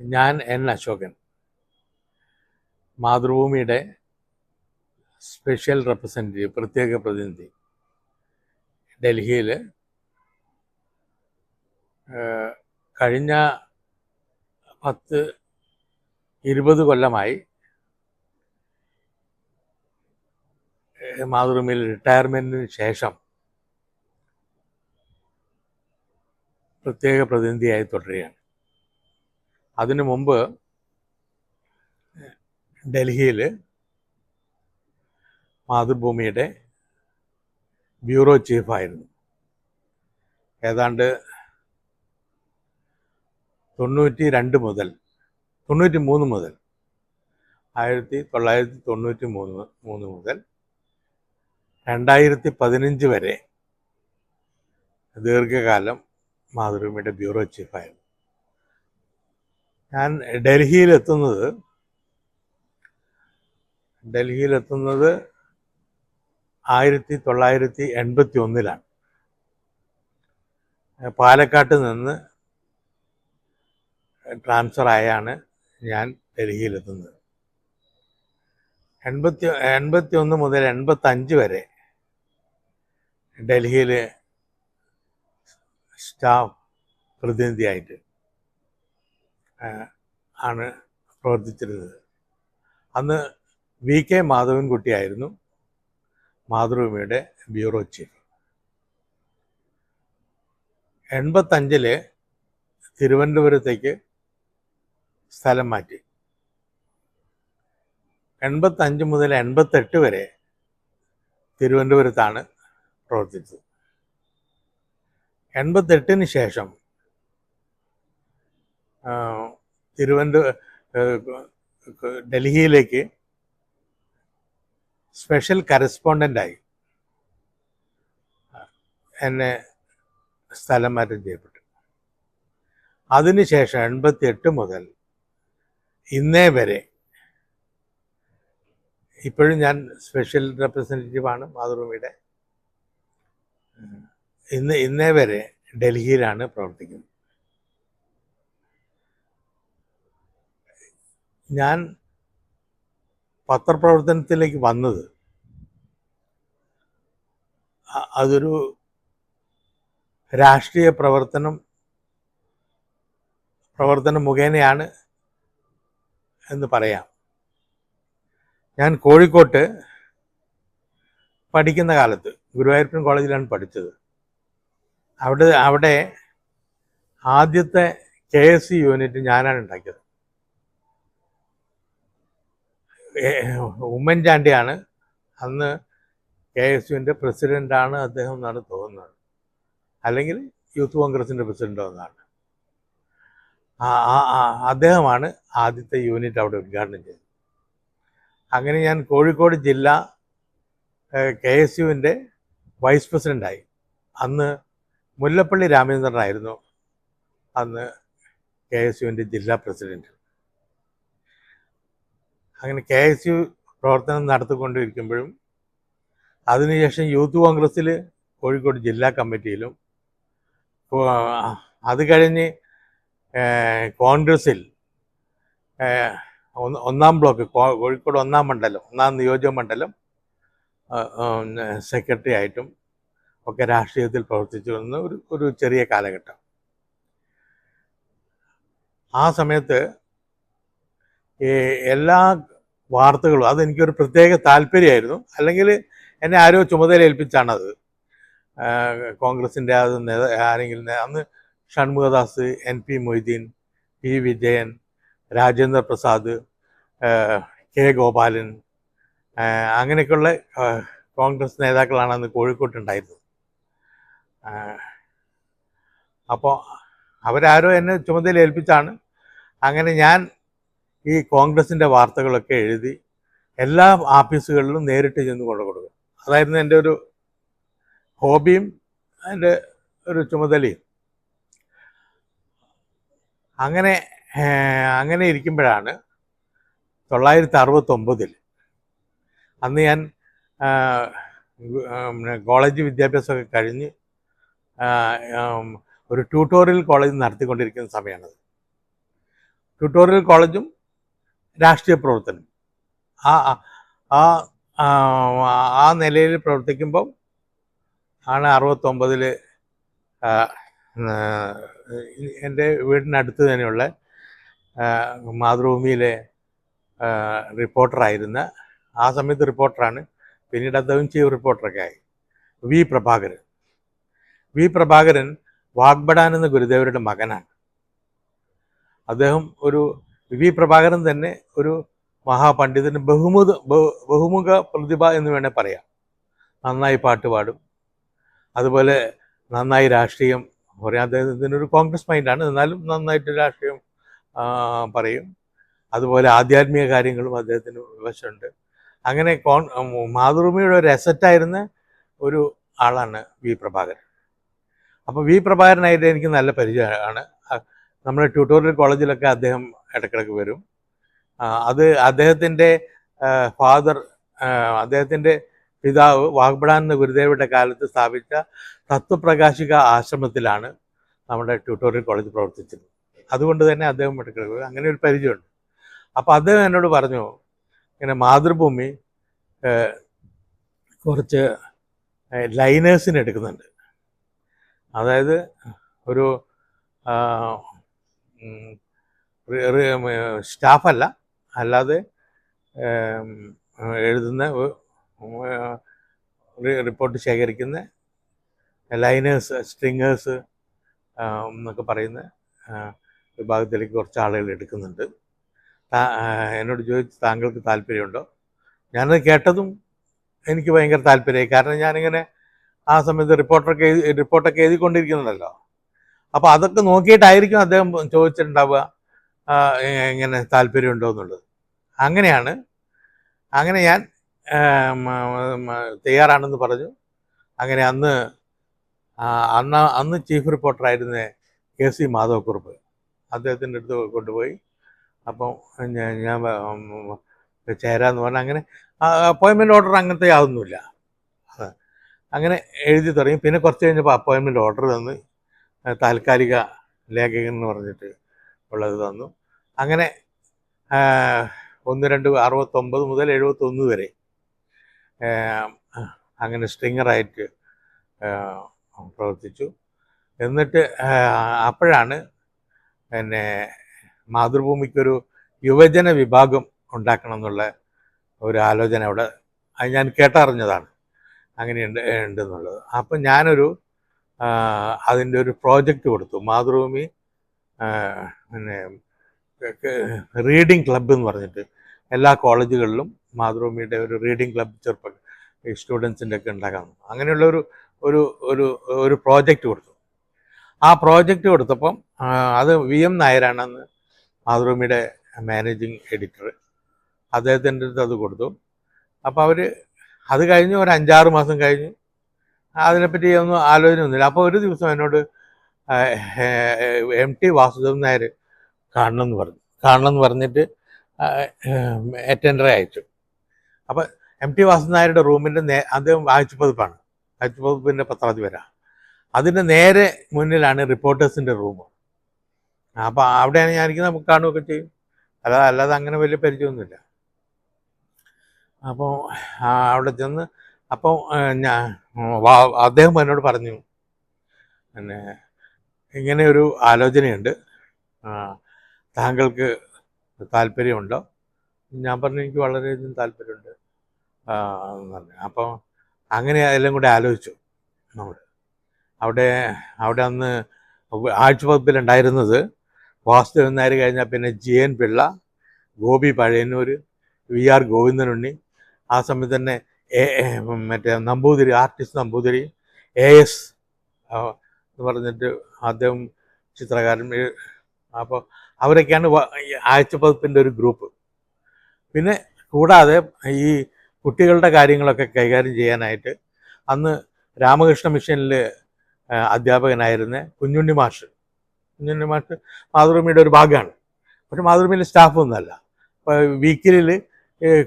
ഞാൻ എൻ അശോകൻ, മാതൃഭൂമിയുടെ special representative, പ്രത്യേക പ്രതിനിധി, ഡൽഹിയിൽ കഴിഞ്ഞ 10-20 കൊല്ലമായി മാതൃഭൂമിയിൽ റിട്ടയർമെൻറ്റിന് ശേഷം പ്രത്യേക പ്രതിനിധിയായി തുടരുകയാണ്. അതിനു മുമ്പ് ഡൽഹിയിൽ മാതൃഭൂമിയുടെ ബ്യൂറോ ചീഫായിരുന്നു. ഏതാണ്ട് 1993 മുതൽ 1993 മുതൽ 2015 വരെ ദീർഘകാലം മാതൃഭൂമിയുടെ ബ്യൂറോ ചീഫായിരുന്നു. ഞാൻ ഡൽഹിയിലെത്തുന്നത് 1981-ലാണ്. പാലക്കാട്ട് നിന്ന് ട്രാൻസ്ഫറായാണ് ഞാൻ ഡൽഹിയിലെത്തുന്നത്. 81 മുതൽ 85 വരെ ഡൽഹിയിൽ സ്റ്റാഫ് പ്രതിനിധിയായിട്ട് ആണ് പ്രവർത്തിച്ചിരുന്നത്. അന്ന് VK മാധവൻകുട്ടിയായിരുന്നു മാതൃഭൂമിയുടെ ബ്യൂറോ ചീഫ്. 85 തിരുവനന്തപുരത്തേക്ക് സ്ഥലം മാറ്റി. 85 മുതൽ 88 വരെ തിരുവനന്തപുരത്താണ് പ്രവർത്തിച്ചത്. 88-ന് ശേഷം ഡൽഹിയിലേക്ക് സ്പെഷ്യൽ കറസ്പോണ്ടൻ്റായി എന്നെ സ്ഥലം മാറ്റം ചെയ്യപ്പെട്ടു. അതിനുശേഷം 88 മുതൽ ഇന്നേ വരെ ഇപ്പോഴും ഞാൻ സ്പെഷ്യൽ റെപ്രസെൻറ്റേറ്റീവാണ് മാതൃഭൂമിയുടെ. ഇന്നേ വരെ ഡൽഹിയിലാണ് പ്രവർത്തിക്കുന്നത്. ഞാൻ പത്രപ്രവർത്തനത്തിലേക്ക് വന്നത് അതൊരു രാഷ്ട്രീയ പ്രവർത്തനം മുഖേനയാണ് എന്ന് പറയാം. ഞാൻ കോഴിക്കോട്ട് പഠിക്കുന്ന കാലത്ത് ഗുരുവായൂരപ്പൻ കോളേജിലാണ് പഠിച്ചത്. അവിടെ ആദ്യത്തെ KSU യൂണിറ്റ് ഞാനാണ് ഉണ്ടാക്കിയത്. ഉമ്മൻചാണ്ടിയാണ് അന്ന് KSUവിൻ്റെ പ്രസിഡൻ്റാണ് അദ്ദേഹം എന്നാണ് തോന്നുന്നത്, അല്ലെങ്കിൽ യൂത്ത് കോൺഗ്രസിൻ്റെ പ്രസിഡൻ്റ് എന്നാണ്. അദ്ദേഹമാണ് ആദ്യത്തെ യൂണിറ്റ് അവിടെ ഉദ്ഘാടനം ചെയ്തത്. അങ്ങനെ ഞാൻ കോഴിക്കോട് ജില്ല KSUവിൻ്റെ വൈസ് പ്രസിഡൻ്റായി. അന്ന് മുല്ലപ്പള്ളി രാമചന്ദ്രനായിരുന്നു അന്ന് KSUവിൻ്റെ ജില്ലാ പ്രസിഡൻറ്റ്. അങ്ങനെ KSU പ്രവർത്തനം നടത്തിക്കൊണ്ടിരിക്കുമ്പോഴും അതിനുശേഷം യൂത്ത് കോൺഗ്രസ്സിൽ കോഴിക്കോട് ജില്ലാ കമ്മിറ്റിയിലും, അത് കഴിഞ്ഞ് കോൺഗ്രസ്സിൽ ഒന്നാം ബ്ലോക്ക്, കോഴിക്കോട് ഒന്നാം നിയോജക മണ്ഡലം സെക്രട്ടറി ആയിട്ടും ഒക്കെ രാഷ്ട്രീയത്തിൽ പ്രവർത്തിച്ചു വന്ന ഒരു ചെറിയ കാലഘട്ടം. ആ സമയത്ത് എല്ലാ വാർത്തകളും അതെനിക്കൊരു പ്രത്യേക താല്പര്യമായിരുന്നു. അല്ലെങ്കിൽ എന്നെ ആരോ ചുമതല ഏൽപ്പിച്ചാണത്. കോൺഗ്രസിൻ്റെ അത് ആരെങ്കിലും അന്ന് Shanmughadas, NP Moideen, P Vijayan, Rajendra Prasad, K Gopalan, അങ്ങനെയൊക്കെയുള്ള കോൺഗ്രസ് നേതാക്കളാണ് അന്ന് കോഴിക്കോട്ടുണ്ടായിരുന്നത്. അപ്പോൾ അവരാരോ എന്നെ ചുമതല ഏൽപ്പിച്ചാണ്. അങ്ങനെ ഞാൻ ഈ കോൺഗ്രസിൻ്റെ വാർത്തകളൊക്കെ എഴുതി എല്ലാ ഓഫീസുകളിലും നേരിട്ട് ചെന്ന് കൊണ്ടു കൊടുക്കും. അതായിരുന്നു എൻ്റെ ഒരു ഹോബിയും എൻ്റെ ഒരു ചുമതലയും. അങ്ങനെ ഇരിക്കുമ്പോഴാണ് 1969 അന്ന് ഞാൻ കോളേജ് വിദ്യാഭ്യാസമൊക്കെ കഴിഞ്ഞ് ഒരു ട്യൂട്ടോറിയൽ കോളേജ് നടത്തിക്കൊണ്ടിരിക്കുന്ന സമയമാണത്. ട്യൂട്ടോറിയൽ കോളേജും രാഷ്ട്രീയ പ്രവർത്തനം ആ ആ ആ ആ നിലയിൽ പ്രവർത്തിക്കുമ്പം ആണ് 69 എൻ്റെ വീടിനടുത്ത് തന്നെയുള്ള മാതൃഭൂമിയിലെ റിപ്പോർട്ടറായിരുന്ന, ആ സമയത്ത് റിപ്പോർട്ടറാണ്, പിന്നീട് അദ്ദേഹം ചീഫ് റിപ്പോർട്ടറൊക്കെ ആയി, വി പ്രഭാകരൻ വാഗ്ബടാൻ എന്ന ഗുരുദേവരുടെ മകനാണ്. അദ്ദേഹം വി പ്രഭാകരൻ തന്നെ ഒരു മഹാപണ്ഡിതന് ബഹുമുഖ പ്രതിഭ എന്ന് വേണേൽ പറയാം. നന്നായി പാട്ട് പാടും, അതുപോലെ നന്നായി രാഷ്ട്രീയം പറയാം. അദ്ദേഹത്തിനൊരു കോൺഗ്രസ് മൈൻഡാണ്, എന്നാലും നന്നായിട്ട് രാഷ്ട്രീയം പറയും. അതുപോലെ ആധ്യാത്മിക കാര്യങ്ങളും അദ്ദേഹത്തിന് വശമുണ്ട്. അങ്ങനെ മാതൃഭൂമിയുടെ ഒരു അസറ്റായിരുന്ന ഒരു ആളാണ് വി പ്രഭാകരൻ. അപ്പോൾ വി പ്രഭാകരനായിട്ട് എനിക്ക് നല്ല പരിചയമാണ്. നമ്മുടെ ട്യൂട്ടോറിയൽ കോളേജിലൊക്കെ അദ്ദേഹം ഇടയ്ക്കിടയ്ക്ക് വരും. അത് അദ്ദേഹത്തിൻ്റെ അദ്ദേഹത്തിൻ്റെ പിതാവ് വാഗ്ബടാൻ എന്ന ഗുരുദേവയുടെ കാലത്ത് സ്ഥാപിച്ച തത്വപ്രകാശിക ആശ്രമത്തിലാണ് നമ്മുടെ ട്യൂട്ടോറിയൽ കോളേജ് പ്രവർത്തിച്ചത്. അതുകൊണ്ട് തന്നെ അദ്ദേഹം ഇടയ്ക്കിടയ്ക്ക് അങ്ങനെ ഒരു പരിചയമുണ്ട്. അപ്പോൾ അദ്ദേഹം എന്നോട് പറഞ്ഞു, ഇങ്ങനെ മാതൃഭൂമി കുറച്ച് ലൈനേഴ്സിന് എടുക്കുന്നുണ്ട്. അതായത് ഒരു സ്റ്റാഫല്ല, അല്ലാതെ എഴുതുന്ന റിപ്പോർട്ട് ശേഖരിക്കുന്ന ലൈനേഴ്സ്, സ്ട്രിങ്ങേഴ്സ് എന്നൊക്കെ പറയുന്ന വിഭാഗത്തിലേക്ക് കുറച്ച് ആളുകൾ എടുക്കുന്നുണ്ട്. എന്നോട് ചോദിച്ചു, താങ്കൾക്ക് താല്പര്യമുണ്ടോ? ഞാനത് കേട്ടതും എനിക്ക് ഭയങ്കര താല്പര്യമായി. കാരണം ഞാനിങ്ങനെ ആ സമയത്ത് റിപ്പോർട്ടൊക്കെ എഴുതിക്കൊണ്ടിരിക്കുന്നുണ്ടല്ലോ. അപ്പോൾ അതൊക്കെ നോക്കിയിട്ടായിരിക്കും അദ്ദേഹം ചോദിച്ചിട്ടുണ്ടാവുക ഇങ്ങനെ താല്പര്യമുണ്ടോ എന്നുള്ളത്. അങ്ങനെ ഞാൻ തയ്യാറാണെന്ന് പറഞ്ഞു. അങ്ങനെ അന്ന് ചീഫ് റിപ്പോർട്ടറായിരുന്ന KC മാധവക്കുറുപ്പ് അദ്ദേഹത്തിൻ്റെ അടുത്ത് കൊണ്ടുപോയി. അപ്പം ഞാൻ ചേരാമെന്ന് പറഞ്ഞാൽ അങ്ങനെ അപ്പോയിൻമെൻറ്റ് ഓർഡർ അങ്ങനത്തെ യാതൊന്നുമില്ല. അങ്ങനെ എഴുതി തുടങ്ങി. പിന്നെ കുറച്ച് കഴിഞ്ഞപ്പോൾ അപ്പോയിൻമെൻറ്റ് ഓർഡർ തന്നു, താൽക്കാലിക ലേഖകൻ എന്ന് പറഞ്ഞിട്ട് ഉള്ളത് തന്നു. അങ്ങനെ 69 മുതൽ 71 വരെ അങ്ങനെ സ്ട്രിങ്ങറായിട്ട് പ്രവർത്തിച്ചു. എന്നിട്ട് അപ്പോഴാണ് പിന്നെ മാതൃഭൂമിക്കൊരു യുവജന വിഭാഗം ഉണ്ടാക്കണം എന്നുള്ള ഒരു ആലോചന അവിടെ ഞാൻ കേട്ടറിഞ്ഞതാണ്, ഉണ്ടെന്നുള്ളത്. അപ്പം ഞാനൊരു അതിൻ്റെ ഒരു പ്രോജക്റ്റ് കൊടുത്തു. മാതൃഭൂമി പിന്നെ റീഡിംഗ് ക്ലബ്ബ് എന്ന് പറഞ്ഞിട്ട് എല്ലാ കോളേജുകളിലും മാതൃഭൂമിയുടെ ഒരു റീഡിംഗ് ക്ലബ്ബ് സ്റ്റുഡൻസിൻ്റെ ഒക്കെ ഉണ്ടാക്കാം. അങ്ങനെയുള്ള ഒരു പ്രോജക്റ്റ് കൊടുത്തു. ആ പ്രോജക്റ്റ് കൊടുത്തപ്പം അത് VM നായരാണെന്ന് മാതൃഭൂമിയുടെ മാനേജിങ് എഡിറ്റർ, അദ്ദേഹത്തിൻ്റെ അടുത്ത് അത് കൊടുത്തു. അപ്പോൾ അത് കഴിഞ്ഞ് ഒരു 5-6 മാസം കഴിഞ്ഞ് അതിനെപ്പറ്റി ഒന്നും ആലോചനയൊന്നുമില്ല. അപ്പോൾ ഒരു ദിവസം എന്നോട് MT വാസുദേവൻ നായർ കാണണമെന്ന് പറഞ്ഞിട്ട് അറ്റൻഡറെ അയച്ചു. അപ്പോൾ MT വാസുദേവൻ നായരുടെ റൂമിൻ്റെ അദ്ദേഹം ആഴ്ചപ്പതിപ്പിൻ്റെ പത്രാധിപരാണ്. അതിൻ്റെ നേരെ മുന്നിലാണ് റിപ്പോർട്ടേഴ്സിൻ്റെ റൂം. അപ്പോൾ അവിടെയാണ് ഞാനിരിക്കുന്നത്, നമുക്ക് കാണുകയൊക്കെ ചെയ്യും. അല്ലാതെ അങ്ങനെ വലിയ പരിചയമൊന്നുമില്ല. അപ്പോൾ അവിടെ ചെന്ന് അപ്പോൾ അദ്ദേഹം എന്നോട് പറഞ്ഞു, പിന്നെ ഇങ്ങനെ ഒരു ആലോചനയുണ്ട്, താങ്കൾക്ക് താല്പര്യമുണ്ടോ? ഞാൻ പറഞ്ഞു, എനിക്ക് വളരെയധികം താല്പര്യമുണ്ട് എന്ന് പറഞ്ഞു. അപ്പോൾ അങ്ങനെ എല്ലാം കൂടെ ആലോചിച്ചു. അവിടെ അന്ന് ആഴ്ചപ്പതിപ്പിലുണ്ടായിരുന്നത് വാസുദേവൻ നായർ കഴിഞ്ഞാൽ പിന്നെ GN പിള്ള, ഗോപി പഴയന്നൂർ, VR ഗോവിന്ദനുണ്ണി, ആ സമയത്ത് തന്നെ മറ്റേ നമ്പൂതിരി, ആർട്ടിസ്റ്റ് നമ്പൂതിരി, AS എന്ന് പറഞ്ഞിട്ട് അദ്ദേഹം ചിത്രകാരൻ. അപ്പോൾ അവരൊക്കെയാണ് ആഴ്ചപ്പതിപ്പിൻ്റെ ഒരു ഗ്രൂപ്പ്. പിന്നെ കൂടാതെ ഈ കുട്ടികളുടെ കാര്യങ്ങളൊക്കെ കൈകാര്യം ചെയ്യാനായിട്ട് അന്ന് രാമകൃഷ്ണ മിഷനിൽ അധ്യാപകനായിരുന്ന കുഞ്ഞുണ്ണി മാഷ് മാതൃഭൂമിയുടെ ഒരു ഭാഗമാണ്. പക്ഷെ മാതൃഭൂമിയിലെ സ്റ്റാഫൊന്നുമല്ല. അപ്പോൾ വീക്കിലിൽ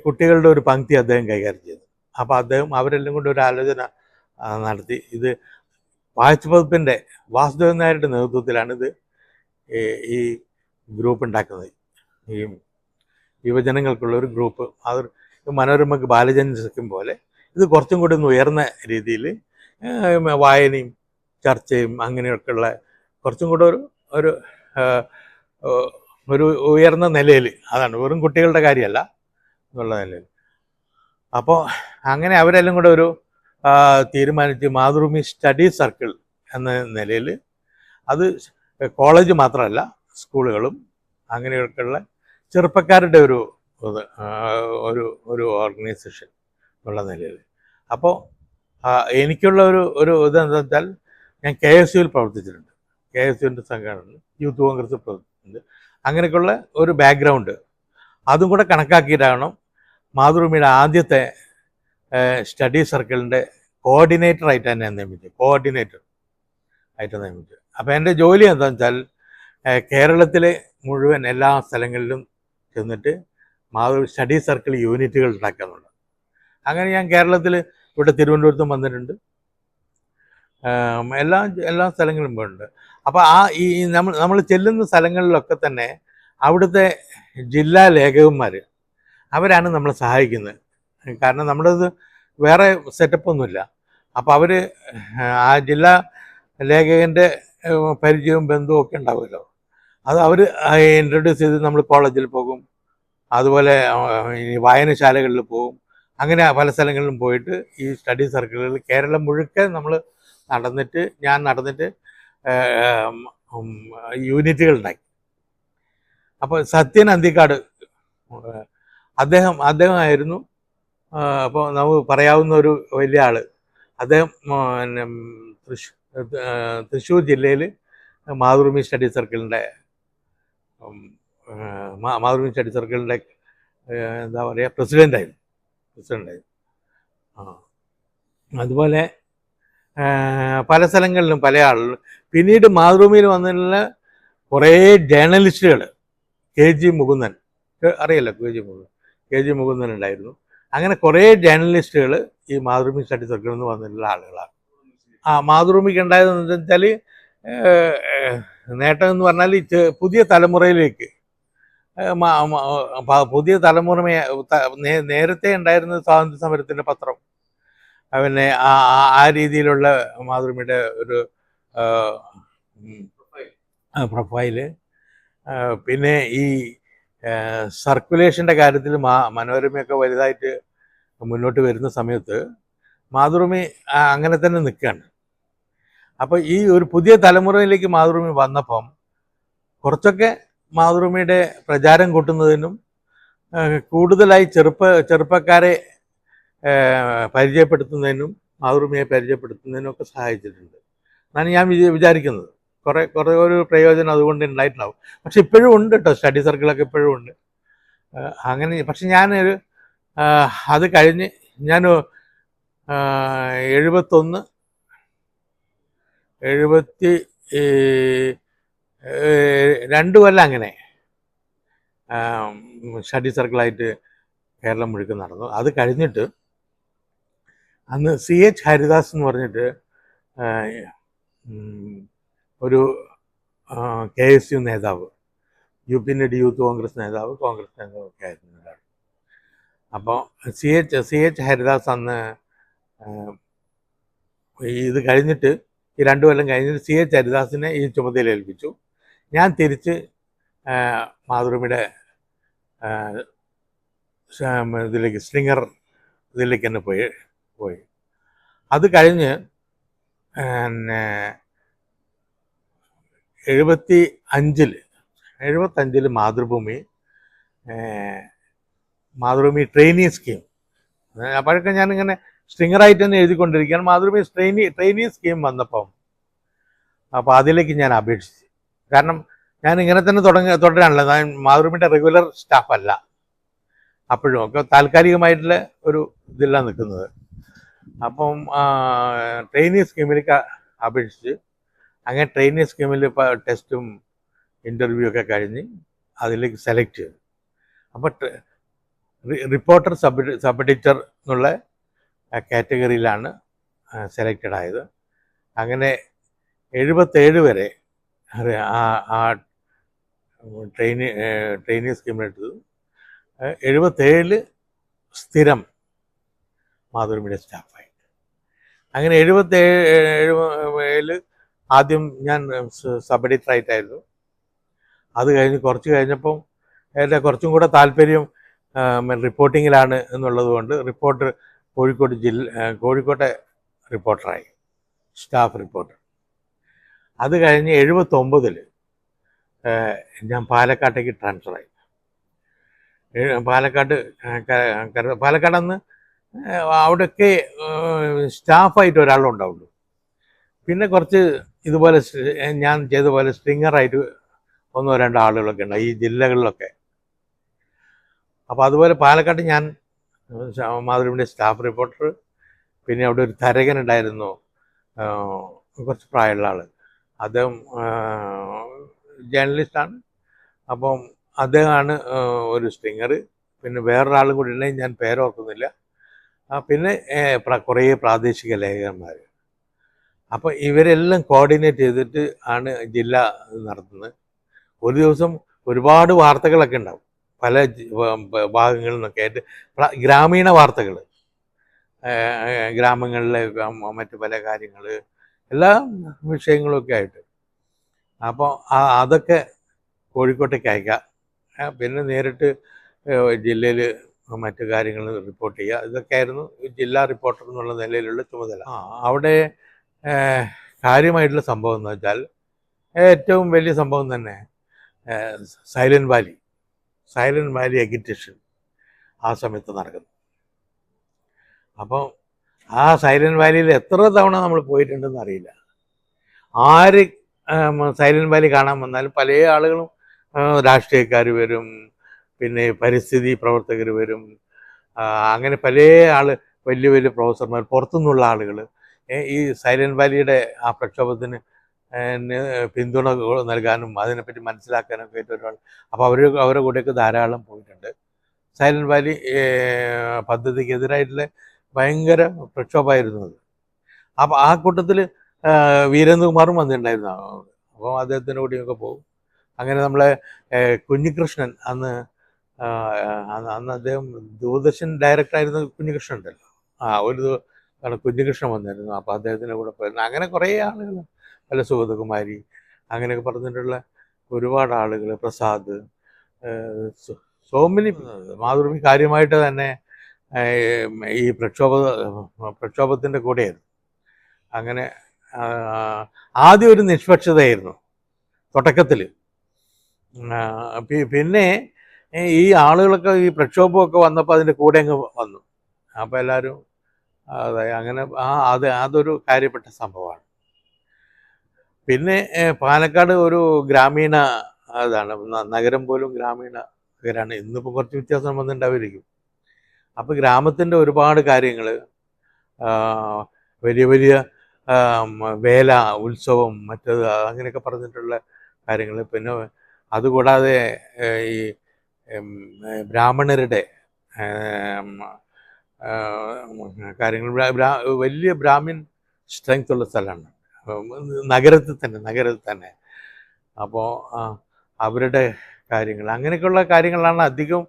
കുട്ടികളുടെ ഒരു പങ്ക്തി അദ്ദേഹം കൈകാര്യം ചെയ്തു. അപ്പോൾ അവരെല്ലാം കൊണ്ട് ഒരു ആലോചന നടത്തി. ഇത് ആഴ്ചപ്പതിപ്പിൻ്റെ വാസുദേവൻ നായരുടെ നേതൃത്വത്തിലാണിത് ഈ ഗ്രൂപ്പ് ഉണ്ടാക്കുന്നത്. ഈ യുവജനങ്ങൾക്കുള്ള ഒരു ഗ്രൂപ്പ്. അത് മനോരമയ്ക്ക് ബാലജന സഖ്യം പോലെ ഇത് കുറച്ചും കൂടി ഒന്ന് ഉയർന്ന രീതിയിൽ വായനയും ചർച്ചയും അങ്ങനെയൊക്കെയുള്ള കുറച്ചും കൂടെ ഒരു ഒരു ഉയർന്ന നിലയിൽ, അതാണ് വെറും കുട്ടികളുടെ കാര്യമല്ല എന്നുള്ള നിലയിൽ. അപ്പോൾ അങ്ങനെ അവരെല്ലാം കൂടെ ഒരു തീരുമാനിച്ച് മാതൃഭൂമി സ്റ്റഡി സർക്കിൾ എന്ന നിലയിൽ, അത് കോളേജ് മാത്രമല്ല സ്കൂളുകളും അങ്ങനെയൊക്കെയുള്ള ചെറുപ്പക്കാരുടെ ഒരു ഒരു ഓർഗനൈസേഷൻ ഉള്ള നിലയിൽ. അപ്പോൾ എനിക്കുള്ള ഒരു ഇതെന്താ വെച്ചാൽ, ഞാൻ KSUവിൽ പ്രവർത്തിച്ചിട്ടുണ്ട്. KSUവിൻ്റെ സംഘടന, യൂത്ത് കോൺഗ്രസ് പ്രവർത്തിച്ചിട്ടുണ്ട്. അങ്ങനെയൊക്കെയുള്ള ഒരു ബാക്ക്ഗ്രൗണ്ട് അതും കൂടെ കണക്കാക്കിയിട്ടാണ് മാതൃഭൂമിയുടെ ആദ്യത്തെ സ്റ്റഡി സർക്കിളിൻ്റെ കോർഡിനേറ്റർ ആയിട്ട് നിയമിച്ചത്. അപ്പോൾ എൻ്റെ ജോലി എന്താണെന്ന് വെച്ചാൽ, കേരളത്തിലെ മുഴുവൻ എല്ലാ സ്ഥലങ്ങളിലും ചെന്നിട്ട് സ്റ്റഡി സർക്കിൾ യൂണിറ്റുകൾ ഉണ്ടാക്കുന്നുണ്ട്. അങ്ങനെ ഞാൻ കേരളത്തിൽ ഇവിടെ തിരുവനന്തപുരത്തും വന്നിട്ടുണ്ട്, എല്ലാ സ്ഥലങ്ങളിലും പോയിട്ടുണ്ട്. അപ്പോൾ ഈ നമ്മൾ ചെല്ലുന്ന സ്ഥലങ്ങളിലൊക്കെ തന്നെ അവിടുത്തെ ജില്ലാ ലേഖകന്മാർ അവരാണ് നമ്മളെ സഹായിക്കുന്നത്. കാരണം നമ്മുടേത് വേറെ സെറ്റപ്പൊന്നുമില്ല. അപ്പോൾ അവർ ആ ജില്ലാ ലേഖകൻ്റെ പരിചയവും ബന്ധവും ഒക്കെ ഉണ്ടാവുമല്ലോ, അത് അവർ ഇൻട്രൊഡ്യൂസ് ചെയ്ത് നമ്മൾ കോളേജിൽ പോകും, അതുപോലെ വായനശാലകളിൽ പോകും. അങ്ങനെ പല സ്ഥലങ്ങളിലും പോയിട്ട് ഈ സ്റ്റഡി സർക്കിളുകൾ കേരളം മുഴുക്കെ ഞാൻ നടന്നിട്ട് യൂണിറ്റുകൾ ഉണ്ടാക്കി. അപ്പോൾ സത്യൻ അന്തിക്കാട് അദ്ദേഹമായിരുന്നു. അപ്പോൾ നമുക്ക് പറയാവുന്ന ഒരു വലിയ ആൾ. അദ്ദേഹം തൃശ്ശൂർ ജില്ലയിൽ മാതൃഭൂമി സ്റ്റഡി സർക്കിളിൻ്റെ എന്താ പറയുക പ്രസിഡൻ്റായിരുന്നു. അതുപോലെ പല സ്ഥലങ്ങളിലും പല ആളുകൾ. പിന്നീട് മാതൃഭൂമിയിൽ വന്നിട്ടുള്ള കുറേ ജേർണലിസ്റ്റുകൾ, KG മുകുന്ദൻ അറിയാലോ, KG മുകുന്ദൻ ഉണ്ടായിരുന്നു. അങ്ങനെ കുറേ ജേർണലിസ്റ്റുകൾ ഈ മാതൃഭൂമി സ്റ്റഡി സർക്കിളിൽ നിന്ന് വന്നിട്ടുള്ള ആളുകളാണ്. മാതൃഭൂമിക്ക് ഉണ്ടായതെന്ന് വെച്ചാൽ നേട്ടം എന്ന് പറഞ്ഞാൽ പുതിയ തലമുറയിലേക്ക്, പുതിയ തലമുറയെ നേരത്തെ ഉണ്ടായിരുന്ന സ്വാതന്ത്ര്യ സമരത്തിൻ്റെ പത്രം, പിന്നെ ആ രീതിയിലുള്ള മാതൃഭൂമിയുടെ ഒരു പ്രൊഫൈല്. പിന്നെ ഈ സർക്കുലേഷൻ്റെ കാര്യത്തിൽ മനോരമയൊക്കെ വലുതായിട്ട് മുന്നോട്ട് വരുന്ന സമയത്ത് മാതൃഭൂമി അങ്ങനെ തന്നെ നിൽക്കുകയാണ്. അപ്പോൾ ഈ ഒരു പുതിയ തലമുറയിലേക്ക് മാതൃഭൂമി വന്നപ്പം കുറച്ചൊക്കെ മാതൃഭൂമിയുടെ പ്രചാരം കൂട്ടുന്നതിനും കൂടുതലായി ചെറുപ്പക്കാരെ പരിചയപ്പെടുത്തുന്നതിനും മാതൃഭൂമിയെ പരിചയപ്പെടുത്തുന്നതിനും ഒക്കെ സഹായിച്ചിട്ടുണ്ട് എന്നാണ് ഞാൻ വിചാരിക്കുന്നത്. കുറേ ഒരു പ്രയോജനം അതുകൊണ്ട് ഉണ്ടായിട്ടുണ്ടാവും. പക്ഷെ ഇപ്പോഴും ഉണ്ട് കേട്ടോ, സ്റ്റഡി സർക്കിളൊക്കെ ഇപ്പോഴും ഉണ്ട്. അങ്ങനെ പക്ഷെ ഞാനൊരു അത് കഴിഞ്ഞ് ഞാൻ 72 കൊല്ലം അങ്ങനെ സ്റ്റഡി സർക്കിളായിട്ട് കേരളം മുഴുവൻ നടന്നു. അത് കഴിഞ്ഞിട്ട് അന്ന് CH ഹരിദാസ് എന്ന് പറഞ്ഞിട്ട് ഒരു KSU നേതാവ്, പിന്നീട് യൂത്ത് കോൺഗ്രസ് നേതാവ് ഒക്കെ ആയിരുന്നു. അപ്പോൾ CH ഹരിദാസ് അന്ന് ഇത് കഴിഞ്ഞിട്ട് ഈ 2 കൊല്ലം കഴിഞ്ഞിട്ട് CH ഹരിദാസിനെ ഈ ചുമതല ഏൽപ്പിച്ചു. ഞാൻ തിരിച്ച് മാതൃഭൂമിയുടെ സ്ട്രിങ്ങർ ഇതിലേക്ക് തന്നെ പോയി. അത് കഴിഞ്ഞ് 75 മാതൃഭൂമി ട്രെയിനി സ്കീം, അപ്പോഴൊക്കെ ഞാനിങ്ങനെ സ്ട്രിങ്ങറായിട്ട് തന്നെ എഴുതിക്കൊണ്ടിരിക്കുകയാണ്. മാതൃഭൂമി ട്രെയിനി സ്കീം വന്നപ്പം അപ്പോൾ അതിലേക്ക് ഞാൻ അപേക്ഷിച്ചു. കാരണം ഞാൻ ഇങ്ങനെ തന്നെ തുടരാണല്ലോ, ഞാൻ മാതൃഭൂമിയുടെ റെഗുലർ സ്റ്റാഫല്ല. അപ്പോഴും ഒക്കെ താൽക്കാലികമായിട്ടുള്ള ഒരു ഇതിലാണ് നിൽക്കുന്നത്. അപ്പം ട്രെയിനി സ്കീമിലേക്ക് അപേക്ഷിച്ച് അങ്ങനെ ട്രെയിനി സ്കീമിൽ ഇപ്പോൾ ടെസ്റ്റും ഇൻ്റർവ്യൂ ഒക്കെ കഴിഞ്ഞ് അതിലേക്ക് സെലക്ട് ചെയ്തു. അപ്പോൾ റിപ്പോർട്ടർ സബ് എഡിറ്റർ എന്നുള്ള കാറ്റഗറിയിലാണ് സെലക്റ്റഡ് ആയത്. അങ്ങനെ 77 വരെ ആ ട്രെയിനി സ്കീമിനെടുത്തത്. 77 സ്ഥിരം മാതൃഭൂമിയുടെ സ്റ്റാഫായി. അങ്ങനെ 77 ആദ്യം ഞാൻ സബ് എഡിറ്ററായിട്ടായിരുന്നു. അത് കഴിഞ്ഞ് കുറച്ച് കഴിഞ്ഞപ്പം എൻ്റെ കുറച്ചും കൂടെ താല്പര്യം റിപ്പോർട്ടിങ്ങിലാണ് എന്നുള്ളത് കൊണ്ട് കോഴിക്കോട്ടെ റിപ്പോർട്ടറായി, സ്റ്റാഫ് റിപ്പോർട്ടർ. അത് കഴിഞ്ഞ് 79 ഞാൻ പാലക്കാട്ടേക്ക് ട്രാൻസ്ഫറായി. പാലക്കാടന്ന് അവിടെയൊക്കെ സ്റ്റാഫായിട്ട് ഒരാളുണ്ടാവുള്ളൂ. പിന്നെ കുറച്ച് ഇതുപോലെ ഞാൻ ചെയ്ത പോലെ സ്ട്രിങ്ങറായിട്ട് 1-2 ആളുകളൊക്കെ ഉണ്ട് ഈ ജില്ലകളിലൊക്കെ. അപ്പോൾ അതുപോലെ പാലക്കാട് ഞാൻ മാതൃഭൂമിയുടെ സ്റ്റാഫ് റിപ്പോർട്ടർ. പിന്നെ അവിടെ ഒരു തരകനുണ്ടായിരുന്നു, കുറച്ച് പ്രായമുള്ള ആൾ. അദ്ദേഹം ജേർണലിസ്റ്റാണ്. അപ്പം അദ്ദേഹമാണ് ഒരു സ്ട്രിങ്ങർ. പിന്നെ വേറൊരാളും കൂടി ഉണ്ടെങ്കിൽ ഞാൻ പേരോർക്കുന്നില്ല. പിന്നെ കുറേ പ്രാദേശിക ലേഖകന്മാർ. അപ്പോൾ ഇവരെല്ലാം കോർഡിനേറ്റ് ചെയ്തിട്ട് ആണ് ജില്ല നടത്തുന്നത്. ഒരു ദിവസം ഒരുപാട് വാർത്തകളൊക്കെ ഉണ്ടാവും പല ഭാഗങ്ങളിൽ നിന്നൊക്കെ ആയിട്ട്, ഗ്രാമീണ വാർത്തകൾ, ഗ്രാമങ്ങളിലെ മറ്റു പല കാര്യങ്ങൾ, എല്ലാ വിഷയങ്ങളൊക്കെ ആയിട്ട്. അപ്പോൾ അതൊക്കെ കോഴിക്കോട്ടേക്ക് അയക്കാം. പിന്നെ നേരിട്ട് ജില്ലയിൽ മറ്റു കാര്യങ്ങൾ റിപ്പോർട്ട് ചെയ്യുക. ഇതൊക്കെയായിരുന്നു ജില്ലാ റിപ്പോർട്ടർ എന്നുള്ള നിലയിലുള്ള ചുമതല. അവിടെ കാര്യമായിട്ടുള്ള സംഭവം എന്ന് വെച്ചാൽ ഏറ്റവും വലിയ സംഭവം തന്നെ സൈലന്റ് വാലി എഗിറ്റേഷൻ ആ സമയത്ത് നടക്കുന്നു. അപ്പോൾ ആ സൈലന്റ് വാലിയിൽ എത്ര തവണ നമ്മൾ പോയിട്ടുണ്ടെന്ന് അറിയില്ല. ആര് സൈലന്റ് വാലി കാണാൻ വന്നാലും പല ആളുകളും, രാഷ്ട്രീയക്കാർ വരും, പിന്നെ പരിസ്ഥിതി പ്രവർത്തകർ വരും, അങ്ങനെ പല വലിയ വലിയ പ്രൊഫസർമാർ, പുറത്തുനിന്നുള്ള ആളുകൾ ഈ സൈലന്റ് വാലിയുടെ ആ പ്രക്ഷോഭത്തിന് പിന്തുണ നൽകാനും അതിനെപ്പറ്റി മനസ്സിലാക്കാനൊക്കെ ആയിട്ട് ഒരുപാട്. അപ്പോൾ അവരുടെ കൂടെയൊക്കെ ധാരാളം പോയിട്ടുണ്ട്. സൈലന്റ് വാലി പദ്ധതിക്കെതിരായിട്ടുള്ള ഭയങ്കര പ്രക്ഷോഭമായിരുന്നു അത്. അപ്പോൾ ആ കൂട്ടത്തിൽ വീരേന്ദ്രകുമാറും വന്നിട്ടുണ്ടായിരുന്നു. അപ്പോൾ അദ്ദേഹത്തിൻ്റെ കൂടെയൊക്കെ പോകും. അങ്ങനെ നമ്മളെ കുഞ്ഞികൃഷ്ണൻ, അന്ന് അദ്ദേഹം ദൂരദർശൻ ഡയറക്ടറായിരുന്ന കുഞ്ഞികൃഷ്ണൻ ഉണ്ടല്ലോ, ഒരു കുഞ്ഞികൃഷ്ണൻ വന്നിരുന്നു. അപ്പോൾ അദ്ദേഹത്തിൻ്റെ കൂടെ പോയിരുന്നു. അങ്ങനെ കുറേ ആളുകൾ, പല സുഗതകുമാരി, അങ്ങനെയൊക്കെ പറഞ്ഞിട്ടുള്ള ഒരുപാട് ആളുകൾ, പ്രസാദ്, സോമിനി. മാതൃഭൂമി കാര്യമായിട്ട് തന്നെ ഈ പ്രക്ഷോഭത്തിൻ്റെ കൂടെയായിരുന്നു. അങ്ങനെ ആദ്യം ഒരു നിഷ്പക്ഷതയായിരുന്നു തുടക്കത്തിൽ. പിന്നെ ഈ ആളുകളൊക്കെ ഈ പ്രക്ഷോഭമൊക്കെ വന്നപ്പോൾ അതിൻ്റെ കൂടെ അങ്ങ് വന്നു. അപ്പോൾ എല്ലാവരും അങ്ങനെ അതൊരു കാര്യപ്പെട്ട സംഭവമാണ്. പിന്നെ പാലക്കാട് ഒരു ഗ്രാമീണ അതാണ്, നഗരം പോലും ഗ്രാമീണ നഗരമാണ്. ഇന്നിപ്പോൾ കുറച്ച് വ്യത്യാസം വന്നിട്ടുണ്ടാവുമായിരിക്കും. അപ്പോൾ ഗ്രാമത്തിൻ്റെ ഒരുപാട് കാര്യങ്ങൾ, വലിയ വലിയ വേല, ഉത്സവം, മറ്റത് അങ്ങനെയൊക്കെ പറഞ്ഞിട്ടുള്ള കാര്യങ്ങൾ. പിന്നെ അതുകൂടാതെ ഈ ബ്രാഹ്മണരുടെ കാര്യങ്ങൾ, വലിയ ബ്രാഹ്മിൻ സ്ട്രെങ്ത് ഉള്ള സ്ഥലമാണ് നഗരത്തിൽ തന്നെ. അപ്പോൾ അവരുടെ കാര്യങ്ങൾ, അങ്ങനെയൊക്കെയുള്ള കാര്യങ്ങളാണ് അധികം.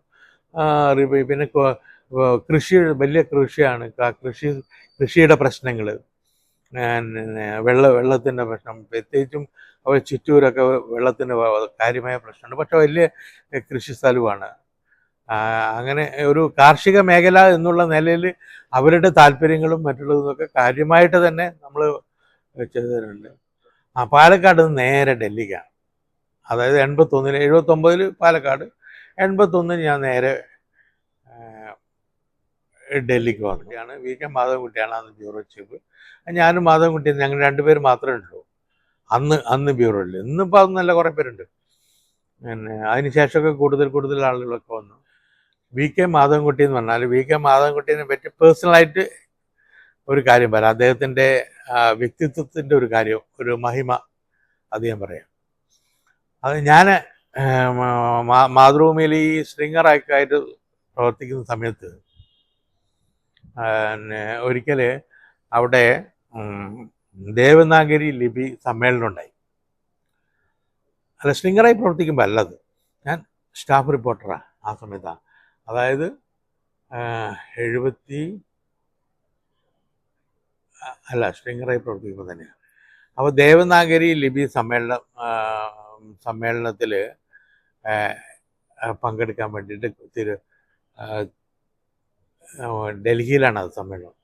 പിന്നെ വലിയ കൃഷിയാണ്. കൃഷിയുടെ പ്രശ്നങ്ങൾ, വെള്ളത്തിൻ്റെ പ്രശ്നം, പ്രത്യേകിച്ചും അവർ ചിറ്റൂരൊക്കെ വെള്ളത്തിൻ്റെ കാര്യമായ പ്രശ്നമുണ്ട്. പക്ഷെ വലിയ കൃഷി സ്ഥലമാണ്. അങ്ങനെ ഒരു കാർഷിക മേഖല എന്നുള്ള നിലയിൽ അവരുടെ താല്പര്യങ്ങളും മറ്റുള്ളതൊക്കെ കാര്യമായിട്ട് തന്നെ നമ്മൾ ചെയ്തിട്ടുണ്ട്. പാലക്കാട് നിന്ന് നേരെ ഡൽഹിക്കാണ്. അതായത് 79 പാലക്കാട്, 81 ഞാൻ നേരെ ഡൽഹിക്ക് വന്നതാണ്. VK മാധവൻകുട്ടിയാണ് അന്ന് ബ്യൂറോ ചീഫ്. ഞാനും മാധവൻകുട്ടിയും, ഞങ്ങൾ 2 പേര് മാത്രമേ ഉള്ളൂ അന്ന് ബ്യൂറോയിൽ. ഇന്നിപ്പോൾ അത് നല്ല കുറേ പേരുണ്ട്. പിന്നെ അതിനുശേഷമൊക്കെ കൂടുതൽ ആളുകളൊക്കെ വന്നു. VK മാധവൻകുട്ടി എന്ന് പറഞ്ഞാൽ, VK മാധവൻകുട്ടീനെ പറ്റി പേഴ്സണലായിട്ട് ഒരു കാര്യം പറയാം. അദ്ദേഹത്തിൻ്റെ വ്യക്തിത്വത്തിൻ്റെ ഒരു കാര്യം, ഒരു മഹിമ, അത് ഞാൻ പറയാം. അത് ഞാൻ മാതൃഭൂമിയിൽ ഈ സ്ട്രിങ്ങറായിട്ട് പ്രവർത്തിക്കുന്ന സമയത്ത് ഒരിക്കൽ അവിടെ ദേവനാഗരി ലിപി സമ്മേളനം ഉണ്ടായി. അല്ല, സ്ട്രിങ്ങറായി പ്രവർത്തിക്കുമ്പോൾ അല്ലത്. സ്റ്റാഫ് റിപ്പോർട്ടറാണ് ആ സമയത്താണ്. അതായത് 70 സ്ട്രിങ്ങറായി പ്രവർത്തിക്കുമ്പോൾ തന്നെയാണ്. അപ്പോൾ ദേവനാഗരി ലിപി സമ്മേളനത്തിൽ പങ്കെടുക്കാൻ വേണ്ടിയിട്ട് ഡൽഹിയിലാണ് അത് സമ്മേളനം.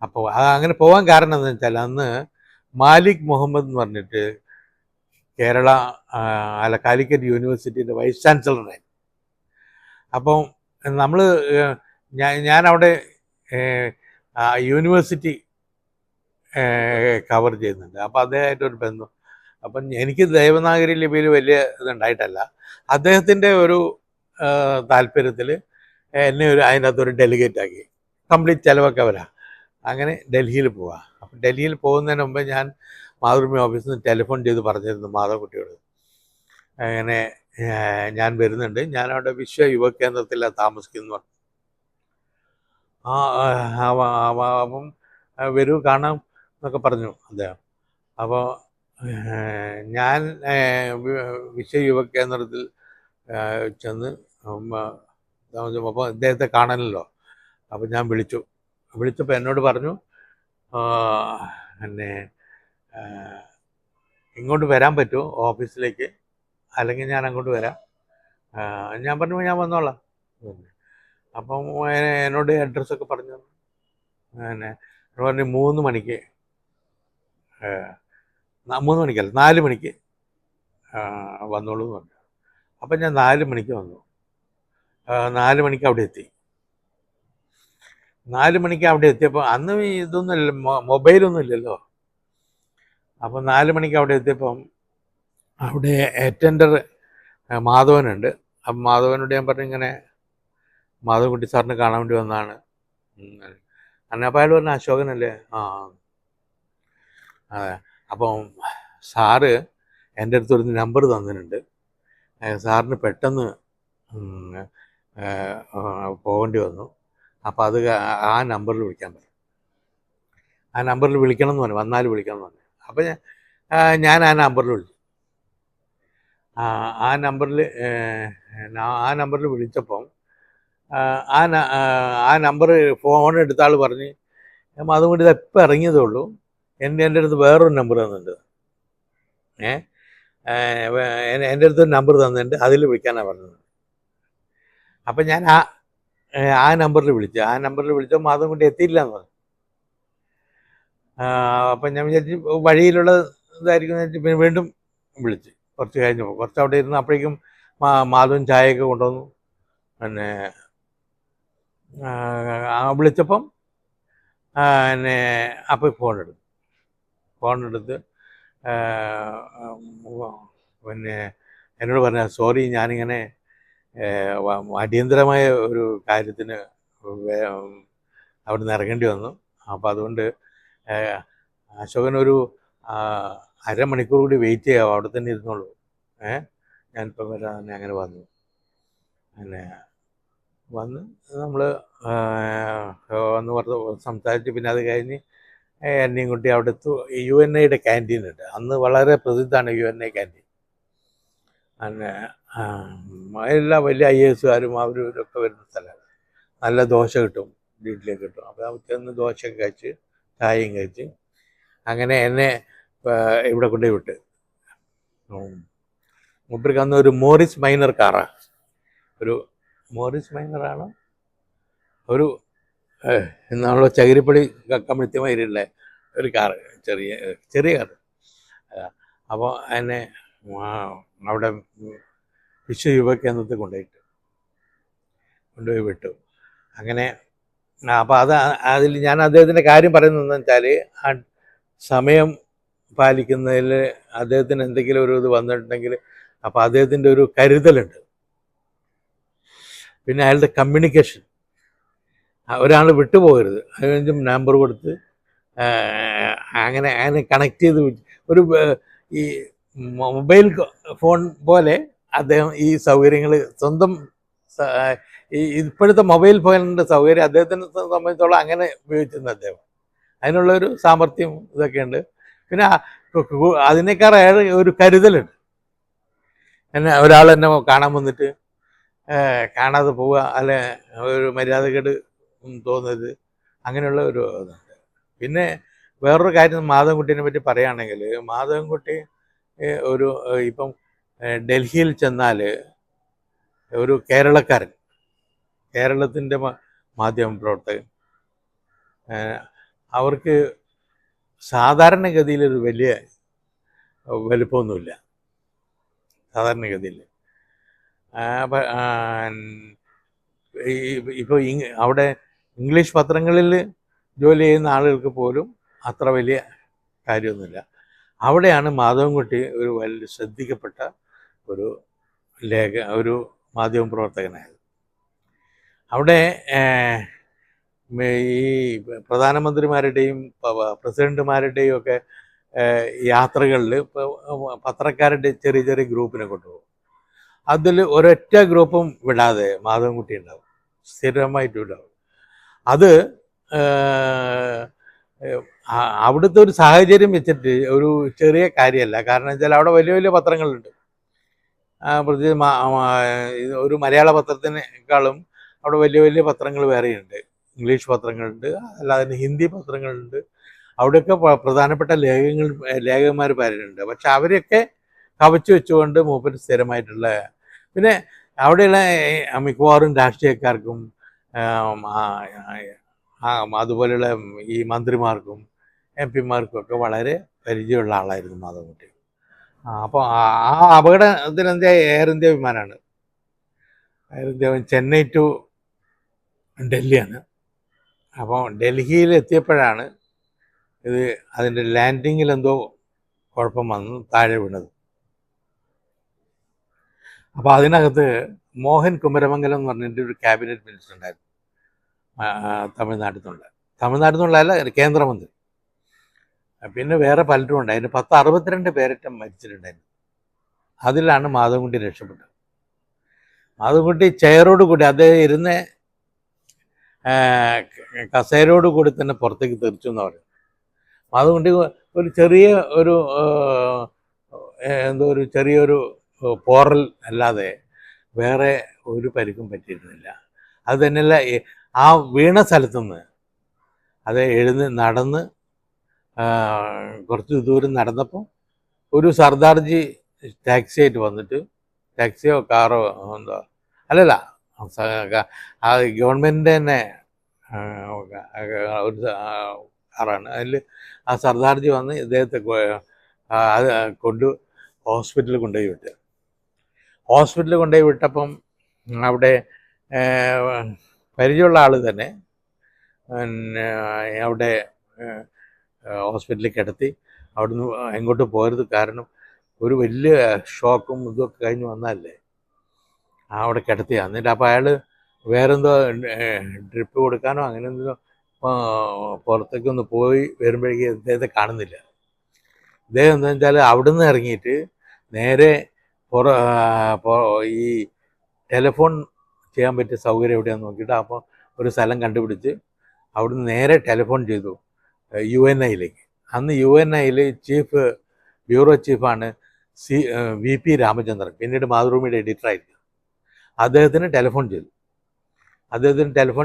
അപ്പോൾ അങ്ങനെ പോകാൻ കാരണം എന്താണെന്ന് വെച്ചാൽ അന്ന് മാലിക് മുഹമ്മദ് എന്ന് പറഞ്ഞിട്ട് കാലിക്കറ്റ് യൂണിവേഴ്സിറ്റിയുടെ വൈസ് ചാൻസലറായി. അപ്പം ഞാനവിടെ യൂണിവേഴ്സിറ്റി കവർ ചെയ്യുന്നുണ്ട്. അപ്പോൾ അദ്ദേഹമായിട്ടൊരു ബന്ധം. അപ്പം എനിക്ക് ദേവനാഗരി ലിപിയിൽ വലിയ ഇതുണ്ടായിട്ടല്ല, അദ്ദേഹത്തിൻ്റെ ഒരു താല്പര്യത്തിൽ എന്നെ അതിനകത്തൊരു ഡെലിഗേറ്റ് ആക്കി. കംപ്ലീറ്റ് ചിലവൊക്കെ വരാം. അങ്ങനെ ഡൽഹിയിൽ പോവാം. അപ്പം ഡൽഹിയിൽ പോകുന്നതിന് മുമ്പ് ഞാൻ മാതൃഭൂമി ഓഫീസിൽ നിന്ന് ടെലിഫോൺ ചെയ്ത് പറഞ്ഞിരുന്നു മാധവക്കുട്ടിയോട്, അങ്ങനെ ഞാൻ വരുന്നുണ്ട്, ഞാനവിടെ വിശ്വ യുവ കേന്ദ്രത്തിലാണ് താമസിക്കുന്നു. അപ്പം വരൂ കാണാം എന്നൊക്കെ പറഞ്ഞു അദ്ദേഹം. അപ്പോൾ ഞാൻ വിശ്വ യുവ കേന്ദ്രത്തിൽ ചെന്ന് അപ്പോൾ അദ്ദേഹത്തെ കാണണമല്ലോ. അപ്പോൾ ഞാൻ വിളിച്ചപ്പോൾ എന്നോട് പറഞ്ഞു, പിന്നെ ഇങ്ങോട്ട് വരാൻ പറ്റുമോ ഓഫീസിലേക്ക്, അല്ലെങ്കിൽ ഞാൻ അങ്ങോട്ട് വരാം. ഞാൻ പറഞ്ഞു ഞാൻ വന്നോളാം. അപ്പം എന്നോട് അഡ്രസ്സൊക്കെ പറഞ്ഞു. പിന്നെ പറഞ്ഞു 3 മണിക്ക് 3 മണിക്കല്ല 4 മണിക്ക് വന്നോളൂ എന്ന് പറഞ്ഞു. അപ്പം ഞാൻ 4 മണിക്ക് വന്നു. 4 മണിക്ക് അവിടെ എത്തി. 4 മണിക്ക് അവിടെ എത്തിയപ്പോൾ അന്ന് ഇതൊന്നുമില്ല, മൊബൈലൊന്നും ഇല്ലല്ലോ. അപ്പം 4 മണിക്ക് അവിടെ എത്തിയപ്പം അവിടെ അറ്റൻഡർ മാധവനുണ്ട്. അപ്പം മാധവനോട് ഞാൻ പറഞ്ഞു ഇങ്ങനെ മാധവൻകുട്ടി സാറിനെ കാണാൻ വേണ്ടി വന്നതാണ്. അപ്പോൾ അയാൾ പറഞ്ഞ അശോകനല്ലേ? അതെ. അപ്പം സാറ് എൻ്റെ അടുത്തൊരു നമ്പർ തന്നിട്ടുണ്ട്, സാറിന് പെട്ടെന്ന് പോകേണ്ടി വന്നു. അപ്പോൾ അത് ആ നമ്പറിൽ വിളിക്കാൻ പറഞ്ഞു. ആ നമ്പറിൽ വിളിക്കണം എന്ന് പറഞ്ഞു, വന്നാൽ വിളിക്കണം എന്ന് പറഞ്ഞു. അപ്പം ഞാൻ ആ നമ്പറിൽ വിളിച്ചു. ആ നമ്പറിൽ വിളിച്ചപ്പം ആ നമ്പർ ഫോൺ എടുത്ത ആൾ പറഞ്ഞ് അതുകൊണ്ട് ഇത് എപ്പോൾ ഇറങ്ങിയതേ ഉള്ളൂ, എൻ്റെ അടുത്ത് വേറൊരു നമ്പർ തന്നിട്ടുണ്ട്, എൻ്റെ അടുത്ത് ഒരു നമ്പർ തന്നിട്ടുണ്ട്, അതിൽ വിളിക്കാനാണ് പറഞ്ഞത്. അപ്പം ഞാൻ ആ നമ്പറിൽ വിളിച്ചപ്പോൾ മാധവൻ കൊണ്ട് എത്തിയില്ല എന്ന് പറഞ്ഞു. അപ്പം ഞാൻ വിചാരിച്ചു വഴിയിലുള്ള ഇതായിരിക്കും എന്ന് വെച്ചാൽ പിന്നെ വീണ്ടും വിളിച്ച് കുറച്ച് കഴിഞ്ഞപ്പോൾ കുറച്ച് അവിടെ ഇരുന്ന് അപ്പോഴേക്കും മാധവൻ ചായയൊക്കെ കൊണ്ടുവന്നു. പിന്നെ വിളിച്ചപ്പം പിന്നെ അപ്പോൾ ഫോണെടുത്ത് പിന്നെ എന്നോട് പറഞ്ഞ സോറി, ഞാനിങ്ങനെ അടിയന്തരമായ ഒരു കാര്യത്തിന് അവിടെ നിന്ന് ഇറങ്ങേണ്ടി വന്നു. അപ്പോൾ അതുകൊണ്ട് അശോകനൊരു അരമണിക്കൂർ കൂടി വെയിറ്റ് ചെയ്യാം, അവിടെ തന്നെ ഇരുന്നോളൂ, ഞാനിപ്പം വരാൻ തന്നെ. അങ്ങനെ വന്നു. പിന്നെ നമ്മൾ വന്ന് സംസാരിച്ച് പിന്നെ അത് കഴിഞ്ഞ് എന്നെയും കുട്ടി അവിടെ UNA ക്യാൻറ്റീൻ ഉണ്ട്. അന്ന് വളരെ പ്രസിദ്ധമാണ് UNA ക്യാൻറ്റീൻ. പിന്നെ എല്ലാ വലിയ IASകാരും അവരൊക്കെ വരുന്ന സ്ഥലമാണ്. നല്ല ദോശ കിട്ടും, വീട്ടിലേക്ക് കിട്ടും. അപ്പോൾ ചെന്ന് ദോശയൊക്കെ കഴിച്ച് ചായയും കഴിച്ച് അങ്ങനെ എന്നെ ഇവിടെ കൊണ്ടുപോയി വിട്ട്. മൂപ്പർക്ക് അന്ന് ഒരു മോറിസ് മൈനർ കാറാണ്, ഒരു മോറിസ് മൈനറാണ്, ഒരു നമ്മളെ ചകിരിപ്പടി കമിഴ്ത്തിമാതിരിയുള്ള ഒരു കാറ്, ചെറിയ കാറ്. അപ്പോൾ എന്നെ അവിടെ വിശ്വ യുവ കേന്ദ്രത്തിൽ കൊണ്ടുപോയി വിട്ടു. അങ്ങനെ അപ്പോൾ അതിൽ ഞാൻ അദ്ദേഹത്തിൻ്റെ കാര്യം പറയുന്നതെന്ന് വെച്ചാൽ ആ സമയം പാലിക്കുന്നതിൽ അദ്ദേഹത്തിന് എന്തെങ്കിലും ഒരു ഇത് വന്നിട്ടുണ്ടെങ്കിൽ അപ്പോൾ അദ്ദേഹത്തിൻ്റെ ഒരു കരുതലുണ്ട്. പിന്നെ അയാളുടെ കമ്മ്യൂണിക്കേഷൻ, ഒരാൾ വിട്ടുപോകരുത്, അതിന് നമ്പർ കൊടുത്ത് അങ്ങനെ കണക്ട് ചെയ്ത് ഒരു ഈ മൊബൈൽ ഫോൺ പോലെ അദ്ദേഹം ഈ സൗകര്യങ്ങൾ സ്വന്തം ഇപ്പോഴത്തെ മൊബൈൽ ഫോണിൻ്റെ സൗകര്യം അദ്ദേഹത്തിനെ സംബന്ധിച്ചോളം അങ്ങനെ ഉപയോഗിച്ചിരുന്നു അദ്ദേഹം. അതിനുള്ളൊരു സാമർഥ്യം ഇതൊക്കെ ഉണ്ട്. പിന്നെ അതിനേക്കാളേറെ ഒരു കരുതലുണ്ട്. ഒരാൾ എന്നെ കാണാൻ വന്നിട്ട് കാണാതെ പോവുക, അല്ലെ ഒരു മര്യാദകേട് തോന്നരുത്, അങ്ങനെയുള്ള ഒരു ഇതുണ്ട്. പിന്നെ വേറൊരു കാര്യം മാധവൻകുട്ടീനെ പറ്റി പറയുകയാണെങ്കിൽ, മാധവൻകുട്ടി ഒരു ഇപ്പം ഡൽഹിയിൽ ചെന്നാൽ ഒരു കേരളക്കാരൻ, കേരളത്തിൻ്റെ മാധ്യമ പ്രവർത്തകൻ, അവർക്ക് സാധാരണഗതിയിലൊരു വലിയ വലുപ്പമൊന്നുമില്ല. സാധാരണഗതിയിൽ ഇപ്പോൾ അവിടെ ഇംഗ്ലീഷ് പത്രങ്ങളിൽ ജോലി ചെയ്യുന്ന ആളുകൾക്ക് പോലും അത്ര വലിയ കാര്യമൊന്നുമില്ല. അവിടെയാണ് മാധവൻകുട്ടി ഒരു വലിയ ശ്രദ്ധിക്കപ്പെട്ട ഒരു ഒരു മാധ്യമ പ്രവർത്തകനായത്. അവിടെ ഈ പ്രധാനമന്ത്രിമാരുടെയും പ്രസിഡന്റുമാരുടെയും ഒക്കെ യാത്രകളിൽ പത്രക്കാരുടെ ചെറിയ ചെറിയ ഗ്രൂപ്പിനെ കൊണ്ടുപോകും. അതിൽ ഒരൊറ്റ ഗ്രൂപ്പും വിടാതെ മാധവൻകുട്ടി ഉണ്ടാവും, സ്ഥിരമായിട്ട് ഉണ്ടാവും. അത് അവിടുത്തെ ഒരു സാഹചര്യം വെച്ചിട്ട് ഒരു ചെറിയ കാര്യമല്ല. കാരണം വെച്ചാൽ അവിടെ വലിയ വലിയ പത്രങ്ങളുണ്ട്. പ്രത്യേകിച്ച് ഒരു മലയാള പത്രത്തിനേക്കാളും അവിടെ വലിയ വലിയ പത്രങ്ങൾ വേറെയുണ്ട്. ഇംഗ്ലീഷ് പത്രങ്ങളുണ്ട്, അല്ലാതെ ഹിന്ദി പത്രങ്ങളുണ്ട്. അവിടെയൊക്കെ പ്രധാനപ്പെട്ട ലേഖകന്മാർ പലരുണ്ട്. പക്ഷെ അവരെയൊക്കെ കവച്ചു വെച്ചുകൊണ്ട് മൂപ്പര് സ്ഥിരമായിട്ടുള്ള, പിന്നെ അവിടെയുള്ള മിക്കവാറും രാഷ്ട്രീയക്കാർക്കും അതുപോലെയുള്ള ഈ മന്ത്രിമാർക്കും എം പിമാർക്കും ഒക്കെ വളരെ പരിചയമുള്ള ആളായിരുന്നു മാധവൻകുട്ടി. അപ്പോൾ ആ അപകടത്തിനെന്താ എയർ ഇന്ത്യ വിമാനമാണ്. എയർ ഇന്ത്യ ചെന്നൈ ടു ഡൽഹിയാണ്. അപ്പോൾ ഡൽഹിയിൽ എത്തിയപ്പോഴാണ് ഇത് അതിൻ്റെ ലാൻഡിങ്ങിൽ എന്തോ കുഴപ്പം വന്ന് താഴെ വീണത്. അപ്പോൾ അതിനകത്ത് മോഹൻ കുമരമംഗലം എന്ന് പറഞ്ഞിട്ട് ഒരു ക്യാബിനറ്റ് മിനിസ്റ്റർ ഉണ്ടായിരുന്നു, തമിഴ്നാട്ടിൽ നിന്നുള്ളതല്ല, കേന്ദ്രമന്ത്രി. പിന്നെ വേറെ പലരും ഉണ്ടായിരുന്നു. 62 പേരറ്റം മരിച്ചിട്ടുണ്ടായിരുന്നു. അതിലാണ് മാധവൻകുട്ടി രക്ഷപ്പെട്ടത്. മാധവൻകുട്ടി ചെയറോട് കൂടി, അദ്ദേഹം ഇരുന്ന കസേരയോട് കൂടി തന്നെ പുറത്തേക്ക് തെറിച്ചു എന്ന് പറയും. മാധവൻകുട്ടി ഒരു ചെറിയ ഒരു ചെറിയൊരു പോറൽ അല്ലാതെ വേറെ ഒരു പരിക്കും പറ്റിയിരുന്നില്ല. അത് തന്നെയല്ല, ആ വീണ സ്ഥലത്തുനിന്ന് അത് നടന്ന് കുറച്ച് ദൂരം നടന്നപ്പോൾ ഒരു സർദാർജി ടാക്സി ആയിട്ട് വന്നിട്ട്, ടാക്സിയോ കാറോ എന്തോ അല്ലല്ല, ആ ഗവൺമെൻറ്റിൻ്റെ തന്നെ ഒരു കാറാണ്. അതിൽ ആ സർദാർജി വന്ന് ഇദ്ദേഹത്തെ അത് ഹോസ്പിറ്റലിൽ കൊണ്ടുപോയി വിട്ടു. ഹോസ്പിറ്റലിൽ കൊണ്ടുപോയി വിട്ടപ്പം അവിടെ പരിചയമുള്ള ആൾ തന്നെ അവിടെ ഹോസ്പിറ്റലിൽ കിടത്തി. അവിടുന്ന് എങ്ങോട്ട് പോരുത്, കാരണം ഒരു വലിയ ഷോക്കും ഇതൊക്കെ കഴിഞ്ഞ് വന്നതല്ലേ, അവിടെ കിടത്തി. എന്നിട്ട് അപ്പോൾ അയാൾ വേറെന്തോ ഡ്രിപ്പ് കൊടുക്കാനോ അങ്ങനെ എന്തോ പുറത്തേക്കൊന്ന് പോയി വരുമ്പോഴേക്ക് ഇദ്ദേഹത്തെ കാണുന്നില്ല. ഇദ്ദേഹം എന്താ വെച്ചാൽ അവിടുന്ന് ഇറങ്ങിയിട്ട് നേരെ ഈ ടെലിഫോൺ ചെയ്യാൻ പറ്റിയ സൗകര്യം എവിടെയാണെന്ന് നോക്കിയിട്ട് അപ്പോൾ ഒരു സ്ഥലം കണ്ടുപിടിച്ച് അവിടുന്ന് നേരെ ടെലിഫോൺ ചെയ്തു UNIയിലേക്ക്. അന്ന് UNIയിൽ ബ്യൂറോ ചീഫാണ് VP രാമചന്ദ്രൻ, പിന്നീട് മാതൃഭൂമിയുടെ എഡിറ്ററായിരുന്നു. അദ്ദേഹത്തിന് ടെലിഫോൺ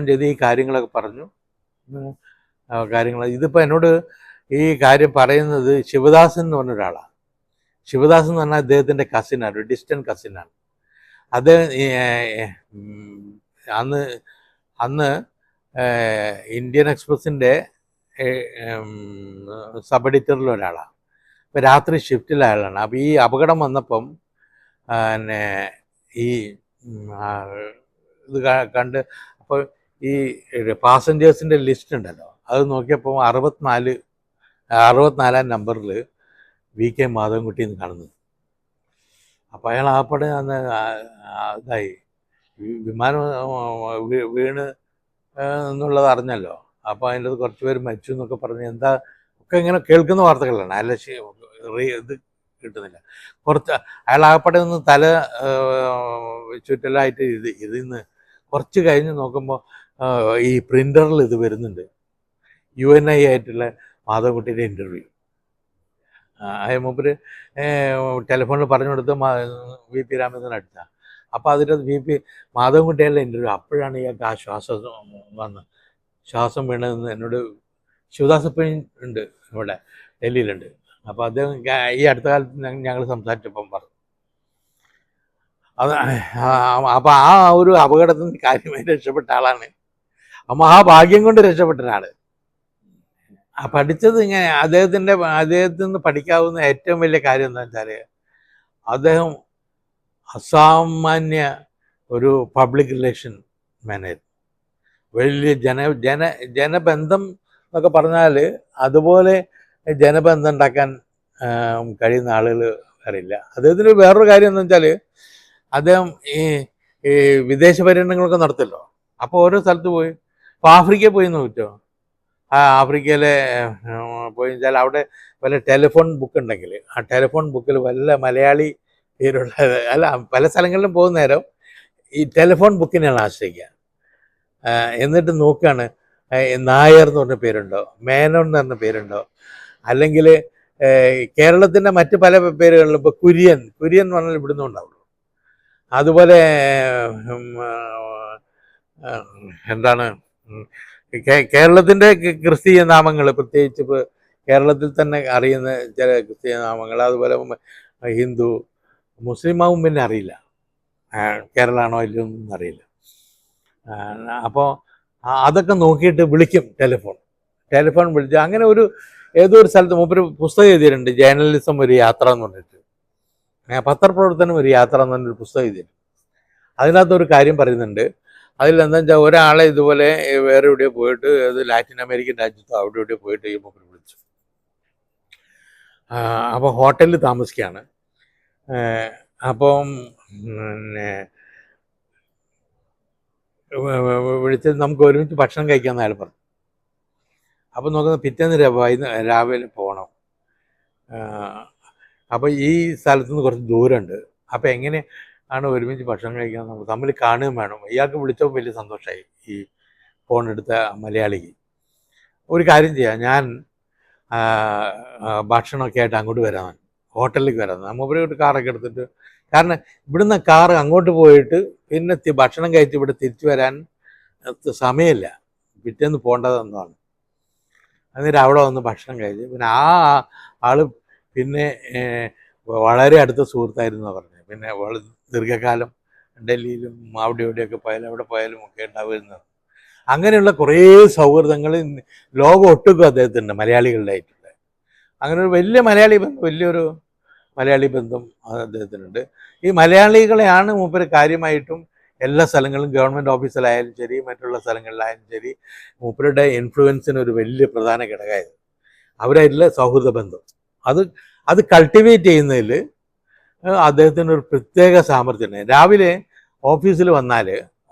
ചെയ്ത് ഈ കാര്യങ്ങളൊക്കെ പറഞ്ഞു. ഇതിപ്പോൾ എന്നോട് ഈ കാര്യം പറയുന്നത് ശിവദാസൻ എന്ന് പറഞ്ഞ ഒരാളാണ്. ശിവദാസൻ എന്ന് പറഞ്ഞാൽ അദ്ദേഹത്തിൻ്റെ കസിനാണ്, ഒരു ഡിസ്റ്റൻറ്റ് കസിനാണ്. അത് അന്ന് ഇന്ത്യൻ എക്സ്പ്രസിൻ്റെ സബ് എഡിറ്ററിൽ ഒരാളാണ്. ഇപ്പോൾ രാത്രി ഷിഫ്റ്റിൽ അയാളാണ്. അപ്പോൾ ഈ അപകടം വന്നപ്പം പിന്നെ ഈ ഇത് കണ്ട്, അപ്പോൾ ഈ പാസഞ്ചേഴ്സിൻ്റെ ലിസ്റ്റ് ഉണ്ടല്ലോ, അത് നോക്കിയപ്പോൾ 64 നമ്പറിൽ VK മാധവൻകുട്ടി എന്ന് കാണുന്നത്. അപ്പോൾ അയാൾ ആപ്പടെ അന്ന് ഇതായി, വിമാനം വീണ് എന്നുള്ളത് അറിഞ്ഞല്ലോ. അപ്പോൾ അതിൻ്റെ അത് കുറച്ച് പേര് മരിച്ചു എന്നൊക്കെ പറഞ്ഞ് എന്താ ഒക്കെ ഇങ്ങനെ കേൾക്കുന്ന വാർത്തകളാണ്. അല്ല ഇത് കിട്ടുന്നില്ല. കുറച്ച് അയാൾ ആപ്പടെ ഒന്ന് തല ചുറ്റലായിട്ട് ഇതിന്ന് കുറച്ച് കഴിഞ്ഞ് നോക്കുമ്പോൾ ഈ പ്രിൻ്ററിൽ ഇത് വരുന്നുണ്ട്, UNI ആയിട്ടുള്ള മാധവൻകുട്ടിയുടെ ഇൻ്റർവ്യൂ. മൂപ്പര് ടെലിഫോണിൽ പറഞ്ഞു കൊടുത്ത് VP രാമചന്ദ്രൻ അടുത്താണ്. അപ്പോൾ അതിൻ്റെ മാധവൻകുട്ടിയുടെ ഇൻ്റർവ്യൂ. അപ്പോഴാണ് ഇയാൾക്ക് ആ ശ്വാസം വന്ന് ശ്വാസം വീണതെന്ന് എന്നോട് ശിവദാസപ്പൻ ഉണ്ട് ഇവിടെ ഡൽഹിയിലുണ്ട്. അപ്പോൾ അദ്ദേഹം ഈ അടുത്ത കാലത്ത് ഞങ്ങൾ സംസാരിച്ചപ്പം പറഞ്ഞു അത്. അപ്പോൾ ആ ഒരു അപകടത്തിൽ നിന്ന് കാര്യമായി രക്ഷപ്പെട്ട ആളാണ്. മഹാഭാഗ്യം കൊണ്ട് രക്ഷപ്പെട്ട ഒരാൾ. പഠിച്ചത് ഇങ്ങനെ അദ്ദേഹത്തിൽ നിന്ന് പഠിക്കാവുന്ന ഏറ്റവും വലിയ കാര്യം എന്താ വെച്ചാൽ അദ്ദേഹം അസാമാന്യ ഒരു പബ്ലിക് റിലേഷൻ മാനേജർ. വലിയ ജനബന്ധം എന്നൊക്കെ പറഞ്ഞാൽ അതുപോലെ ജനബന്ധം ഉണ്ടാക്കാൻ കഴിയുന്ന ആളുകൾ അറിയില്ല. അദ്ദേഹത്തിന് വേറൊരു കാര്യം എന്താ വെച്ചാൽ അദ്ദേഹം ഈ വിദേശ പര്യടനങ്ങളൊക്കെ നടത്തല്ലോ. അപ്പോൾ ഓരോ സ്ഥലത്ത് പോയി, ഇപ്പോൾ ആഫ്രിക്കയിൽ പോയി നോക്കിയോ, ആഫ്രിക്കയിലെ പോയി വെച്ചാൽ അവിടെ വല്ല ടെലിഫോൺ ബുക്ക് ഉണ്ടെങ്കിൽ ആ ടെലിഫോൺ ബുക്കിൽ വല്ല മലയാളി പേരുള്ള, അല്ല പല സ്ഥലങ്ങളിലും പോകുന്ന നേരം ഈ ടെലിഫോൺ ബുക്കിനെയാണ് ആശ്രയിക്കുക. എന്നിട്ട് നോക്കുകയാണ് നായർ എന്ന് പറഞ്ഞ പേരുണ്ടോ, മേനോൻ എന്ന് പറഞ്ഞ പേരുണ്ടോ, അല്ലെങ്കിൽ കേരളത്തിൻ്റെ മറ്റ് പല പേരുകളിലും ഇപ്പോൾ കുര്യൻ എന്ന് പറഞ്ഞാൽ ഇവിടുന്ന് ഉണ്ടാവുള്ളൂ. അതുപോലെ എന്താണ് കേരളത്തിൻ്റെ ക്രിസ്തീയ നാമങ്ങൾ, പ്രത്യേകിച്ച് ഇപ്പോൾ കേരളത്തിൽ തന്നെ അറിയുന്ന ചില ക്രിസ്തീയ നാമങ്ങൾ, അതുപോലെ ഹിന്ദു മുസ്ലിമാവും പിന്നെ അറിയില്ല, കേരളമാണോ ഇല്ലയൊന്നും അറിയില്ല. അപ്പോൾ അതൊക്കെ നോക്കിയിട്ട് വിളിക്കും, ടെലിഫോൺ വിളിച്ച്. അങ്ങനെ ഏതോ ഒരു സ്ഥലത്ത് മൂപ്പര് പുസ്തകം എഴുതിയിട്ടുണ്ട്, ജേർണലിസം ഒരു യാത്ര എന്ന് പറഞ്ഞിട്ട്, പത്രപ്രവർത്തനം ഒരു യാത്ര എന്ന് പറഞ്ഞൊരു പുസ്തകം എഴുതിയിട്ടുണ്ട്. അതിനകത്തൊരു കാര്യം പറയുന്നുണ്ട്. അതിലെന്താ വെച്ചാൽ ഒരാളെ ഇതുപോലെ വേറെ എവിടെയോ പോയിട്ട്, അത് ലാറ്റിൻ അമേരിക്കൻ രാജ്യത്തോ അവിടെ എവിടെയോ പോയിട്ട് ഈ മൂപ്പര് വിളിച്ചു. അപ്പോൾ ഹോട്ടലിൽ താമസിക്കുകയാണ്. അപ്പം പിന്നെ വിളിച്ചത് നമുക്ക് ഒരുമിച്ച് ഭക്ഷണം കഴിക്കാമെന്ന് അയാൾ പറഞ്ഞു. അപ്പം നോക്കുന്നത് പിറ്റേന്ന് രാവിലെ പോകണം. അപ്പോൾ ഈ സ്ഥലത്തു നിന്ന് കുറച്ച് ദൂരമുണ്ട്. അപ്പോൾ എങ്ങനെ ആണ് ഒരുമിച്ച് ഭക്ഷണം കഴിക്കാൻ, നമുക്ക് തമ്മിൽ കാണുകയും വേണം. ഇയാൾക്ക് വിളിച്ചപ്പോൾ വലിയ സന്തോഷമായി ഈ ഫോൺ എടുത്ത മലയാളിക്ക്. ഒരു കാര്യം ചെയ്യാം, ഞാൻ ഭക്ഷണമൊക്കെ ആയിട്ട് അങ്ങോട്ട് വരാൻ, ഹോട്ടലിലേക്ക് വരാൻ. നമ്മൾ ഒരു കാറൊക്കെ എടുത്തിട്ട്, കാരണം ഇവിടുന്ന് കാറ് അങ്ങോട്ട് പോയിട്ട് പിന്നെ ഭക്ഷണം കഴിച്ച് ഇവിടെ തിരിച്ചു വരാൻ സമയമില്ല, പിറ്റേന്ന് പോകേണ്ടതെന്നാണ്. എന്നിട്ട് അവിടെ വന്ന് ഭക്ഷണം കഴിച്ച് പിന്നെ ആ ആൾ പിന്നെ വളരെ അടുത്ത സുഹൃത്തായിരുന്നു പറഞ്ഞത്. പിന്നെ ദീർഘകാലം ഡൽഹിയിലും അവിടെ ഇവിടെയൊക്കെ പോയാലും എവിടെ പോയാലും ഒക്കെ ഉണ്ടാവുന്നത്. അങ്ങനെയുള്ള കുറേ സൗഹൃദങ്ങൾ ലോകം ഒട്ടുക്കും അദ്ദേഹത്തിൻ്റെ മലയാളികളുടെ ആയിട്ടുണ്ട്. അങ്ങനെ ഒരു വലിയൊരു മലയാളി ബന്ധം അദ്ദേഹത്തിനുണ്ട്. ഈ മലയാളികളെയാണ് മൂപ്പര് കാര്യമായിട്ടും എല്ലാ സ്ഥലങ്ങളിലും, ഗവൺമെൻറ് ഓഫീസിലായാലും ശരി, മറ്റുള്ള സ്ഥലങ്ങളിലായാലും ശരി, മൂപ്പരുടെ ഇൻഫ്ലുവൻസിന് ഒരു വലിയ പ്രധാന ഘടകമായത് അവരായിട്ടുള്ള സൗഹൃദ ബന്ധം. അത് കൾട്ടിവേറ്റ് ചെയ്യുന്നതിൽ അദ്ദേഹത്തിന് ഒരു പ്രത്യേക സാമർഥ്യമുണ്ട്. രാവിലെ ഓഫീസിൽ വന്നാൽ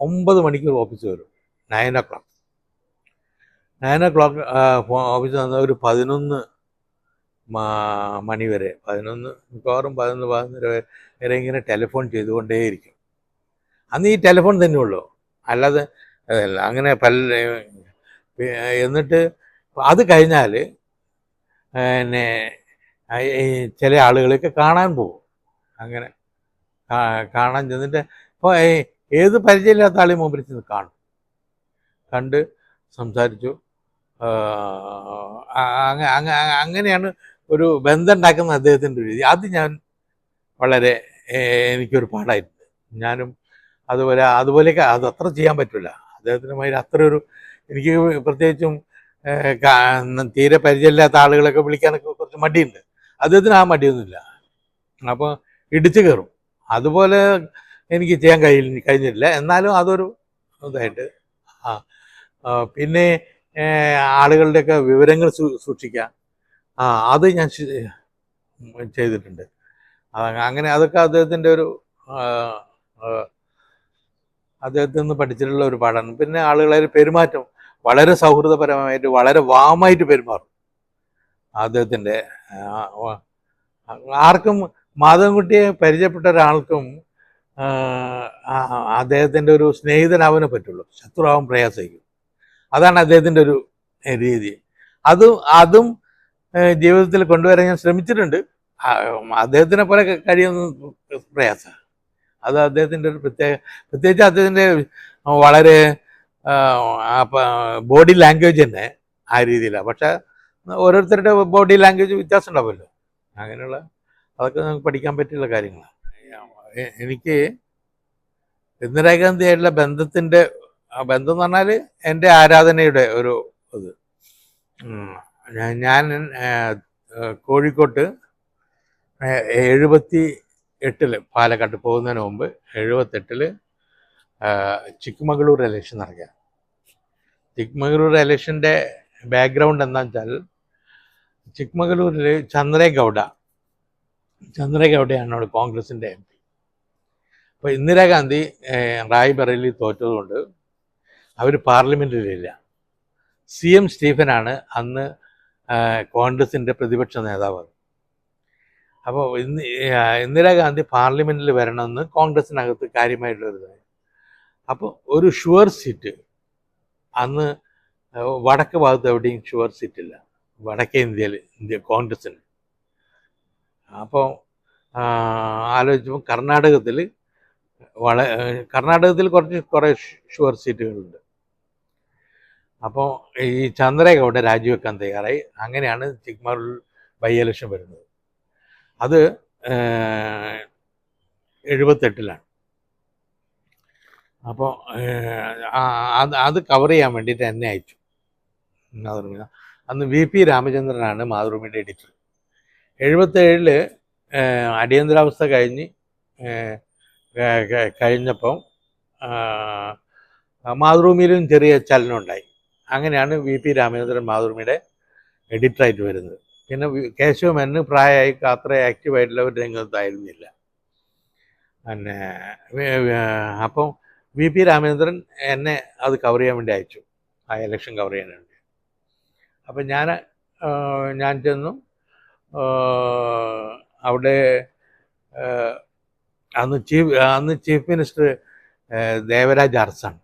9 മണിക്ക് ഓഫീസ് വരും, 9 o'clock ഓഫീസിൽ വന്നാൽ ഒരു 11 മണി വരെ, 11 മിക്കവാറും 11 വരെ ഇങ്ങനെ ടെലിഫോൺ ചെയ്തുകൊണ്ടേയിരിക്കും. അന്ന് ഈ ടെലിഫോൺ തന്നെ ഉള്ളൂ, അല്ലാതെ അങ്ങനെ എന്നിട്ട് അത് കഴിഞ്ഞാൽ പിന്നെ ചില ആളുകളെയൊക്കെ കാണാൻ പോകും. അങ്ങനെ കാണാൻ ചെന്നിട്ട് ഇപ്പോൾ ഏത് പരിചയമില്ലാത്ത ആളെയും മുമ്പിൽ ചെന്ന് കണ്ട് സംസാരിച്ചു. അങ്ങനെയാണ് ഒരു ബന്ധം ഉണ്ടാക്കുന്ന അദ്ദേഹത്തിൻ്റെ രീതി. അത് ഞാൻ വളരെ എനിക്കൊരു പാഠമായിട്ടുണ്ട്. ഞാനും അതുപോലെയൊക്കെ അതത്ര ചെയ്യാൻ പറ്റില്ല അദ്ദേഹത്തിനുമായി. അത്ര എനിക്ക് പ്രത്യേകിച്ചും തീരെ പരിചയമില്ലാത്ത ആളുകളൊക്കെ വിളിക്കാനൊക്കെ കുറച്ച് മടിയുണ്ട്. അദ്ദേഹത്തിന് ആ മടിയൊന്നുമില്ല. അപ്പോൾ ഇടിച്ചു കയറും. അതുപോലെ എനിക്ക് ചെയ്യാൻ കഴിഞ്ഞിട്ടില്ല. എന്നാലും അതൊരു ഇതായിട്ട്. പിന്നെ ആളുകളുടെയൊക്കെ വിവരങ്ങൾ സൂക്ഷിക്കുക, അത് ഞാൻ ചെയ്തിട്ടുണ്ട്. അങ്ങനെ അതൊക്കെ അദ്ദേഹത്തിൽ നിന്ന് പഠിച്ചിട്ടുള്ള ഒരു പാഠമാണ്. പിന്നെ ആളുകളെ പെരുമാറ്റം വളരെ സൗഹൃദപരമായിട്ട്, വളരെ വാമായിട്ട് പെരുമാറും അദ്ദേഹത്തിൻ്റെ. ആർക്കും മാധവൻകുട്ടിയെ പരിചയപ്പെട്ട ഒരാൾക്കും അദ്ദേഹത്തിൻ്റെ ഒരു സ്നേഹിതനാവാനേ പറ്റുള്ളൂ, ശത്രുവാകാൻ പ്രയാസമായിരിക്കും. അതാണ് അദ്ദേഹത്തിൻ്റെ ഒരു രീതി. അതും ജീവിതത്തിൽ കൊണ്ടുവരാൻ ഞാൻ ശ്രമിച്ചിട്ടുണ്ട്. അദ്ദേഹത്തിനെ പോലെ കഴിയുന്ന പ്രയാസമാണ്. അത് അദ്ദേഹത്തിൻ്റെ ഒരു പ്രത്യേകിച്ച് അദ്ദേഹത്തിൻ്റെ വളരെ ബോഡി ലാംഗ്വേജ് തന്നെ ആ രീതിയിലാണ്. പക്ഷെ ഓരോരുത്തരുടെ ബോഡി ലാംഗ്വേജ് വ്യത്യാസം ഉണ്ടാവുമല്ലോ, അങ്ങനെയുള്ള അതൊക്കെ നമുക്ക് പഠിക്കാൻ പറ്റിയുള്ള കാര്യങ്ങളാണ്. എനിക്ക് ഇന്ദിരാഗാന്ധിയായിട്ടുള്ള ബന്ധം എന്ന് പറഞ്ഞാൽ എൻ്റെ ആരാധനയുടെ ഒരു ഇത്. ഞാൻ കോഴിക്കോട്ട് 78 പാലക്കാട്ട് പോകുന്നതിന് മുമ്പ് 78 ചിക്മംഗ്ലൂർ ഇലക്ഷൻ നടക്കുക. ചിക്മംഗ്ലൂർ ഇലക്ഷൻ്റെ ബാക്ക്ഗ്രൗണ്ട് എന്താണെന്ന് വെച്ചാൽ, ചിക്മംഗ്ലൂരിൽ ചന്ദ്രഗൗഡയാണ് അവിടെ കോൺഗ്രസിൻ്റെ MP. അപ്പോൾ ഇന്ദിരാഗാന്ധി റായ്ബറേലി തോറ്റതുകൊണ്ട് അവർ പാർലമെൻറ്റിലില്ല. CM സ്റ്റീഫനാണ് അന്ന് കോൺഗ്രസിൻ്റെ പ്രതിപക്ഷ നേതാവ്. അപ്പോൾ ഇന്ദിരാഗാന്ധി പാർലമെൻറ്റിൽ വരണമെന്ന് കോൺഗ്രസിനകത്ത് കാര്യമായിട്ടുള്ളൊരിതായി. അപ്പോൾ ഒരു ഷുവർ സീറ്റ് അന്ന് വടക്ക് ഭാഗത്ത് എവിടെയും ഷുവർ സീറ്റില്ല വടക്കേ ഇന്ത്യ കോൺഗ്രസിന്. അപ്പോൾ ആലോചിച്ചപ്പോൾ കർണാടകത്തിൽ കുറേ ഷുവർ സീറ്റുകളുണ്ട്. അപ്പോൾ ഈ ചന്ദ്രഗൗഡ രാജിവെക്കാൻ തയ്യാറായി. അങ്ങനെയാണ് ചിക്മംഗ്ലൂർ ബൈ ഇലക്ഷൻ വരുന്നത്. അത് 78 അപ്പോൾ അത് കവർ ചെയ്യാൻ വേണ്ടിയിട്ട് എന്നെ അയച്ചു മാതൃഭൂമി. അന്ന് VP രാമചന്ദ്രനാണ് മാതൃഭൂമിയുടെ എഡിറ്റർ. 77 അടിയന്തരാവസ്ഥ കഴിഞ്ഞപ്പം മാതൃഭൂമിയിലും ചെറിയ ചലനം ഉണ്ടായി. അങ്ങനെയാണ് VP രാമചന്ദ്രൻ മാതൃഭൂമിയുടെ എഡിറ്ററായിട്ട് വരുന്നത്. പിന്നെ കേശവ മേനോന് പ്രായമായി അത്ര ആക്റ്റീവായിട്ടുള്ള ഒരു രംഗത്തായിരുന്നില്ല. പിന്നെ അപ്പം VP രാമചന്ദ്രൻ എന്നെ അത് കവർ ചെയ്യാൻ വേണ്ടി അയച്ചു, ആ ഇലക്ഷൻ കവർ ചെയ്യാൻ വേണ്ടി. അപ്പം ഞാൻ ചെന്നു. അവിടെ അന്ന് ചീഫ് മിനിസ്റ്റർ ദേവരാജ് അർസാണ്.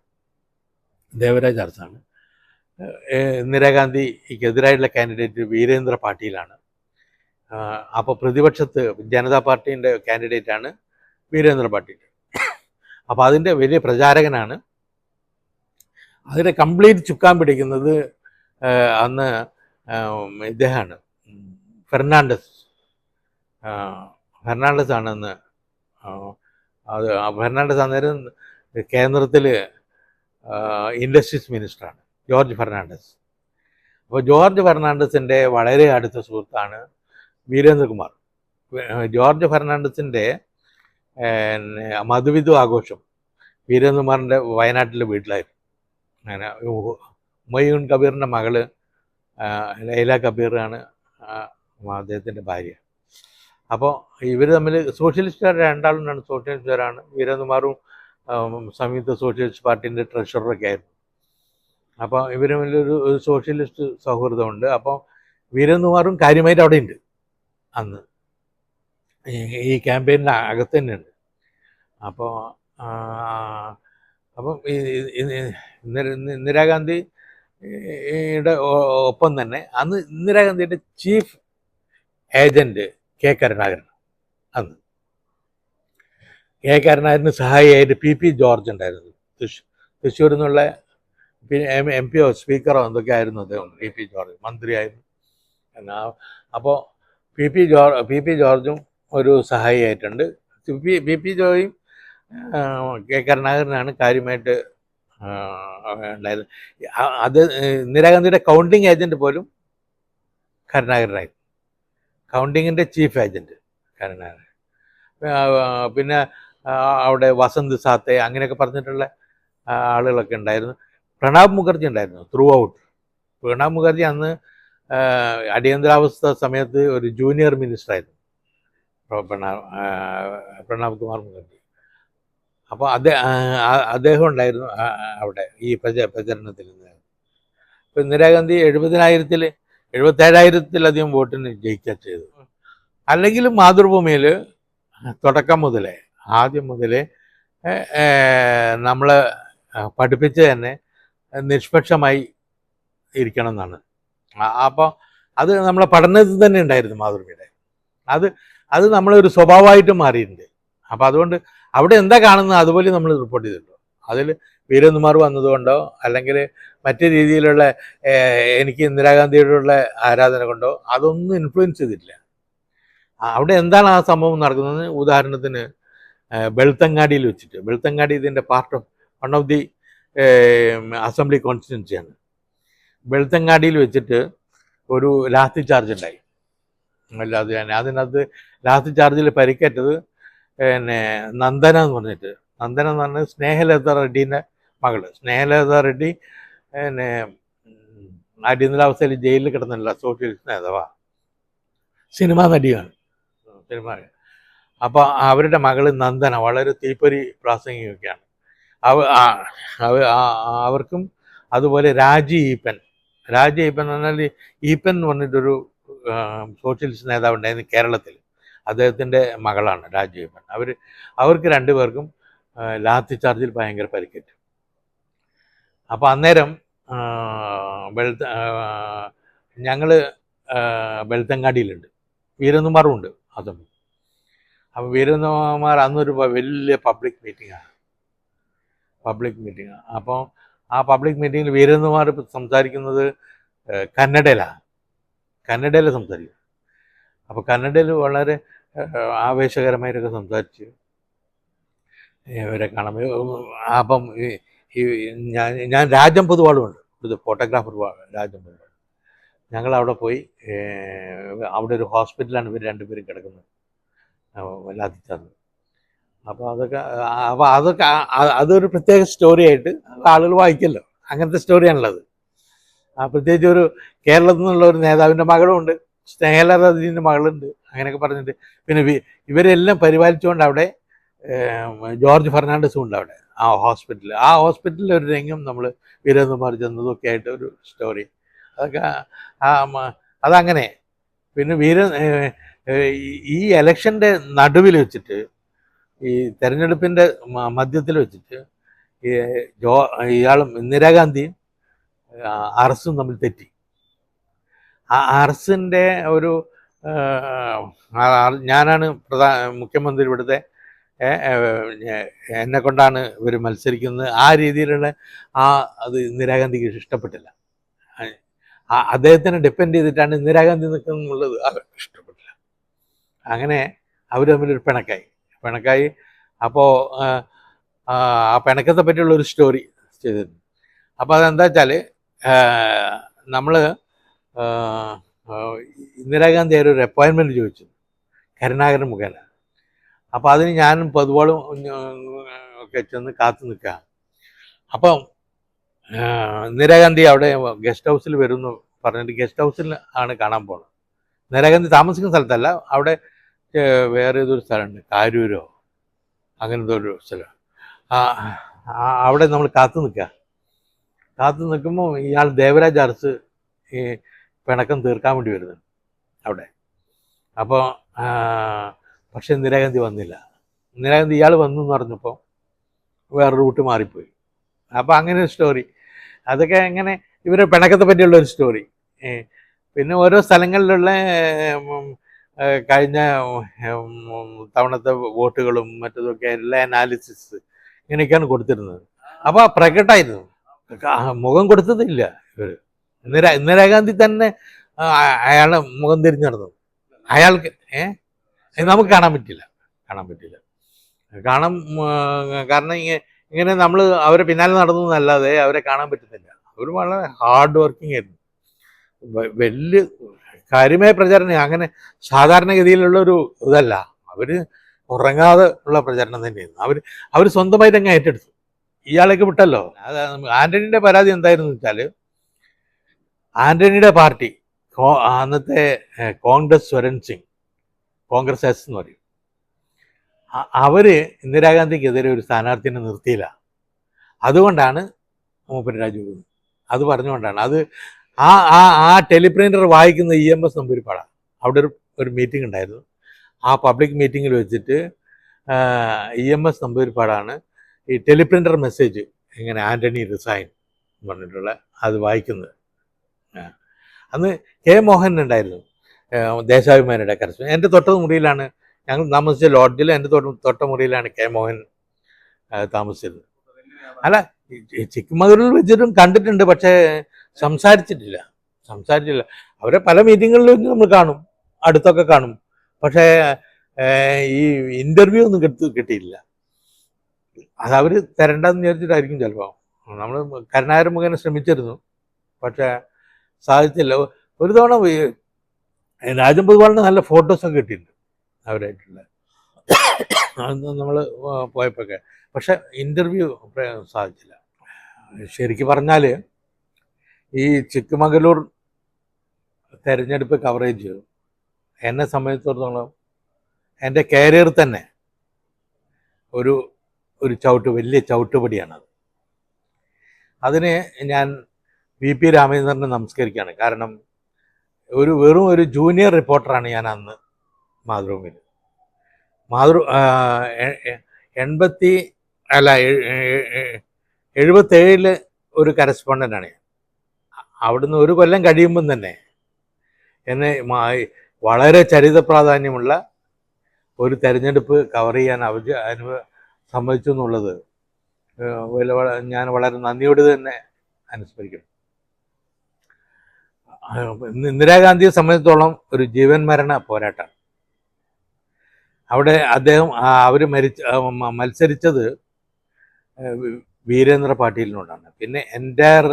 ഇന്ദിരാഗാന്ധിക്കെതിരായിട്ടുള്ള കാൻഡിഡേറ്റ് വീരേന്ദ്ര പാട്ടീലാണ്. അപ്പോൾ പ്രതിപക്ഷത്ത് ജനതാ പാർട്ടീൻ്റെ കാൻഡിഡേറ്റാണ് വീരേന്ദ്ര പാട്ടീൽ. അപ്പോൾ അതിൻ്റെ വലിയ പ്രചാരകനാണ്. അതിനെ കംപ്ലീറ്റ് ചുക്കാൻ പിടിക്കുന്നത് അന്ന് ഇദ്ദേഹമാണ്, ഫെർണാണ്ടസ് ആണെന്ന്. ഫെർണാണ്ടസ് അന്നേരം കേന്ദ്രത്തിൽ ഇൻഡസ്ട്രീസ് മിനിസ്റ്ററാണ്, ജോർജ് ഫെർണാണ്ടസ്. അപ്പോൾ ജോർജ് ഫെർണാണ്ടസിൻ്റെ വളരെ അടുത്ത സുഹൃത്താണ് വീരേന്ദ്രകുമാർ. ജോർജ് ഫെർണാണ്ടസിൻ്റെ മധുവിധു ആഘോഷം വീരേന്ദ്രകുമാറിൻ്റെ വയനാട്ടിലെ വീട്ടിലായിരുന്നു. അങ്ങനെ ഹുമയൂൺ കബീറിൻ്റെ മകള് ലൈല കബീറാണ് അദ്ദേഹത്തിൻ്റെ ഭാര്യ. അപ്പോൾ ഇവർ തമ്മിൽ രണ്ടാളും സോഷ്യലിസ്റ്റുകാരാണ്. വീരേന്ദ്രകുമാറും സംയുക്ത സോഷ്യലിസ്റ്റ് പാർട്ടീൻ്റെ ട്രഷററൊക്കെ ആയിരുന്നു. അപ്പോൾ ഇവർ തമ്മിലൊരു സോഷ്യലിസ്റ്റ് സൗഹൃദമുണ്ട്. അപ്പോൾ വീരേന്ദ്രകുമാറും കാര്യമായിട്ട് അവിടെ ഉണ്ട്, അന്ന് ഈ ക്യാമ്പയിൻ്റെ അകത്ത് തന്നെ ഉണ്ട്. അപ്പം ഇന്ദിരാഗാന്ധിയുടെ ഒപ്പം തന്നെ അന്ന് ഇന്ദിരാഗാന്ധിയുടെ ചീഫ് ഏജൻറ്റ് K. കരുണാകരൻ. അന്ന് K. കരുണാകരന് സഹായിയായിട്ട് PP ജോർജ് ഉണ്ടായിരുന്നു. തൃശ്ശൂരിൽ നിന്നുള്ള MP സ്പീക്കറോ എന്തൊക്കെ ആയിരുന്നു അദ്ദേഹം. PP ജോർജ് മന്ത്രിയായിരുന്നു. അപ്പോൾ PP ജോർജും ഒരു സഹായിയായിട്ടുണ്ട്. PP ജോർജും K. കരുണാകരനാണ് കാര്യമായിട്ട് ഉണ്ടായത്. അത് ഇന്ദിരാഗാന്ധിയുടെ കൗണ്ടിങ് ഏജൻറ്റ് പോലും കരുണാകരനായിരുന്നു, കൗണ്ടിങ്ങിൻ്റെ ചീഫ് ഏജൻറ്റ് കരുണാകരൻ. പിന്നെ അവിടെ വസന്ത് സാത്തെ അങ്ങനെയൊക്കെ പറഞ്ഞിട്ടുള്ള ആളുകളൊക്കെ ഉണ്ടായിരുന്നു. പ്രണബ് മുഖർജി ഉണ്ടായിരുന്നു ത്രൂ ഔട്ട്. പ്രണബ് മുഖർജി അന്ന് അടിയന്തരാവസ്ഥ സമയത്ത് ഒരു ജൂനിയർ മിനിസ്റ്ററായിരുന്നു, പ്രണബ് കുമാർ മുഖർജി. അപ്പോൾ അദ്ദേഹം ഉണ്ടായിരുന്നു അവിടെ ഈ പ്രചരണത്തിൽ. ഇപ്പോൾ ഇന്ദിരാഗാന്ധി 77,000-ലധികം വോട്ടിന് ജയിക്കുക ചെയ്തു. അല്ലെങ്കിലും മാതൃഭൂമിയിൽ ആദ്യം മുതലേ നമ്മൾ പഠിപ്പിച്ച് തന്നെ നിഷ്പക്ഷമായി ഇരിക്കണം എന്നാണ്. അപ്പോൾ അത് നമ്മളെ പഠനത്തിൽ തന്നെ ഉണ്ടായിരുന്നു മാതൃഭൂമിയുടെ. അത് നമ്മളൊരു സ്വഭാവമായിട്ട് മാറിയിട്ടുണ്ട്. അപ്പോൾ അതുകൊണ്ട് അവിടെ എന്താ കാണുന്നത് അതുപോലെ നമ്മൾ റിപ്പോർട്ട് ചെയ്തിട്ടുള്ളൂ. അതിൽ വീരേന്ദ്രകുമാർ വന്നതുകൊണ്ടോ അല്ലെങ്കിൽ മറ്റു രീതിയിലുള്ള എനിക്ക് ഇന്ദിരാഗാന്ധിയോടുള്ള ആരാധന കൊണ്ടോ അതൊന്നും ഇൻഫ്ലുവൻസ് ചെയ്തിട്ടില്ല. അവിടെ എന്താണ് ആ സംഭവം നടക്കുന്നത്? ഉദാഹരണത്തിന് ബെൽത്തങ്ങാടിയിൽ വെച്ചിട്ട്, ബെൽത്തങ്ങാടി ഇതിൻ്റെ part of one of the assembly കോൺസ്റ്റിറ്റ്യുവൻസിയാണ്. ബെൽത്തങ്ങാടിയിൽ വെച്ചിട്ട് ഒരു ലാത്തി ചാർജ് ഉണ്ടായി. അല്ലാതെ അതിനകത്ത് ലാത്തി ചാർജിൽ പരിക്കേറ്റത് പിന്നെ നന്ദന എന്ന് പറഞ്ഞിട്ട്, നന്ദന എന്ന് പറഞ്ഞത് സ്നേഹലത റെഡ്ഡീൻ്റെ മകള്. സ്നേഹലത റെഡ്ഡി പിന്നെ അടിയന്തരാവസ്ഥയിൽ ജയിലിൽ കിടന്നില്ല, സോഷ്യലിസ്റ്റ് നേതാവാ, സിനിമാ നടിയാണ്, സിനിമ. അപ്പോൾ അവരുടെ മകള് നന്ദന വളരെ തീപ്പൊരി പ്രാസംഗികയൊക്കെയാണ്. അവർക്കും അതുപോലെ രാജി ഈപ്പൻ എന്ന് പറഞ്ഞാൽ ഈപ്പൻ എന്ന് പറഞ്ഞിട്ടൊരു സോഷ്യലിസ്റ്റ് നേതാവ് ഉണ്ടായിരുന്നു കേരളത്തിൽ. അദ്ദേഹത്തിൻ്റെ മകളാണ് രാജി ഈപ്പൻ. അവർക്ക് രണ്ടുപേർക്കും ലാത്തി ചാർജിൽ ഭയങ്കര പരിക്കേറ്റു. അപ്പോൾ അന്നേരം ഞങ്ങൾ ബെൽത്തങ്ങാടിയിലുണ്ട്, വീരേന്ദ്രകുമാറും ഉണ്ട് അതും. അപ്പോൾ വീരേന്ദ്രകുമാർ അന്നൊരു വലിയ പബ്ലിക് മീറ്റിംഗാണ്. അപ്പോൾ ആ പബ്ലിക് മീറ്റിങ്ങിൽ വീരേന്ദ്രകുമാർ സംസാരിക്കുന്നത് കന്നഡയിൽ സംസാരിക്കും. അപ്പോൾ കന്നഡയിൽ വളരെ ആവേശകരമായിട്ടൊക്കെ സംസാരിച്ച് ഇവരെ കാണാൻ. അപ്പം ഞാൻ രാജം പൊതുവാളുമുണ്ട്, ഇത് ഫോട്ടോഗ്രാഫർ രാജം പൊതുവാൾ. ഞങ്ങളവിടെ പോയി, അവിടെ ഒരു ഹോസ്പിറ്റലാണ് ഇവർ രണ്ടുപേരും കിടക്കുന്നത്, ലാത്തിച്ചാർജ്. അപ്പോൾ അതൊരു പ്രത്യേക സ്റ്റോറി ആയിട്ട് ആളുകൾ വായിക്കല്ലോ, അങ്ങനത്തെ സ്റ്റോറിയാണുള്ളത്. പ്രത്യേകിച്ച് ഒരു കേരളത്തിൽ നിന്നുള്ള ഒരു നേതാവിൻ്റെ മകളുമുണ്ട്, സ്നേഹലതീൻ്റെ മകളുണ്ട്, അങ്ങനെയൊക്കെ പറഞ്ഞിട്ട്. പിന്നെ ഇവരെല്ലാം പരിപാലിച്ചുകൊണ്ട് അവിടെ ജോർജ് ഫെർണാണ്ടസും ഉണ്ട് അവിടെ ആ ഹോസ്പിറ്റലിൽ ഒരു രംഗം നമ്മൾ വീരേന്ദ്രകുമാർ ചെന്നതൊക്കെ ആയിട്ട് ഒരു സ്റ്റോറി. അതൊക്കെ അതങ്ങനെ. പിന്നെ ഈ എലക്ഷൻ്റെ നടുവിൽ വെച്ചിട്ട്, ഈ തെരഞ്ഞെടുപ്പിൻ്റെ മധ്യത്തിൽ വെച്ചിട്ട് ഇയാളും ഇന്ദിരാഗാന്ധിയും അറസ്റ്റും തമ്മിൽ തെറ്റി. ആ അറസ്റ്റിൻ്റെ ഒരു ഞാനാണ് മുഖ്യമന്ത്രി ഇവിടുത്തെ, എന്നെ കൊണ്ടാണ് ഇവർ മത്സരിക്കുന്നത്, ആ രീതിയിലുള്ള അത് ഇന്ദിരാഗാന്ധിക്ക് ഇഷ്ടപ്പെട്ടില്ല. അദ്ദേഹത്തിനെ ഡിപ്പെൻഡ് ചെയ്തിട്ടാണ് ഇന്ദിരാഗാന്ധി നിൽക്കുന്നുള്ളത് ഇഷ്ടപ്പെട്ടില്ല. അങ്ങനെ അവർ തമ്മിലൊരു പിണക്കായി. അപ്പോൾ ആ പിണക്കത്തെ പറ്റിയുള്ളൊരു സ്റ്റോറി ചെയ്തിരുന്നു. അപ്പോൾ അതെന്താ വെച്ചാൽ, നമ്മൾ ഇന്ദിരാഗാന്ധി ഒരു അപ്പോയിൻമെൻറ്റ് ചോദിച്ചു കരുണാകരൻ മുഖേന. അപ്പോൾ അതിന് ഞാനും പൊതുവാളും ഒക്കെ ചെന്ന് കാത്തു നിൽക്കുക. അപ്പം ഇന്ദിരാഗാന്ധി അവിടെ ഗസ്റ്റ് ഹൗസിൽ വരുമെന്ന് പറഞ്ഞിട്ട് ഗസ്റ്റ് ഹൗസിൽ ആണ് കാണാൻ പോകുന്നത്. ഇന്ദിരാഗാന്ധി താമസിക്കുന്ന സ്ഥലത്തല്ല, അവിടെ വേറെ ഏതൊരു സ്ഥലമുണ്ട്, കാരൂരോ അങ്ങനത്തെ ഒരു സ്ഥലം. അവിടെ നമ്മൾ കാത്തു നിൽക്കുമ്പോൾ ഇയാൾ ദേവരാജ് അറസ് ഈ പിണക്കം തീർക്കാൻ വേണ്ടി വരുന്നത് അവിടെ. അപ്പോൾ പക്ഷെ ഇന്ദിരാഗാന്ധി വന്നില്ല. ഇയാൾ വന്നു എന്ന് പറഞ്ഞപ്പോൾ വേറെ റൂട്ട് മാറിപ്പോയി. അപ്പോൾ അങ്ങനെ ഒരു സ്റ്റോറി. അതൊക്കെ എങ്ങനെ ഇവരെ പിണക്കത്തെ പറ്റിയുള്ളൊരു സ്റ്റോറി. പിന്നെ ഓരോ സ്ഥലങ്ങളിലുള്ള കഴിഞ്ഞ തവണത്തെ വോട്ടുകളും മറ്റതൊക്കെ എല്ലാ അനാലിസിസ് ഇങ്ങനെയൊക്കെയാണ് കൊടുത്തിരുന്നത്. അപ്പോൾ പ്രകടമായിരുന്നു, മുഖം കൊടുത്തതില്ല ഇവർ. ഇന്ദിരാഗാന്ധി തന്നെ അയാളെ മുഖം തിരിഞ്ഞു നടന്നു. അയാൾക്ക് നമുക്ക് കാണാൻ പറ്റില്ല. കാരണം ഇങ്ങനെ നമ്മൾ അവരെ പിന്നാലെ നടന്നു എന്നല്ലാതെ അവരെ കാണാൻ പറ്റുന്നില്ല. അവർ വളരെ ഹാർഡ് വർക്കിംഗ് ആയിരുന്നു, വലിയ കാര്യമായ പ്രചരണം. അങ്ങനെ സാധാരണഗതിയിലുള്ളൊരു ഇതല്ല, അവർ ഉറങ്ങാതെ ഉള്ള പ്രചരണം തന്നെയായിരുന്നു. അവർ സ്വന്തമായിട്ട് അങ്ങ് ഏറ്റെടുത്തു, ഇയാളൊക്കെ വിട്ടല്ലോ. ആന്റണിയുടെ പരാതി എന്തായിരുന്നു വെച്ചാൽ, ആന്റണിയുടെ പാർട്ടി അന്നത്തെ കോൺഗ്രസ് സ്വരൺ സിംഗ്, കോൺഗ്രസ് എസ് എന്ന് പറയും, അവർ ഇന്ദിരാഗാന്ധിക്കെതിരെ ഒരു സ്ഥാനാർത്ഥിനെ നിർത്തിയില്ല. അതുകൊണ്ടാണ് മൂപ്പൻ രാജു അത് പറഞ്ഞുകൊണ്ടാണ്. അത് ആ ടെലിപ്രിൻ്റർ വായിക്കുന്ന EMS നമ്പൂതിരിപ്പാടാണ്. അവിടെ ഒരു മീറ്റിംഗ് ഉണ്ടായിരുന്നു. ആ പബ്ലിക് മീറ്റിങ്ങിൽ വെച്ചിട്ട് EMS നമ്പൂതിരിപ്പാടാണ് ഈ ടെലിപ്രിൻ്റർ മെസ്സേജ് ഇങ്ങനെ ആൻ്റണി റിസൈൻ എന്ന് പറഞ്ഞിട്ടുള്ള അത് വായിക്കുന്നത്. അന്ന് K. മോഹൻ ഉണ്ടായിരുന്നു, ദേശാഭിമാനിയുടെ കരസ്പോണ്ടന്റ്. എൻ്റെ തൊട്ടത് മുറിയിലാണ് ഞങ്ങൾ താമസിച്ച ലോഡ്ജിൽ എൻ്റെ തൊട്ട മുറിയിലാണ് കെ മോഹൻ താമസിച്ചത്. അല്ല, ചിക്കമംഗളൂരിൽ വെച്ചിട്ടും കണ്ടിട്ടുണ്ട്, പക്ഷേ സംസാരിച്ചിട്ടില്ല. അവരെ പല മീറ്റിങ്ങുകളിലും നമ്മൾ കാണും, അടുത്തൊക്കെ കാണും, പക്ഷേ ഈ ഇൻ്റർവ്യൂ ഒന്നും കിട്ടിയില്ല. അതവർ തരണ്ടെന്ന് വിചാരിച്ചിട്ടായിരിക്കും ചിലപ്പോൾ. നമ്മൾ കരുണാകരൻ മുഖേന ശ്രമിച്ചിരുന്നു, പക്ഷേ സാധിച്ചില്ല. ഒരു തവണ രാജൻ പൊതുവാളിന് നല്ല ഫോട്ടോസൊക്കെ കിട്ടിയിട്ടുണ്ട് അവരായിട്ടുള്ള, നമ്മൾ പോയപ്പോഴൊക്കെ. പക്ഷെ ഇൻ്റർവ്യൂ സാധിച്ചില്ല. ശരിക്കും പറഞ്ഞാൽ ഈ ചിക്കമംഗലൂർ തെരഞ്ഞെടുപ്പ് കവറേജ് എന്നെ സംബന്ധിച്ചിടത്തോളം എൻ്റെ കരിയർ തന്നെ ഒരു വലിയ ചവിട്ടുപടിയാണത്. അതിന് ഞാൻ വി പി രാമചന്ദ്രനെ നമസ്കരിക്കുകയാണ്. കാരണം വെറും ഒരു ജൂനിയർ റിപ്പോർട്ടറാണ് ഞാൻ അന്ന് മാതൃഭൂമിയിൽ. 77 ഒരു കറസ്പോണ്ടൻ്റാണ് ഞാൻ. അവിടുന്ന് ഒരു കൊല്ലം കഴിയുമ്പം തന്നെ എന്നെ വളരെ ചരിത്ര പ്രാധാന്യമുള്ള ഒരു തെരഞ്ഞെടുപ്പ് കവർ ചെയ്യാൻ സമ്മതിച്ചു എന്നുള്ളത് ഞാൻ വളരെ നന്ദിയോട് തന്നെ അനുസ്മരിക്കുന്നു. ഇന്ദിരാഗാന്ധിയെ സംബന്ധിച്ചിടത്തോളം ഒരു ജീവൻ മരണ പോരാട്ടമാണ്. അവിടെ അവർ മത്സരിച്ചത് വീരേന്ദ്ര പാട്ടീലിനോടാണ്. പിന്നെ എൻ്റയർ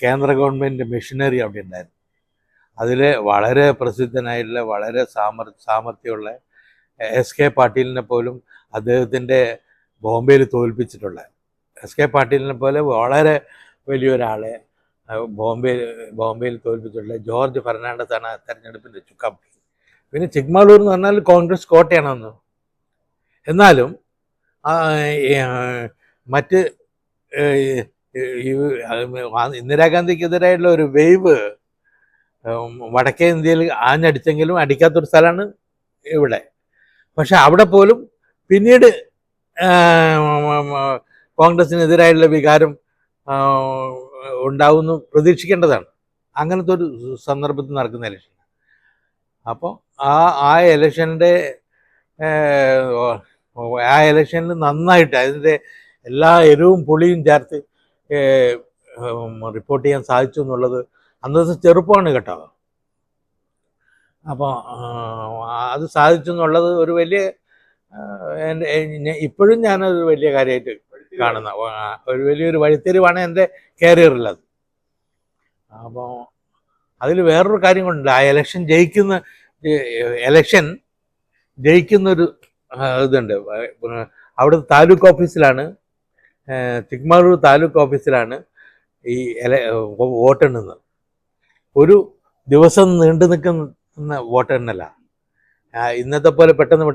കേന്ദ്ര ഗവൺമെൻറ് മെഷീനറി അവിടെ ഉണ്ടായിരുന്നു. അതിൽ വളരെ പ്രസിദ്ധനായിട്ടുള്ള, വളരെ സാമർഥ്യമുള്ള എസ് കെ പാട്ടീലിനെ പോലും അദ്ദേഹത്തിൻ്റെ ബോംബെയിൽ തോൽപ്പിച്ചിട്ടുള്ള, എസ് കെ പാട്ടീലിനെ പോലെ വളരെ വലിയൊരാളെ ബോംബെയിൽ തോൽപ്പിച്ചിട്ടുള്ള ജോർജ് ഫെർണാണ്ടസാണ് തെരഞ്ഞെടുപ്പിൻ്റെ ചുക്കാൻ. പിന്നെ ചിക്മംഗ്ലൂർ എന്ന് പറഞ്ഞാൽ കോൺഗ്രസ് കോട്ടയാണെന്ന്. എന്നാലും മറ്റ് ഇന്ദിരാഗാന്ധിക്കെതിരായിട്ടുള്ള ഒരു വേവ് വടക്കേ ഇന്ത്യയിൽ ആഞ്ഞടിച്ചെങ്കിലും അടിക്കാത്തൊരു സ്ഥലമാണ് ഇവിടെ. പക്ഷെ അവിടെ പോലും പിന്നീട് കോൺഗ്രസിനെതിരായുള്ള വികാരം ഉണ്ടാവുമെന്ന് പ്രതീക്ഷിക്കേണ്ടതാണ്. അങ്ങനത്തെ ഒരു സന്ദർഭത്തിൽ നടക്കുന്ന ഇലക്ഷൻ. അപ്പോൾ ആ ഇലക്ഷനിൽ നന്നായിട്ട് അതിൻ്റെ എല്ലാ എരിവും പുളിയും ചേർത്ത് റിപ്പോർട്ട് ചെയ്യാൻ സാധിച്ചു എന്നുള്ളത് അന്നത്തെ ചെറുപ്പമാണ് കേട്ടോ. അപ്പോൾ അത് സാധിച്ചു എന്നുള്ളത് ഒരു വലിയ, ഇപ്പോഴും ഞാനത് വലിയ കാര്യമായിട്ട് കാണുന്ന ഒരു വലിയൊരു വഴിത്തിരിവാണ് എൻ്റെ കരിയറിലത്. അപ്പോൾ അതിൽ വേറൊരു കാര്യം കൊണ്ടുണ്ട്. ആ ഇലക്ഷൻ ജയിക്കുന്നൊരു ഇതുണ്ട്. അവിടുത്തെ താലൂക്ക് ഓഫീസിലാണ്, ചിക്മംഗ്ലൂർ താലൂക്ക് ഓഫീസിലാണ് ഈ വോട്ടെണ്ണുന്നത്. ഒരു ദിവസം നീണ്ടു നിൽക്കുന്ന വോട്ടെണ്ണല്ല. ഇന്നത്തെ പോലെ പെട്ടെന്ന്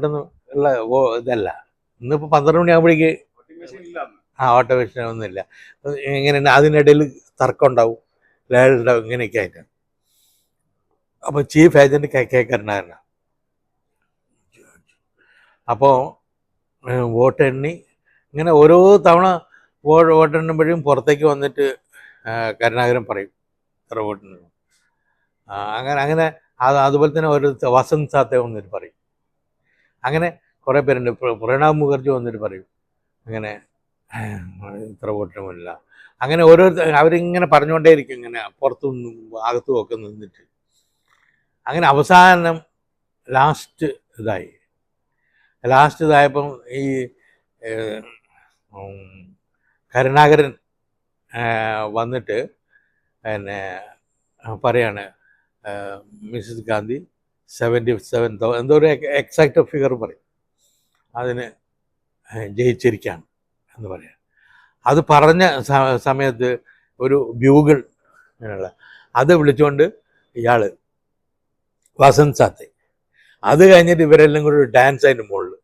ഉള്ള ഇതല്ല. ഇന്നിപ്പോൾ 12 മണിയാകുമ്പോഴേക്ക് ഓട്ടോമേഷൻ ഒന്നുമില്ല. എങ്ങനെയാണ് അതിനിടയിൽ തർക്കം ഉണ്ടാവും, ലേലുണ്ടാവും, ഇങ്ങനെയൊക്കെ ആയിട്ടാണ്. അപ്പോൾ ചീഫ് ഏജൻറ്റ് കെ കരുണാകരനാണ്. അപ്പോൾ വോട്ടെണ്ണി ഇങ്ങനെ ഓരോ തവണ വോട്ടെണ്ണുമ്പോഴും പുറത്തേക്ക് വന്നിട്ട് കരുണാകരൻ പറയും ഇത്ര വോട്ടെണ്ണു. അങ്ങനെ അതുപോലെ തന്നെ ഒരു വസന്ത് സാത്തെ വന്നിട്ട് പറയും. അങ്ങനെ കുറേ പേരുണ്ട്. പ്രണബ് മുഖർജി വന്നിട്ട് പറയും അങ്ങനെ ഇത്ര വോട്ടിനുമില്ല. അങ്ങനെ അവരിങ്ങനെ പറഞ്ഞുകൊണ്ടേയിരിക്കും, ഇങ്ങനെ പുറത്തും അകത്തും ഒക്കെ നിന്നിട്ട്. അങ്ങനെ അവസാനം ലാസ്റ്റ് ഇതായപ്പം ഈ കരുണാകരൻ വന്നിട്ട് പിന്നെ പറയാണ് മിസ്സസ് ഗാന്ധി 77,000 എന്തോ ഒരു എക്സാക്റ്റ് ഫിഗർ പറയും, അതിന് ജയിച്ചിരിക്കുകയാണ് എന്ന് പറയാം. അത് പറഞ്ഞ സമയത്ത് ഒരു ബ്യൂഗിൾ അങ്ങനെയുള്ള അത് വിളിച്ചുകൊണ്ട് ഇയാൾ വസന്ത് സാത്തെ, അത് കഴിഞ്ഞിട്ട് ഇവരെല്ലാം കൂടി ഒരു ഡാൻസ് അതിൻ്റെ മുകളിൽ,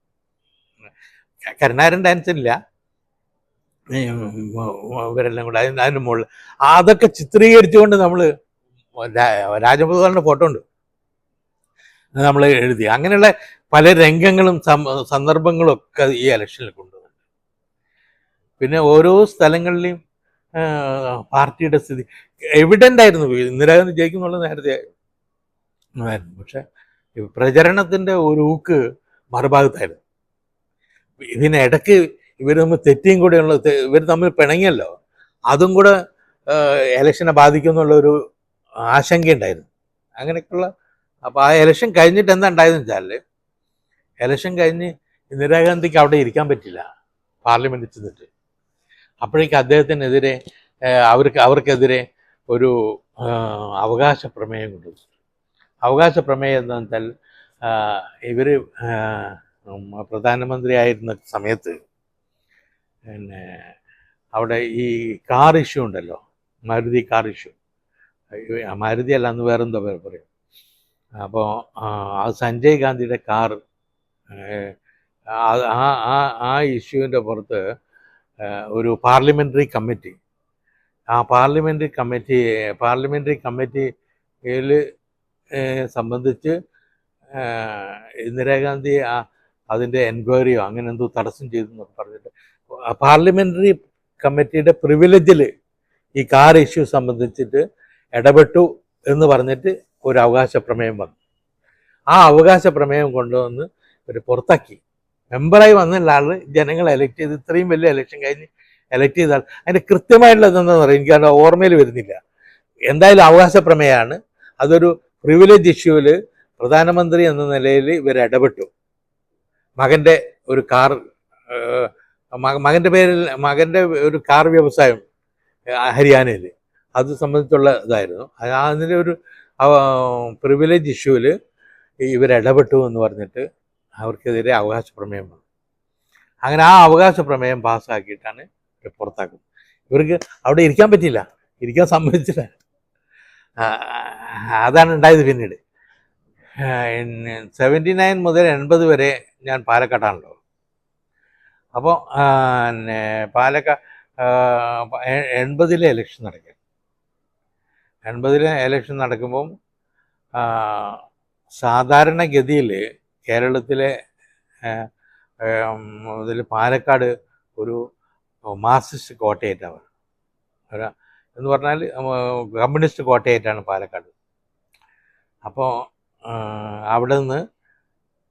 കരുണാകരൻ ഡാൻസ് ഇല്ല, ഇവരെല്ലാം കൂടെ അതിൻ്റെ മുകളിൽ അതൊക്കെ ചിത്രീകരിച്ചുകൊണ്ട് നമ്മൾ രാജഗോപാലിൻ്റെ ഫോട്ടോ ഉണ്ട്, നമ്മൾ എഴുതി. അങ്ങനെയുള്ള പല രംഗങ്ങളും സന്ദർഭങ്ങളും ഒക്കെ ഈ ഇലക്ഷനിൽ കൊണ്ടുവന്നു. പിന്നെ ഓരോ സ്ഥലങ്ങളിലെയും പാർട്ടിയുടെ സ്ഥിതി എവിഡൻ്റ് ആയിരുന്നു. ഇന്ദിരാഗാന്ധി ജയിക്കുന്നുള്ളത് നേരത്തെ ആയിരുന്നു. പക്ഷെ പ്രചരണത്തിൻ്റെ ഒരു ഊക്ക് മറുഭാഗത്തായിരുന്നു. പിന്നെ ഇടയ്ക്ക് ഇവർ തമ്മിൽ തെറ്റിയും കൂടെയുള്ള ഇവർ തമ്മിൽ പിണങ്ങിയല്ലോ, അതും കൂടെ ഇലക്ഷനെ ബാധിക്കുമെന്നുള്ളൊരു ആശങ്കയുണ്ടായിരുന്നു. അങ്ങനെയൊക്കെയുള്ള അപ്പോൾ ആ ഇലക്ഷൻ കഴിഞ്ഞിട്ട് എന്താ ഉണ്ടായതെന്ന് വെച്ചാൽ, ഇലക്ഷൻ കഴിഞ്ഞ് ഇന്ദിരാഗാന്ധിക്ക് അവിടെ ഇരിക്കാൻ പറ്റില്ല പാർലമെൻറ്റിൽ ചെന്നിട്ട്. അപ്പോഴേക്ക് അദ്ദേഹത്തിനെതിരെ അവർക്കെതിരെ ഒരു അവകാശ പ്രമേയം കൊണ്ടുവന്നു. അവകാശ പ്രമേയം എന്താണെന്ന് വെച്ചാൽ, ഇവർ പ്രധാനമന്ത്രിയായിരുന്ന സമയത്ത് പിന്നെ അവിടെ ഈ കാർ ഇഷ്യൂ ഉണ്ടല്ലോ, മാരുതി കാർ ഇഷ്യൂ, മാരുതി അല്ല, അന്ന് വേറെന്തോ പേര് പറയും. അപ്പോൾ അത് സഞ്ജയ് ഗാന്ധിയുടെ കാർ, ആ ഇഷ്യൂവിൻ്റെ പുറത്ത് ഒരു പാർലമെൻ്ററി കമ്മിറ്റി, ആ പാർലമെൻ്ററി കമ്മിറ്റിയിൽ സംബന്ധിച്ച് ഇന്ദിരാഗാന്ധി അതിൻ്റെ എൻക്വയറിയോ അങ്ങനെ എന്തോ തടസ്സം ചെയ്തു എന്നൊക്കെ പറഞ്ഞിട്ട് പാർലമെൻ്ററി കമ്മിറ്റിയുടെ പ്രിവിലേജിൽ ഈ കാർ ഇഷ്യൂ സംബന്ധിച്ചിട്ട് ഇടപെട്ടു എന്ന് പറഞ്ഞിട്ട് ഒരു അവകാശ പ്രമേയം വന്നു. ആ അവകാശ പ്രമേയം കൊണ്ടുവന്ന് ഒരു പുറത്താക്കി. മെമ്പറായി വന്നുള്ള ആൾ ജനങ്ങൾ എലക്ട് ചെയ്ത്, ഇത്രയും വലിയ ഇലക്ഷൻ കഴിഞ്ഞ് എലക്ട് ചെയ്ത ആൾ, അതിൻ്റെ കൃത്യമായിട്ടുള്ളത് എന്താണെന്ന് പറയും, എനിക്ക് അതിൻ്റെ ഓർമ്മയിൽ വരുന്നില്ല. എന്തായാലും അവകാശ പ്രമേയമാണ്. അതൊരു പ്രിവിലേജ് ഇഷ്യൂവിൽ പ്രധാനമന്ത്രി എന്ന നിലയിൽ ഇവർ ഇടപെട്ടു. മകൻ്റെ ഒരു കാർ, മകൻ്റെ ഒരു കാർ വ്യവസായം ഹരിയാനയിൽ, അത് സംബന്ധിച്ചുള്ള ഇതായിരുന്നു. അതിൻ്റെ ഒരു പ്രിവിലേജ് ഇഷ്യൂവിൽ ഇവരിടപെട്ടു എന്ന് പറഞ്ഞിട്ട് അവർക്കെതിരെ അവകാശ പ്രമേയം വന്നു. അങ്ങനെ ആ അവകാശ പ്രമേയം പാസ്സാക്കിയിട്ടാണ് പുറത്താക്കുന്നത്. ഇവർക്ക് അവിടെ ഇരിക്കാൻ പറ്റിയില്ല, ഇരിക്കാൻ സമ്മതിച്ചില്ല. അതാണ് ഉണ്ടായത്. പിന്നീട് 79 മുതൽ 80 വരെ ഞാൻ പാലക്കാട്ടാണല്ലോ. അപ്പോൾ പാലക്കാട് 80-ലെ ഇലക്ഷൻ നടക്കുക. 80-ലെ ഇലക്ഷൻ നടക്കുമ്പം സാധാരണഗതിയിൽ കേരളത്തിലെ മുതൽ പാലക്കാട് ഒരു മാർക്സിസ്റ്റ് കോട്ടയായിട്ടാണ്, എന്ന് പറഞ്ഞാൽ കമ്മ്യൂണിസ്റ്റ് കോട്ടയായിട്ടാണ് പാലക്കാട്. അപ്പോൾ അവിടെ നിന്ന്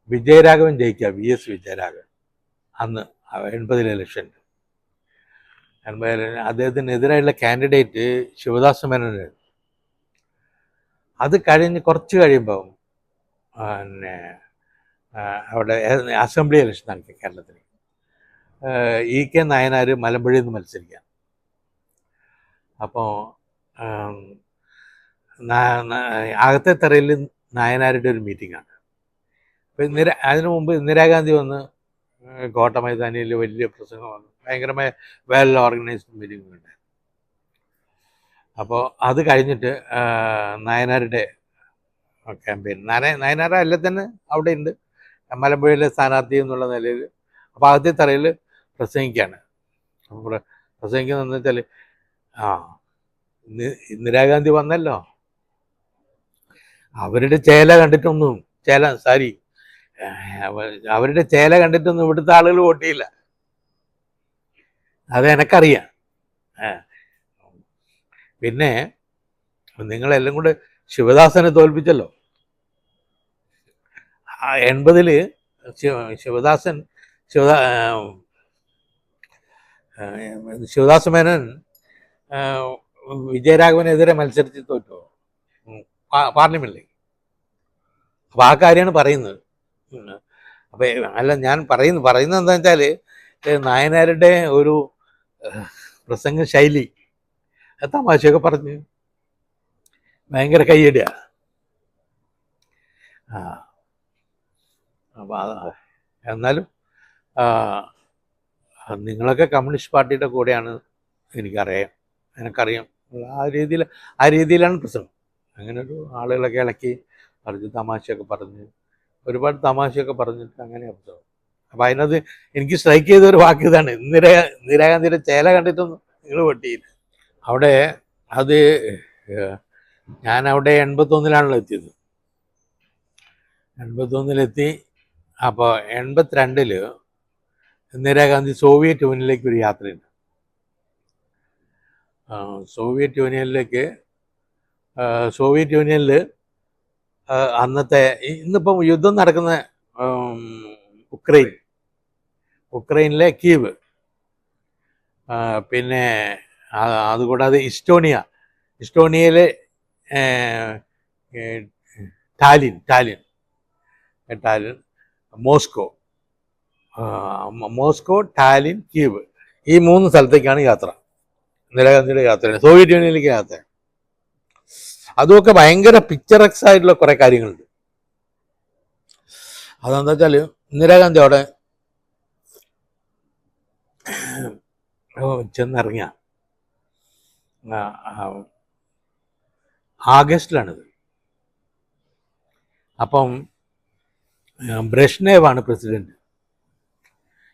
വിജയരാഘവൻ ജയിക്കുക, VS വിജയരാഘവൻ, അന്ന് 80-ലെ ഇലക്ഷൻ. അദ്ദേഹത്തിനെതിരായുള്ള കാൻഡിഡേറ്റ് ശിവദാസ് മേനോനായിരുന്നു. അത് കഴിഞ്ഞ് കുറച്ച് കഴിയുമ്പോൾ അവിടെ അസംബ്ലി ഇലക്ഷൻ നടത്തി കേരളത്തിൽ. EK നായനാർ മലമ്പുഴയിൽ നിന്ന് മത്സരിക്കുക. അപ്പോൾ അകത്തെ തറയിൽ നായനാരുടെ ഒരു മീറ്റിംഗാണ്. അപ്പോൾ അതിനു മുമ്പ് ഇന്ദിരാഗാന്ധി വന്ന് കോട്ട മൈതാനിയിൽ വലിയ പ്രസംഗം വന്നു, ഭയങ്കരമായ വെൽ ഓർഗനൈസ്ഡ് മീറ്റിംഗ് ഉണ്ട്. അപ്പോൾ അത് കഴിഞ്ഞിട്ട് നായനാരുടെ ക്യാമ്പയിൻ, നായനാർ അല്ല തന്നെ അവിടെ ഉണ്ട്, മലമ്പുഴയിലെ സ്ഥാനാർത്ഥി എന്നുള്ള നിലയിൽ. അപ്പോൾ ആദ്യത്തെ തറയിൽ പ്രസംഗിക്കുകയാണ്. പ്രസംഗിക്കുന്നതെന്ന് വെച്ചാൽ, ഇന്ദിരാഗാന്ധി വന്നല്ലോ, അവരുടെ ചേല കണ്ടിട്ടൊന്നും അവരുടെ ചേല കണ്ടിട്ടൊന്നും ഇവിടുത്തെ ആളുകൾ വോട്ട് ചെയ്യില്ല, അത് എനക്കറിയാം. പിന്നെ നിങ്ങളെല്ലാം കൂടെ ശിവദാസനെ തോൽപ്പിച്ചല്ലോ. 80-ല് ശിവദാസ് മേനോൻ വിജയരാഘവനെതിരെ മത്സരിച്ച് തോറ്റു പാർലമെന്റിൽ. അപ്പോൾ ആ കാര്യമാണ് പറയുന്നത്. അപ്പോൾ അല്ല, ഞാൻ പറയുന്നത് എന്താണെന്ന് വെച്ചാൽ, നായനാരുടെ ഒരു പ്രസംഗ ശൈലി, തമാശയൊക്കെ പറഞ്ഞ് ഭയങ്കര കയ്യടിയാ. അപ്പോൾ എന്നാലും നിങ്ങളൊക്കെ കമ്മ്യൂണിസ്റ്റ് പാർട്ടിയുടെ കൂടെയാണ് എനിക്കറിയാം. ആ രീതിയിലാണ് പ്രസംഗം. അങ്ങനെ ഒരു ആളുകളൊക്കെ ഇളക്കി പറഞ്ഞ് ഒരുപാട് തമാശയൊക്കെ പറഞ്ഞിട്ട് അങ്ങനെ പ്രസംഗം. അപ്പോൾ അതിനകത്ത് എനിക്ക് സ്ട്രൈക്ക് ചെയ്ത ഒരു വാക്ക് ഇതാണ്, ഇന്ദിരാഗാന്ധിയുടെ ചേല കണ്ടിട്ടൊന്നും നിങ്ങൾ വോട്ടിയില്ല. അവിടെ അത് ഞാനവിടെ 81-ലാണല്ലോ എത്തിയത്. 81-ലെത്തി. അപ്പോൾ 82-ല് ഇന്ദിരാഗാന്ധി സോവിയറ്റ് യൂണിയനിലേക്ക് ഒരു യാത്രയുണ്ട്. സോവിയറ്റ് യൂണിയനിൽ അന്നത്തെ, ഇന്നിപ്പം യുദ്ധം നടക്കുന്ന ഉക്രൈൻ, ഉക്രൈനിലെ കീവ്, പിന്നെ അതുകൂടാതെ ഇസ്റ്റോണിയയിലെ ടാലിൻ, മോസ്കോ, ടാലിൻ, കീവ്, ഈ 3 സ്ഥലത്തേക്കാണ് യാത്ര. ഇന്ദിരാഗാന്ധിയുടെ യാത്രയാണ് സോവിയറ്റ് യൂണിയനിലേക്ക് യാത്ര. അതുമൊക്കെ ഭയങ്കര പിക്ചറക്സ് ആയിട്ടുള്ള കുറെ കാര്യങ്ങളുണ്ട്. അതെന്താ വെച്ചാൽ ഇന്ദിരാഗാന്ധി അവിടെ ചെന്നിറങ്ങിയ ആഗസ്റ്റിലാണിത്. അപ്പം ബ്രഷ്നേവാണ് പ്രസിഡന്റ്.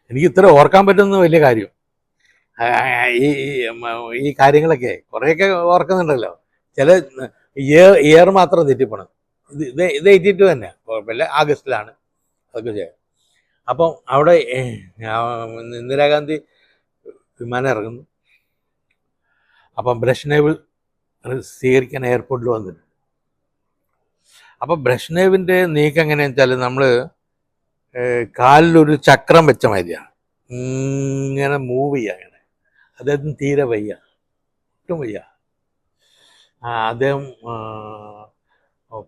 എനിക്ക് ഇത്ര ഓർക്കാൻ പറ്റുന്ന വലിയ കാര്യം. ഈ കാര്യങ്ങളൊക്കെ കുറേയൊക്കെ ഓർക്കുന്നുണ്ടല്ലോ, ചില ഇയർ മാത്രം തെറ്റിപ്പോണം. ഇത് 82 തന്നെ, കുഴപ്പമില്ല, ആഗസ്റ്റിലാണ് അതൊക്കെ ചെയ്യാം. അപ്പം അവിടെ ഇന്ദിരാഗാന്ധി വിമാനം ഇറങ്ങുന്നു. അപ്പം ബ്രഷ്നേവ് സ്വീകരിക്കാൻ എയർപോർട്ടിൽ വന്നിട്ടുണ്ട്. അപ്പം ബ്രഷ്നേവിൻ്റെ നീക്കം എങ്ങനെയാണെന്ന് വെച്ചാൽ നമ്മൾ കാലിലൊരു ചക്രം വെച്ച മാതിരിയാണ്, ഇങ്ങനെ മൂവ് ചെയ്യുക. അങ്ങനെ അദ്ദേഹത്തിന് തീരെ വയ്യ, ഒട്ടും വയ്യ. അദ്ദേഹം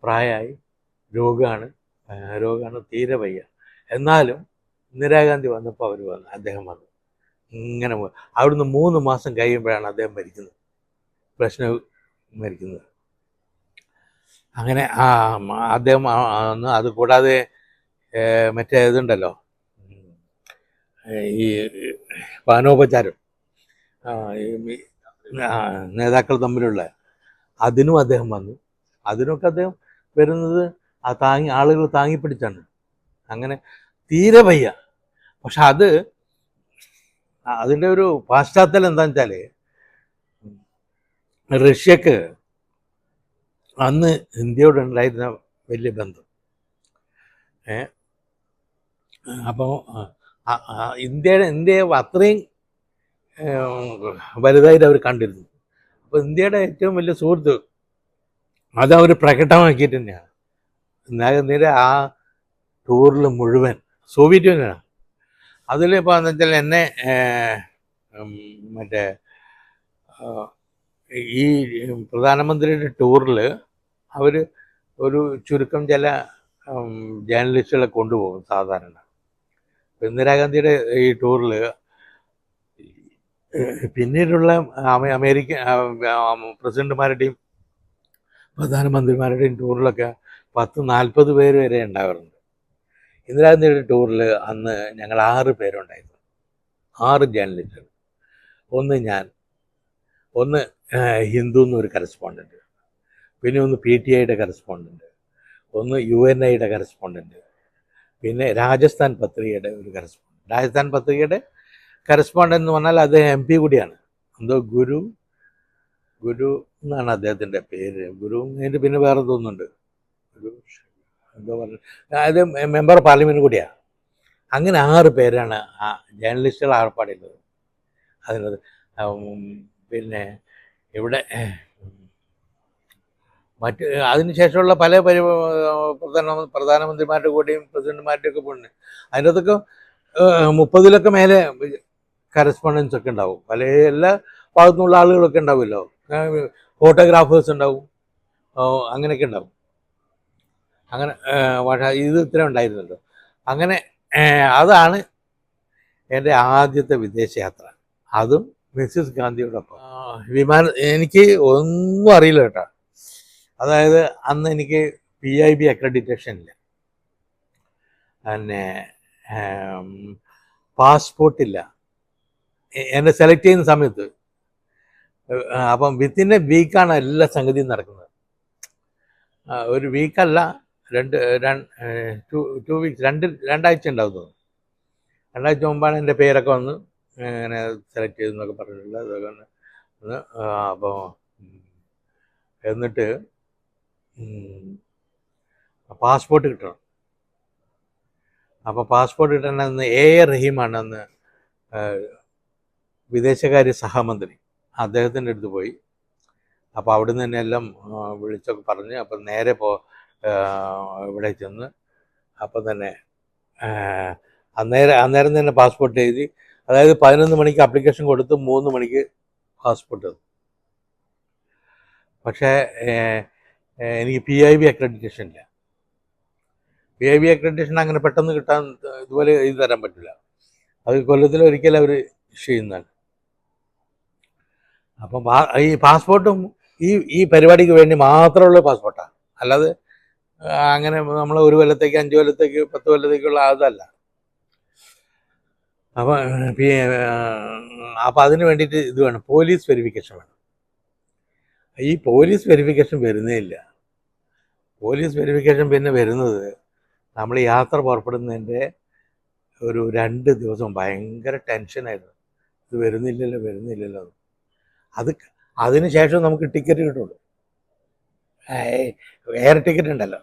പ്രായമായി, രോഗമാണ്, തീരെ വയ്യ. എന്നാലും ഇന്ദിരാഗാന്ധി വന്നപ്പോൾ അദ്ദേഹം വന്നു. ഇങ്ങനെ അവിടുന്ന് 3 മാസം കഴിയുമ്പോഴാണ് അദ്ദേഹം മരിക്കുന്നത്, ബ്രഷ്നേവ് മരിക്കുന്നത്. അങ്ങനെ അദ്ദേഹം അത് കൂടാതെ മറ്റേ ഇതുണ്ടല്ലോ, ഈ പാനോപചാരം, നേതാക്കൾ തമ്മിലുള്ള, അതിനും അദ്ദേഹം വന്നു. അതിനൊക്കെ അദ്ദേഹം വരുന്നത് ആളുകൾ താങ്ങിപ്പിടിച്ചാണ്. അങ്ങനെ തീരെ വയ്യ. പക്ഷെ അതിൻ്റെ ഒരു പാശ്ചാത്തലം എന്താണെന്ന് വെച്ചാൽ, റഷ്യക്ക് അന്ന് ഇന്ത്യയോടുണ്ടായിരുന്ന വലിയ ബന്ധം. അപ്പോൾ ഇന്ത്യയെ അത്രയും വലുതായിട്ട് അവർ കണ്ടിരുന്നു. അപ്പോൾ ഇന്ത്യയുടെ ഏറ്റവും വലിയ സുഹൃത്ത് അതവർ പ്രകടമാക്കിയിട്ട് തന്നെയാണ്. ഇന്ദിരാഗാന്ധിയുടെ ആ ടൂറിൽ മുഴുവൻ സോവിയറ്റ് യൂണിയനാണ്. അതിലിപ്പോൾ എന്ന് വെച്ചാൽ എന്നെ മറ്റേ ഈ പ്രധാനമന്ത്രിയുടെ ടൂറിൽ അവർ ഒരു ചുരുക്കം ചില ജേർണലിസ്റ്റുകളെ കൊണ്ടുപോകും സാധാരണ. ഇന്ദിരാഗാന്ധിയുടെ ഈ ടൂറിൽ പിന്നീടുള്ള അമേരിക്കൻ പ്രസിഡന്റുമാരുടെയും പ്രധാനമന്ത്രിമാരുടെയും ടൂറിലൊക്കെ 10-40 പേര് വരെ ഉണ്ടാവാറുണ്ട്. ഇന്ദിരാഗാന്ധിയുടെ ടൂറിൽ അന്ന് ഞങ്ങൾ 6 പേരുണ്ടായിരുന്നു, 6 ജേർണലിസ്റ്റുകൾ. ഒന്ന് ഞാൻ, ഒന്ന് ഹിന്ദു എന്നൊരു കറസ്പോണ്ടൻറ്റ്, പിന്നെ ഒന്ന് PTIയുടെ കറസ്പോണ്ടൻറ്റ്, ഒന്ന് UNIയുടെ കറസ്പോണ്ടൻറ്റ്, പിന്നെ രാജസ്ഥാൻ പത്രികയുടെ ഒരു കറസ്പോണ്ടൻറ്റ്. രാജസ്ഥാൻ പത്രികയുടെ കറസ്പോണ്ടൻ്റ് എന്ന് പറഞ്ഞാൽ അദ്ദേഹം MP കൂടിയാണ്. എന്തോ ഗുരു എന്നാണ് അദ്ദേഹത്തിൻ്റെ പേര്. ഗുരു അതിൻ്റെ പിന്നെ വേറെ തോന്നുന്നുണ്ട്, ഗുരു എന്തോ പറഞ്ഞു, അതായത് മെമ്പർ ഓഫ് പാർലമെൻറ്റ് കൂടിയാണ്. അങ്ങനെ 6 പേരാണ് ആ ജേർണലിസ്റ്റുകൾ ആർപ്പാടുള്ളത് അതിനകത്ത്. പിന്നെ ഇവിടെ മറ്റ് അതിനുശേഷമുള്ള പല പ്രധാനമന്ത്രിമാരുടെ കൂടെയും പ്രസിഡന്റുമാരുടെ ഒക്കെ പോണ്ട്. അതിനകത്തൊക്കെ 30-ലൊക്കെ മേലെ കറസ്പോണ്ടൻസ് ഒക്കെ ഉണ്ടാവും. എല്ലാ ഭാഗത്തുനിന്നുള്ള ആളുകളൊക്കെ ഉണ്ടാവുമല്ലോ, ഫോട്ടോഗ്രാഫേഴ്സ് ഉണ്ടാവും, അങ്ങനെയൊക്കെ ഉണ്ടാവും. അങ്ങനെ ഇത് ഇത്ര ഉണ്ടായിരുന്നല്ലോ. അങ്ങനെ അതാണ് എൻ്റെ ആദ്യത്തെ വിദേശയാത്ര, അതും മിസ്സിസ് ഗാന്ധിയോടൊപ്പം. എനിക്ക് ഒന്നും അറിയില്ല കേട്ടോ. അതായത് അന്ന് എനിക്ക് PIB അക്രഡിറ്റേഷൻ ഇല്ല, പിന്നെ പാസ്പോർട്ടില്ല എന്നെ സെലക്ട് ചെയ്യുന്ന സമയത്ത്. അപ്പം വിത്തിൻ എ വീക്കാണ് എല്ലാ സംഗതിയും നടക്കുന്നത്. ഒരു വീക്കല്ല, 2 വീക്സ്, 2 ആഴ്ച ഉണ്ടാവും തോന്നുന്നു. 2 ആഴ്ച മുമ്പാണ് എൻ്റെ പേരൊക്കെ വന്ന് ഇങ്ങനെ സെലക്ട് ചെയ്തെന്നൊക്കെ പറഞ്ഞിട്ടുള്ളത്. അതൊക്കെ ഒന്ന് അപ്പോൾ എന്നിട്ട് പാസ്പോർട്ട് കിട്ടണം. അപ്പോൾ പാസ്പോർട്ട് കിട്ടണം. അന്ന് AR റഹീമാണ് അന്ന് വിദേശകാര്യ സഹമന്ത്രി. അദ്ദേഹത്തിൻ്റെ അടുത്ത് പോയി. അപ്പോൾ അവിടുന്ന് തന്നെ എല്ലാം വിളിച്ചൊക്കെ പറഞ്ഞ് അപ്പം നേരെ ഇവിടെ ചെന്ന് അപ്പം തന്നെ അന്നേരം തന്നെ പാസ്പോർട്ട് എഴുതി. അതായത് 11 മണിക്ക് ആപ്ലിക്കേഷൻ കൊടുത്ത് 3 മണിക്ക് പാസ്പോർട്ട് തന്നു. പക്ഷേ എനിക്ക് PIB അക്രഡിറ്റേഷൻ ഇല്ല. PIB അക്രഡിറ്റേഷൻ അങ്ങനെ പെട്ടെന്ന് കിട്ടാൻ ഇതുപോലെ എഴുതി തരാൻ പറ്റില്ല. അത് കൊല്ലത്തിലൊരിക്കലും അവർ ഇഷ്യൂ ചെയ്യുന്നതാണ്. അപ്പം ഈ പാസ്പോർട്ടും ഈ പരിപാടിക്ക് വേണ്ടി മാത്രമുള്ള പാസ്പോർട്ടാണ്. അല്ലാതെ അങ്ങനെ നമ്മൾ 1 കൊല്ലത്തേക്ക് 5 കൊല്ലത്തേക്ക് 10 കൊല്ലത്തേക്കുള്ള അതല്ല. അപ്പം അതിന് വേണ്ടിയിട്ട് ഇത് വേണം, പോലീസ് വെരിഫിക്കേഷൻ വേണം. ഈ പോലീസ് വെരിഫിക്കേഷൻ വരുന്നേ ഇല്ല. പോലീസ് വെരിഫിക്കേഷൻ പിന്നെ വരുന്നത് നമ്മൾ യാത്ര പുറപ്പെടുന്നതിൻ്റെ ഒരു 2 ദിവസം ഭയങ്കര ടെൻഷനായിരുന്നു. ഇത് വരുന്നില്ലല്ലോ. അതിന് ശേഷം നമുക്ക് ടിക്കറ്റ് കിട്ടുള്ളൂ. എയർ ടിക്കറ്റ് ഉണ്ടല്ലോ,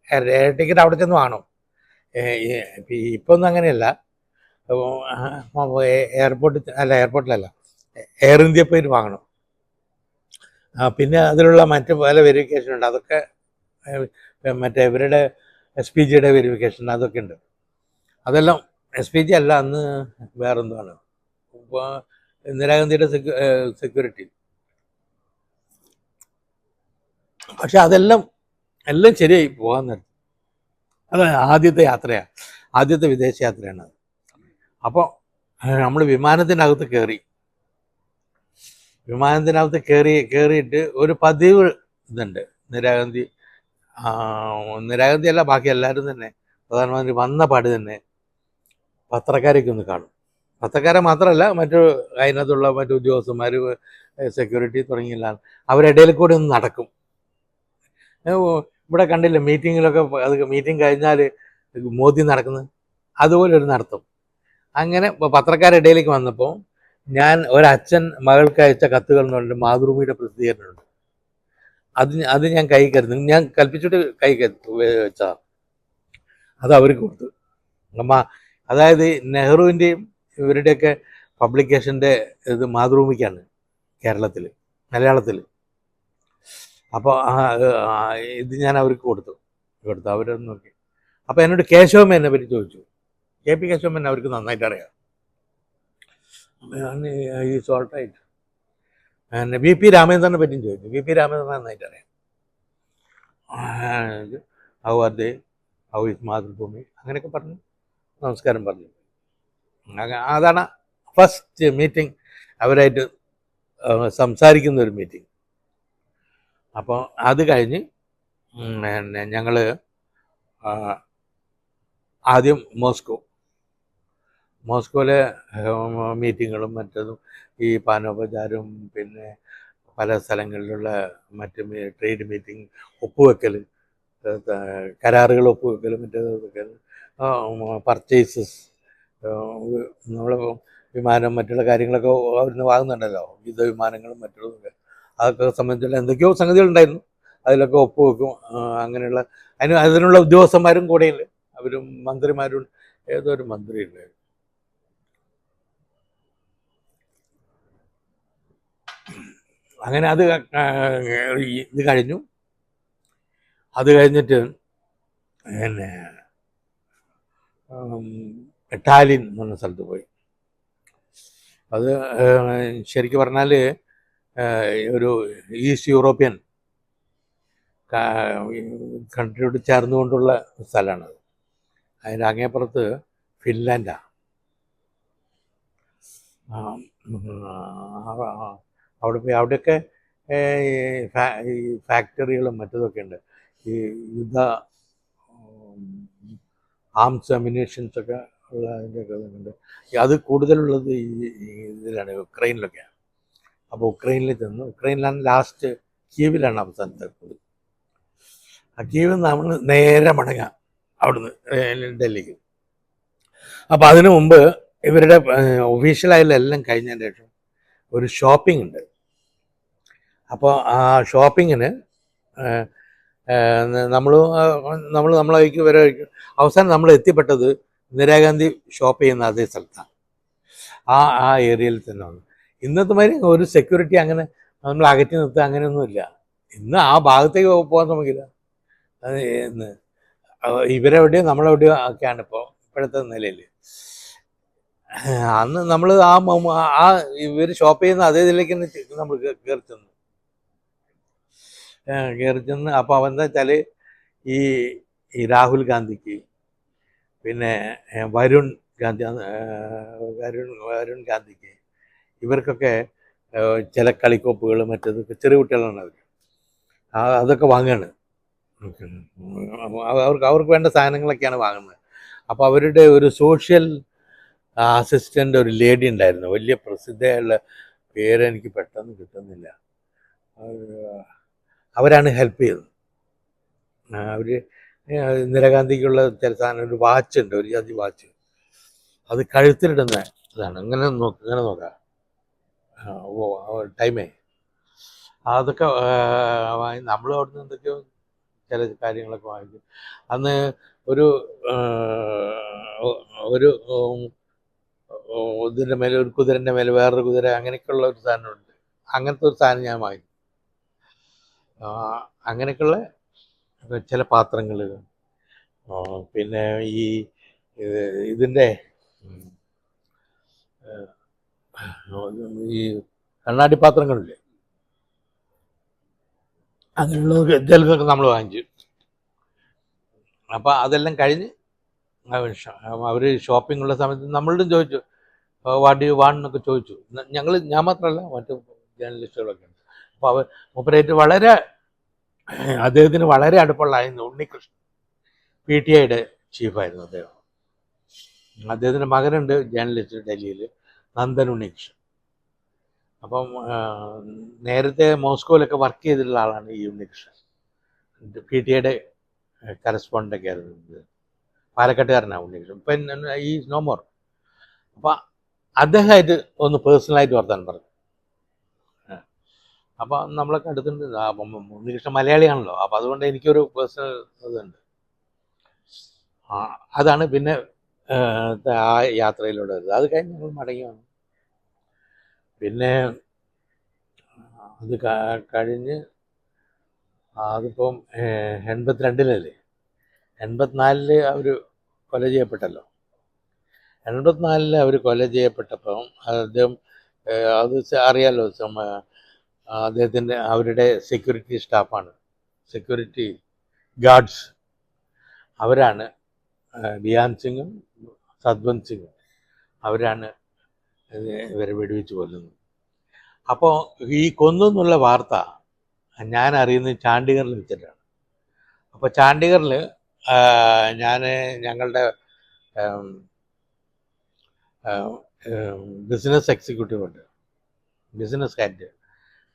എയർ ടിക്കറ്റ് അവിടെ ചെന്ന് വാങ്ങണം. ഇപ്പൊന്നും അങ്ങനെയല്ല. എയർപോർട്ടിലല്ല, എയർ ഇന്ത്യ പോയിട്ട് വാങ്ങണം. പിന്നെ അതിലുള്ള മറ്റ് പല വെരിഫിക്കേഷൻ ഉണ്ട്. അതൊക്കെ മറ്റേ ഇവരുടെ SPGയുടെ വെരിഫിക്കേഷൻ അതൊക്കെ ഉണ്ട്. അതെല്ലാം SPG അല്ല, അന്ന് വേറെന്താണ്, ഇന്ദിരാഗാന്ധിയുടെ സെക്യൂരിറ്റി. പക്ഷെ അതെല്ലാം ശരിയായി പോകാൻ നേരം. അത് ആദ്യത്തെ വിദേശ യാത്രയാണ് അത്. അപ്പോൾ നമ്മൾ വിമാനത്തിനകത്ത് കയറിയിട്ട് ഒരു പതിവ് ഇതുണ്ട്. ഇന്ദിരാഗാന്ധി അല്ല, ബാക്കി എല്ലാവരും തന്നെ, പ്രധാനമന്ത്രി വന്ന പാട് തന്നെ പത്രക്കാരൊക്കെ ഒന്ന് കാണും. പത്രക്കാരെ മാത്രമല്ല, അതിനകത്തുള്ള മറ്റു ഉദ്യോഗസ്ഥന്മാർ, സെക്യൂരിറ്റി തുടങ്ങിയില്ല, അവരിടയിൽ കൂടി ഒന്ന് നടക്കും. ഇവിടെ കണ്ടില്ല മീറ്റിങ്ങിലൊക്കെ, അത് മീറ്റിംഗ് കഴിഞ്ഞാൽ മോദി നടക്കുന്നത്, അതുപോലെ ഒരു നടത്തും. അങ്ങനെ പത്രക്കാരുടെ ഇടയിലേക്ക് വന്നപ്പോൾ ഞാൻ ഒരച്ഛൻ മകൾക്ക് അയച്ച കത്തുകൾ എന്ന് പറഞ്ഞിട്ട് മാതൃഭൂമിയുടെ പ്രസിദ്ധീകരണമുണ്ട്. അത് ഞാൻ കൈ കരുതുന്നു, ഞാൻ കൽപ്പിച്ചിട്ട് കൈ വെച്ചതാണ്. അത് അവർക്ക് കൊടുത്തു. അതായത് നെഹ്റുവിൻ്റെയും ഇവരുടെയൊക്കെ പബ്ലിക്കേഷൻ്റെ ഇത് മാതൃഭൂമിക്കാണ് കേരളത്തിൽ, മലയാളത്തിൽ. അപ്പോൾ ഇത് ഞാൻ അവർക്ക് കൊടുത്തു. അവരൊന്ന് നോക്കി. അപ്പോൾ എന്നോട് കേശവമേനെ പറ്റി ചോദിച്ചു. KP കേശവമേനെ അവർക്ക് നന്നായിട്ട് അറിയാം. Is all right. പിന്നെ VP രാമചന്ദ്രനെ പറ്റിയും ചോദിച്ചു. VP രാമചന്ദ്രൻ നന്നായിട്ട് അറിയാം. ഹൗ ഈസ് മാതൃഭൂമി, അങ്ങനെയൊക്കെ പറഞ്ഞു, നമസ്കാരം പറഞ്ഞു. അതാണ് ഫസ്റ്റ് മീറ്റിംഗ്, അവരായിട്ട് സംസാരിക്കുന്ന ഒരു മീറ്റിംഗ്. അപ്പോൾ അത് കഴിഞ്ഞ് ഞങ്ങൾ ആദ്യം മോസ്കോയിലെ മീറ്റിങ്ങുകളും മറ്റതും, ഈ പാനോപചാരവും, പിന്നെ പല സ്ഥലങ്ങളിലുള്ള മറ്റ് ട്രേഡ് മീറ്റിംഗ്, ഒപ്പുവെക്കൽ, കരാറുകൾ ഒപ്പുവെക്കൽ, മറ്റേതൊക്കെ പർച്ചേസസ്, നമ്മൾ വിമാനം മറ്റുള്ള കാര്യങ്ങളൊക്കെ അവിടുന്ന് വാങ്ങുന്നുണ്ടല്ലോ, യുദ്ധവിമാനങ്ങളും മറ്റുള്ളതൊക്കെ, അതൊക്കെ സംബന്ധിച്ചുള്ള എന്തൊക്കെയോ സംഗതികളുണ്ടായിരുന്നു. അതിലൊക്കെ ഒപ്പുവെക്കും. അങ്ങനെയുള്ള അതിനുള്ള ഉദ്യോഗസ്ഥന്മാരും കൂടെയില്ല, അവരും മന്ത്രിമാരും, ഏതോ ഒരു മന്ത്രി ഉണ്ടായിരുന്നു. അങ്ങനെ ഇത് കഴിഞ്ഞു. അത് കഴിഞ്ഞിട്ട് പിന്നെ ടാലിൻ എന്ന് പറഞ്ഞ സ്ഥലത്ത് പോയി. അത് ശരിക്കും പറഞ്ഞാൽ ഒരു ഈസ്റ്റ് യൂറോപ്യൻ കൺട്രിയോട് ചേർന്നുകൊണ്ടുള്ള സ്ഥലമാണത്. അതിൻ്റെ അങ്ങേപ്പുറത്ത് ഫിൻലാൻഡാണ്. അവിടെ പോയി അവിടെയൊക്കെ ഈ ഫാക്ടറികളും മറ്റതൊക്കെ ഉണ്ട്. ഈ യുദ്ധ ആംസ് അമ്യൂണിഷൻസൊക്കെ ഉള്ള അതിൻ്റെയൊക്കെ ഉണ്ട്. അത് കൂടുതലുള്ളത് ഇതിലാണ്, യുക്രൈനിലൊക്കെയാണ്. അപ്പോൾ ഉക്രൈനിൽ ചെന്നു. ഉക്രൈനിലാണ് ലാസ്റ്റ്, കീവിലാണ് അവസാനത്തെ. ആ കീവിൽ നമ്മൾ നേരെ മടങ്ങാം അവിടുന്ന് ഡൽഹിക്ക്. അപ്പോൾ അതിനു മുമ്പ് ഇവരുടെ ഒഫീഷ്യലായാലെല്ലാം കഴിഞ്ഞതിന് ശേഷം ഒരു ഷോപ്പിംഗ് ഉണ്ട്. അപ്പോൾ ആ ഷോപ്പിങ്ങിന് നമ്മളെ വഴിക്ക് വരെ അവസാനം നമ്മൾ എത്തിപ്പെട്ടത് ഇന്ദിരാഗാന്ധി ഷോപ്പ് ചെയ്യുന്ന അതേ സ്ഥലത്താണ്, ആ ഏരിയയിൽ തന്നെ വന്നു. ഇന്നത്തെ മാതിരി ഒരു സെക്യൂരിറ്റി അങ്ങനെ നമ്മൾ അകറ്റി നിർത്തുക അങ്ങനെയൊന്നുമില്ല. ഇന്ന് ആ ഭാഗത്തേക്ക് പോകാൻ നമുക്കില്ല. ഇവരെവിടെയോ നമ്മളെവിടെയോ ഒക്കെയാണ് ഇപ്പോഴത്തെ നിലയിൽ. അന്ന് നമ്മൾ ആ ഇവർ ഷോപ്പ് ചെയ്യുന്ന അതേ ഇതിലേക്ക് തന്നെ നമ്മൾ കയറി ചെന്നു. കയറി ചെന്ന് അപ്പോൾ അവൻ എന്താ വെച്ചാൽ ഈ ഈ രാഹുൽ ഗാന്ധിക്ക് പിന്നെ വരുൺ ഗാന്ധി വരുൺ ഗാന്ധിക്ക് ഇവർക്കൊക്കെ ചില കളിക്കോപ്പുകൾ മറ്റേതൊക്കെ ചെറിയ കുട്ടികളാണ് അവർ. അതൊക്കെ വാങ്ങുകയാണ്. അവർക്ക് വേണ്ട സാധനങ്ങളൊക്കെയാണ് വാങ്ങുന്നത്. അപ്പോൾ അവരുടെ ഒരു സോഷ്യൽ അസിസ്റ്റൻ്റ് ഒരു ലേഡി ഉണ്ടായിരുന്നു, വലിയ പ്രസിദ്ധയുള്ള പേരെനിക്ക് പെട്ടെന്ന് കിട്ടുന്നില്ല. അവരാണ് ഹെൽപ്പ് ചെയ്തത്. അവർ ഇന്ദിരാഗാന്ധിക്കുള്ള ചില സാധനം, ഒരു വാച്ച് ഉണ്ട്, ഒരു ജാതി വാച്ച്, അത് കഴുത്തിലിടുന്ന ഇതാണ്. ഇങ്ങനെ നോക്കാം ടൈമേ. അതൊക്കെ നമ്മൾ അവിടുന്ന് എന്തൊക്കെയോ ചില കാര്യങ്ങളൊക്കെ വാങ്ങിക്കും. അന്ന് ഒരു ഒരു ഇതിൻ്റെ മേലെ, ഒരു കുതിരൻ്റെ മേലെ വേറൊരു കുതിര, അങ്ങനെയൊക്കെയുള്ള ഒരു സാധനമുണ്ട്. അങ്ങനത്തെ ഒരു സാധനം ഞാൻ വാങ്ങിക്കും. അങ്ങനെയൊക്കെയുള്ള ചില പാത്രങ്ങൾ, പിന്നെ ഈ ഇതിൻ്റെ ഈ കണ്ണാടി പാത്രങ്ങളില്ലേ, അങ്ങനെയുള്ള ചിലതൊക്കെ നമ്മൾ വാങ്ങിച്ചു. അപ്പോൾ അതെല്ലാം കഴിഞ്ഞ് അവർ ഷോപ്പിംഗ് ഉള്ള സമയത്ത് നമ്മളും ചോദിച്ചു, വാട്ട് ഡു യു വാണ്ട് എന്നൊക്കെ ചോദിച്ചു. ഞാൻ മാത്രമല്ല, മറ്റു ജേർണലിസ്റ്റുകളൊക്കെ ഉണ്ട്. അപ്പോൾ അവർ മൂപ്പരായിട്ട് വളരെ, അദ്ദേഹത്തിന് വളരെ അടുപ്പമുള്ളതായിരുന്നു ഉണ്ണികൃഷ്ണൻ. PTIയുടെ ചീഫായിരുന്നു അദ്ദേഹം. അദ്ദേഹത്തിൻ്റെ മകനുണ്ട് ജേർണലിസ്റ്റ് ഡൽഹിയിൽ, നന്ദൻ ഉണ്ണികൃഷ്ണൻ. അപ്പം നേരത്തെ മോസ്കോയിലൊക്കെ വർക്ക് ചെയ്തിട്ടുള്ള ആളാണ് ഈ ഉണ്ണികൃഷ്ണൻ. PTIയുടെ കറസ്പോണ്ടൻ്റൊക്കെ ആയിരുന്നു. പാലക്കാട്ടുകാരനാണ് ഉണ്ണികൃഷ്ണൻ. ഇപ്പം ഈ നോ മോർ. അപ്പം അദ്ദേഹമായിട്ട് ഒന്ന് പേഴ്സണലായിട്ട് വർത്താനം പറഞ്ഞു. അപ്പം നമ്മളൊക്കെ അടുത്തുണ്ട്. ഉണ്ണികൃഷ്ണൻ മലയാളിയാണല്ലോ, അപ്പം അതുകൊണ്ട് എനിക്കൊരു പേഴ്സണൽ ഇതുണ്ട്. അതാണ് പിന്നെ ആ യാത്രയിലൂടെ വരുന്നത്. അത് കഴിഞ്ഞ് ഞങ്ങൾ മടങ്ങി വന്നു. പിന്നെ അത് കഴിഞ്ഞ് അതിപ്പം 82-ലല്ലേ, 84 അവർ കൊല ചെയ്യപ്പെട്ടല്ലോ. 84 അവർ കൊല ചെയ്യപ്പെട്ടപ്പം അദ്ദേഹം, അത് അറിയാലോ, അദ്ദേഹത്തിൻ്റെ അവരുടെ സെക്യൂരിറ്റി സ്റ്റാഫാണ്, സെക്യൂരിറ്റി ഗാർഡ്സ്, അവരാണ് ഡിയാൻ സിംഗും സദ്വന്ത് സിംഗും, അവരാണ് ഇവരെ വെടിവെച്ച് കൊല്ലുന്നത്. അപ്പോൾ ഈ കൊന്നു എന്നുള്ള വാർത്ത ഞാൻ അറിയുന്നത് ചാണ്ഡിഗറിൽ വെച്ചിട്ടാണ്. അപ്പോൾ ചാണ്ഡിഗറിൽ ഞങ്ങളുടെ ബിസിനസ് എക്സിക്യൂട്ടീവ് ഉണ്ട്, ബിസിനസ് ഹെഡ്,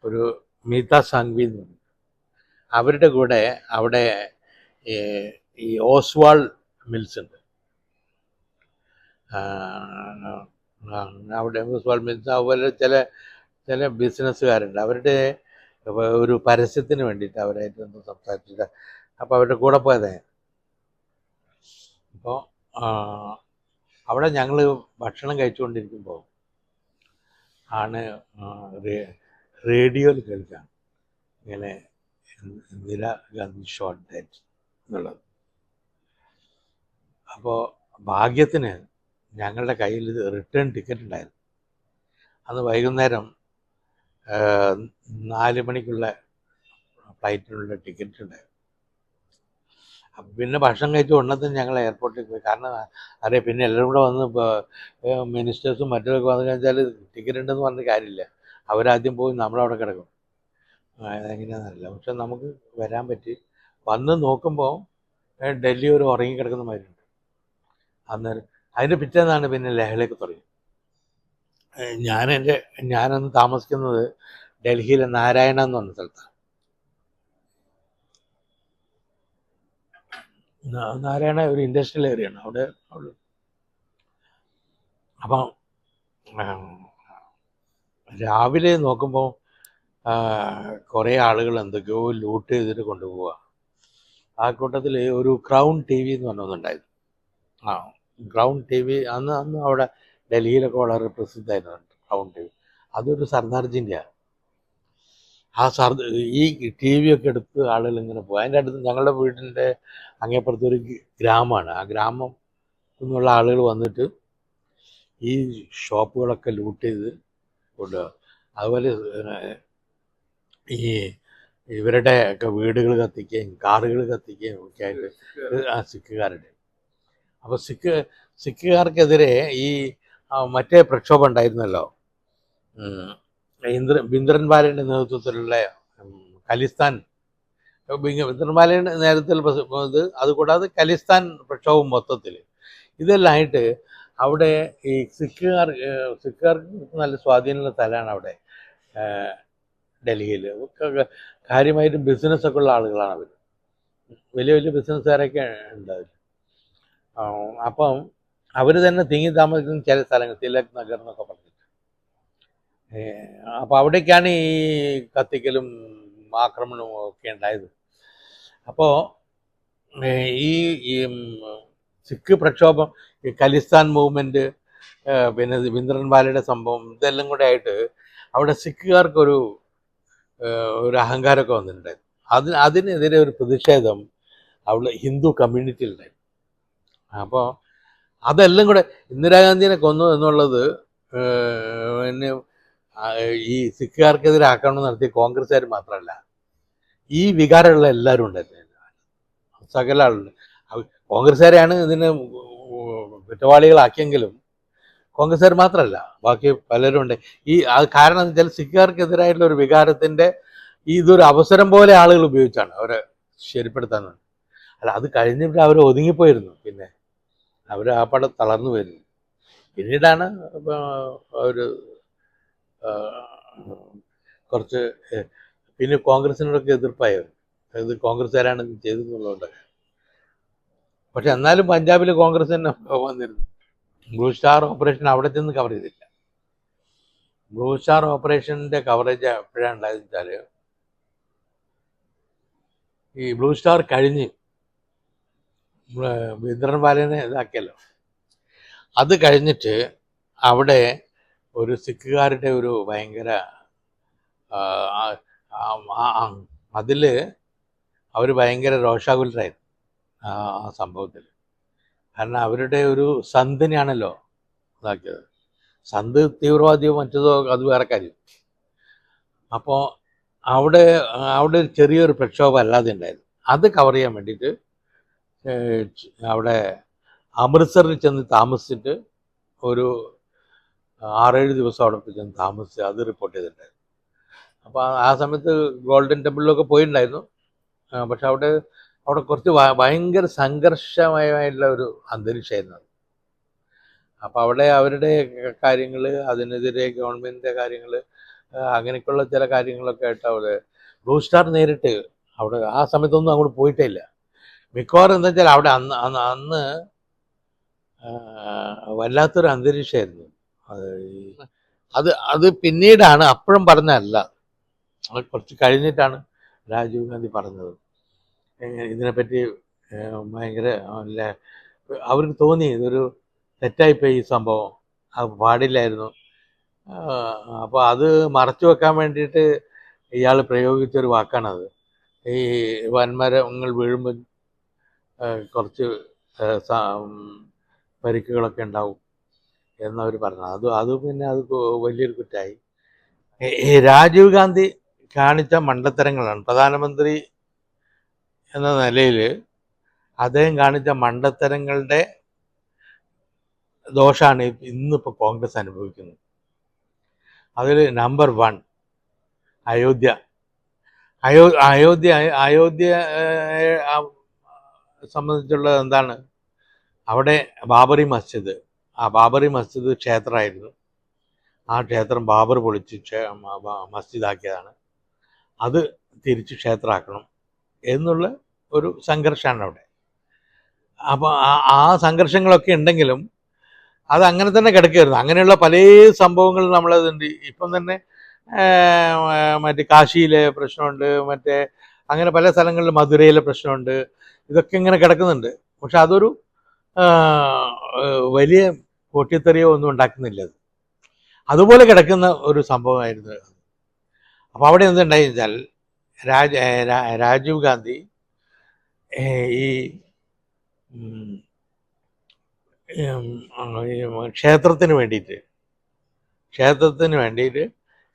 ഒരു മീത സാങ്വി എന്ന് പറഞ്ഞു. അവരുടെ കൂടെ അവിടെ ഈ ഓസ്വാൾ മിൽസ് ഉണ്ട്. അവിടെ ഓസ്വാൾ മിൽസ്, അതുപോലെ ചില ബിസിനസ്സുകാരുണ്ട്. അവരുടെ ഒരു പരസ്യത്തിന് വേണ്ടിയിട്ട് അവരായിട്ട് ഒന്ന് സംസാരിച്ചിട്ട്, അപ്പോൾ അവരുടെ കൂടെ പോയതേ. അപ്പോൾ അവിടെ ഞങ്ങൾ ഭക്ഷണം കഴിച്ചുകൊണ്ടിരിക്കുമ്പോൾ ആണ് റേഡിയോയിൽ കേൾക്കാം ഇങ്ങനെ ഇന്ദിരാഗാന്ധി ഷോട്ട് ഡെഡ് എന്നുള്ളത്. അപ്പോൾ ഭാഗ്യത്തിന് ഞങ്ങളുടെ കയ്യിൽ റിട്ടേൺ ടിക്കറ്റ് ഉണ്ടായിരുന്നു. അന്ന് വൈകുന്നേരം 4 മണിക്കുള്ള ഫ്ലൈറ്റിനുള്ള ടിക്കറ്റ് ഉണ്ടായിരുന്നു. അപ്പം പിന്നെ ഭക്ഷണം കഴിച്ച് ഉടനത്തിന് ഞങ്ങൾ എയർപോർട്ടിൽ പോയി. കാരണം അറിയാം, പിന്നെ എല്ലാവരും കൂടെ വന്ന് ഇപ്പോൾ മിനിസ്റ്റേഴ്സും മറ്റൊക്കെ വന്നു കഴിഞ്ഞാൽ ടിക്കറ്റ് ഉണ്ടെന്ന് പറഞ്ഞ കാര്യമില്ല. അവരാദ്യം പോയി നമ്മളവിടെ കിടക്കും, എങ്ങനെയാണെന്നറിയില്ല. പക്ഷെ നമുക്ക് വരാൻ പറ്റി. വന്ന് നോക്കുമ്പോൾ ഡൽഹി ഒരു ഉറങ്ങിക്കിടക്കുന്ന മാതിരിയുണ്ട്. അന്നേരം അതിൻ്റെ പിറ്റേന്നാണ് പിന്നെ ലഹളയൊക്കെ തുടങ്ങി. ഞാനന്ന് താമസിക്കുന്നത് ഡൽഹിയിലെ നാരായണ എന്ന് പറഞ്ഞ സ്ഥലത്താണ്. നാരായണ ഒരു ഇൻഡസ്ട്രിയൽ ഏരിയയാണ് അവിടെ. അപ്പം രാവിലെ നോക്കുമ്പോൾ കുറേ ആളുകൾ എന്തൊക്കെയോ ലൂട്ട് ചെയ്തിട്ട് കൊണ്ടുപോവുക. ആ കൂട്ടത്തിൽ ഒരു ക്രൗൺ TV എന്ന് പറഞ്ഞൊന്നുണ്ടായിരുന്നു. ക്രൗൺ TV അന്ന് അവിടെ ഡൽഹിയിലൊക്കെ വളരെ പ്രസിദ്ധമായിരുന്നു ക്രൗൺ TV. അതൊരു സർദാർജിൻ്റെയാണ്. ഈ TV ഒക്കെ എടുത്ത് ആളുകൾ ഇങ്ങനെ പോകും. അതിൻ്റെ അടുത്ത് ഞങ്ങളുടെ വീടിൻ്റെ അങ്ങേപ്പുറത്തൊരു ഗ്രാമമാണ്. ആ ഗ്രാമം നിന്നുള്ള ആളുകൾ വന്നിട്ട് ഈ ഷോപ്പുകളൊക്കെ ലൂട്ട് ചെയ്ത് കൊണ്ടുപോകുക. അതുപോലെ ഈ ഇവരുടെ ഒക്കെ വീടുകൾ കത്തിക്കുകയും കാറുകൾ കത്തിക്കുകയും ഒക്കെ ആയിട്ട് സിഖുകാരുടെ. അപ്പോൾ സിഖുകാർക്കെതിരെ ഈ മറ്റേ പ്രക്ഷോഭം ഉണ്ടായിരുന്നല്ലോ, ബിന്ദ്രൻവാലയുടെ നേതൃത്വത്തിലുള്ള ഖലിസ്ഥാൻ, ബിന്ദ്രൻവാലയുടെ നേതൃത്വത്തിൽ ഇത്, അതുകൂടാതെ ഖലിസ്ഥാൻ പ്രക്ഷോഭം മൊത്തത്തിൽ ഇതെല്ലാം ആയിട്ട് അവിടെ ഈ സിഖുകാർക്ക് നല്ല സ്വാധീനമുള്ള സ്ഥലമാണ് അവിടെ ഡൽഹിയിൽ. കാര്യമായിട്ടും ബിസിനസ്സൊക്കെ ഉള്ള ആളുകളാണ് അവർ, വലിയ വലിയ ബിസിനസ്സുകാരൊക്കെ ഉണ്ടാവില്ല. അപ്പം അവർ തന്നെ തിങ്ങി താമസിക്കുന്ന ചില സ്ഥലങ്ങൾ, തിലക് നഗർ എന്നൊക്കെ പറഞ്ഞിട്ട്. അപ്പോൾ അവിടേക്കാണ് ഈ കത്തിക്കലും ആക്രമണവും ഒക്കെ ഉണ്ടായത്. അപ്പോൾ ഈ സിഖ് പ്രക്ഷോഭം, ഈ ഖലിസ്ഥാൻ മൂവ്മെൻറ്റ്, പിന്നെ ബിന്ദ്രൻവാലയുടെ സംഭവം, ഇതെല്ലാം കൂടെ ആയിട്ട് അവിടെ സിഖുകാർക്കൊരു അഹങ്കാരമൊക്കെ വന്നിട്ടുണ്ടായിരുന്നു. അതിനെതിരെ ഒരു പ്രതിഷേധം അവിടെ ഹിന്ദു കമ്മ്യൂണിറ്റിയിലുണ്ടായിരുന്നു. അപ്പോൾ അതെല്ലാം കൂടെ ഇന്ദിരാഗാന്ധിനെ കൊന്നു എന്നുള്ളത് പിന്നെ ഈ സിഖുകാർക്കെതിരെ ആക്രമണം നടത്തിയ കോൺഗ്രസ്സുകാർ മാത്രമല്ല, ഈ വികാരമുള്ള എല്ലാവരും ഉണ്ടായിരുന്നു, സകല ആളുണ്ട്. കോൺഗ്രസ്സുകാരെയാണ് ഇതിന് കുറ്റവാളികളാക്കിയെങ്കിലും കോൺഗ്രസ്സുകാർ മാത്രമല്ല, ബാക്കി പലരും ഉണ്ട്. കാരണം എന്ന് വെച്ചാൽ സിഖുകാർക്കെതിരായിട്ടുള്ള ഒരു വികാരത്തിൻ്റെ ഇതൊരു അവസരം പോലെ ആളുകൾ ഉപയോഗിച്ചാണ് അവരെ ശരിപ്പെടുത്താൻ. അല്ല, അത് കഴിഞ്ഞിട്ട് അവർ ഒതുങ്ങിപ്പോയിരുന്നു. പിന്നെ അവർ ആ പടം തളർന്നു വരുന്നു. പിന്നീടാണ് ഒരു കുറച്ച് പിന്നെ കോൺഗ്രസിനോടൊക്കെ എതിർപ്പായവർ, ഇത് കോൺഗ്രസ്സുകാരാണ് ചെയ്തെന്നുള്ളതുകൊണ്ട്. പക്ഷെ എന്നാലും പഞ്ചാബിൽ കോൺഗ്രസ് തന്നെ വന്നിരുന്നു. ബ്ലൂ സ്റ്റാർ ഓപ്പറേഷൻ അവിടെ ചെന്ന് കവർ ചെയ്തില്ല. ബ്ലൂ സ്റ്റാർ ഓപ്പറേഷൻ്റെ കവറേജ് എപ്പോഴാണ് ഉണ്ടായതെന്ന് വെച്ചാൽ, ഈ ബ്ലൂ സ്റ്റാർ കഴിഞ്ഞ് ബിന്ദ്രൻവാലനെ ഇതാക്കിയല്ലോ, അത് കഴിഞ്ഞിട്ട് അവിടെ ഒരു സിഖുകാരുടെ ഒരു ഭയങ്കര അതിൽ അവർ ഭയങ്കര രോഷാകുലരായിരുന്നു ആ സംഭവത്തിൽ. കാരണം അവരുടെ ഒരു സന്തിനെയാണല്ലോ ഇതാക്കിയത്. സന്ത് തീവ്രവാദിയോ മറ്റതോ അത് വേറെ കാര്യം. അപ്പോൾ അവിടെ ഒരു ചെറിയൊരു പ്രക്ഷോഭം അല്ലാതെ ഉണ്ടായിരുന്നു. അത് കവർ ചെയ്യാൻ വേണ്ടിയിട്ട് അവിടെ അമൃത്സറിൽ ചെന്ന് താമസിച്ചിട്ട് ഒരു 6-7 ദിവസം അവിടെ ചെന്ന് താമസിച്ച് അത് റിപ്പോർട്ട് ചെയ്തിട്ടുണ്ടായിരുന്നു. അപ്പോൾ ആ സമയത്ത് ഗോൾഡൻ ടെമ്പിളിലൊക്കെ പോയിട്ടുണ്ടായിരുന്നു. പക്ഷെ അവിടെ കുറച്ച് ഭയങ്കര സംഘർഷമയമായിട്ടുള്ള ഒരു അന്തരീക്ഷമായിരുന്നു അത്. അപ്പോൾ അവിടെ അവരുടെ കാര്യങ്ങൾ, അതിനെതിരെ ഗവൺമെൻറ്റിൻ്റെ കാര്യങ്ങൾ, അങ്ങനെയൊക്കെയുള്ള ചില കാര്യങ്ങളൊക്കെ ആയിട്ട് അവിടെ ബ്ലൂ സ്റ്റാർ നേരിട്ട് അവിടെ ആ സമയത്തൊന്നും അങ്ങോട്ട് പോയിട്ടേ ഇല്ല. മിക്കവാറും എന്താ വെച്ചാൽ അവിടെ അന്ന് വല്ലാത്തൊരു അന്തരീക്ഷമായിരുന്നു അത് പിന്നീടാണ്, അപ്പോഴും പറഞ്ഞതല്ല, അത് കുറച്ച് കഴിഞ്ഞിട്ടാണ് രാജീവ് ഗാന്ധി പറഞ്ഞത്. ഇതിനെപ്പറ്റി ഭയങ്കര അവർക്ക് തോന്നി ഇതൊരു തെറ്റായിപ്പോയി ഈ സംഭവം, അത് പാടില്ലായിരുന്നു. അപ്പോൾ അത് മറച്ചു വെക്കാൻ വേണ്ടിയിട്ട് ഇയാൾ പ്രയോഗിച്ചൊരു വാക്കാണത്. ഈ വൻമരങ്ങൾ വീഴുമ്പോൾ കുറച്ച് പരിക്കുകളൊക്കെ ഉണ്ടാവും എന്നവർ പറഞ്ഞു. അത് പിന്നെ അത് വലിയൊരു കുറ്റമായി. രാജീവ് ഗാന്ധി കാണിച്ച മണ്ടത്തരങ്ങളാണ്. പ്രധാനമന്ത്രി എന്ന നിലയിൽ അദ്ദേഹം കാണിച്ച മണ്ടത്തരങ്ങളുടെ ദോഷമാണ് ഇന്നിപ്പോൾ കോൺഗ്രസ് അനുഭവിക്കുന്നത്. അതിൽ നമ്പർ 1 അയോധ്യ സംബന്ധിച്ചുള്ളത് എന്താണ്? അവിടെ ബാബറി മസ്ജിദ് ക്ഷേത്രമായിരുന്നു. ആ ക്ഷേത്രം ബാബർ പൊളിച്ച് മസ്ജിദാക്കിയതാണ്. അത് തിരിച്ച് ക്ഷേത്രമാക്കണം എന്നുള്ള ഒരു സംഘർഷമാണ് അവിടെ. അപ്പോൾ ആ സംഘർഷങ്ങളൊക്കെ ഉണ്ടെങ്കിലും അത് അങ്ങനെ തന്നെ കിടക്കുകയായിരുന്നു. അങ്ങനെയുള്ള പല സംഭവങ്ങളും നമ്മളതുണ്ട്. ഇപ്പം തന്നെ മറ്റേ കാശിയിലെ പ്രശ്നമുണ്ട്, മറ്റേ അങ്ങനെ പല സ്ഥലങ്ങളിലും മധുരയിലെ പ്രശ്നമുണ്ട്. ഇതൊക്കെ ഇങ്ങനെ കിടക്കുന്നുണ്ട്. പക്ഷെ അതൊരു വലിയ പൊട്ടിത്തെറിയോ ഒന്നും ഉണ്ടാക്കുന്നില്ല. അതുപോലെ കിടക്കുന്ന ഒരു സംഭവമായിരുന്നു. അപ്പോൾ അവിടെ എന്തുണ്ടായി വെച്ചാൽ രാജീവ് ഗാന്ധി ഈ ക്ഷേത്രത്തിന് വേണ്ടിയിട്ട്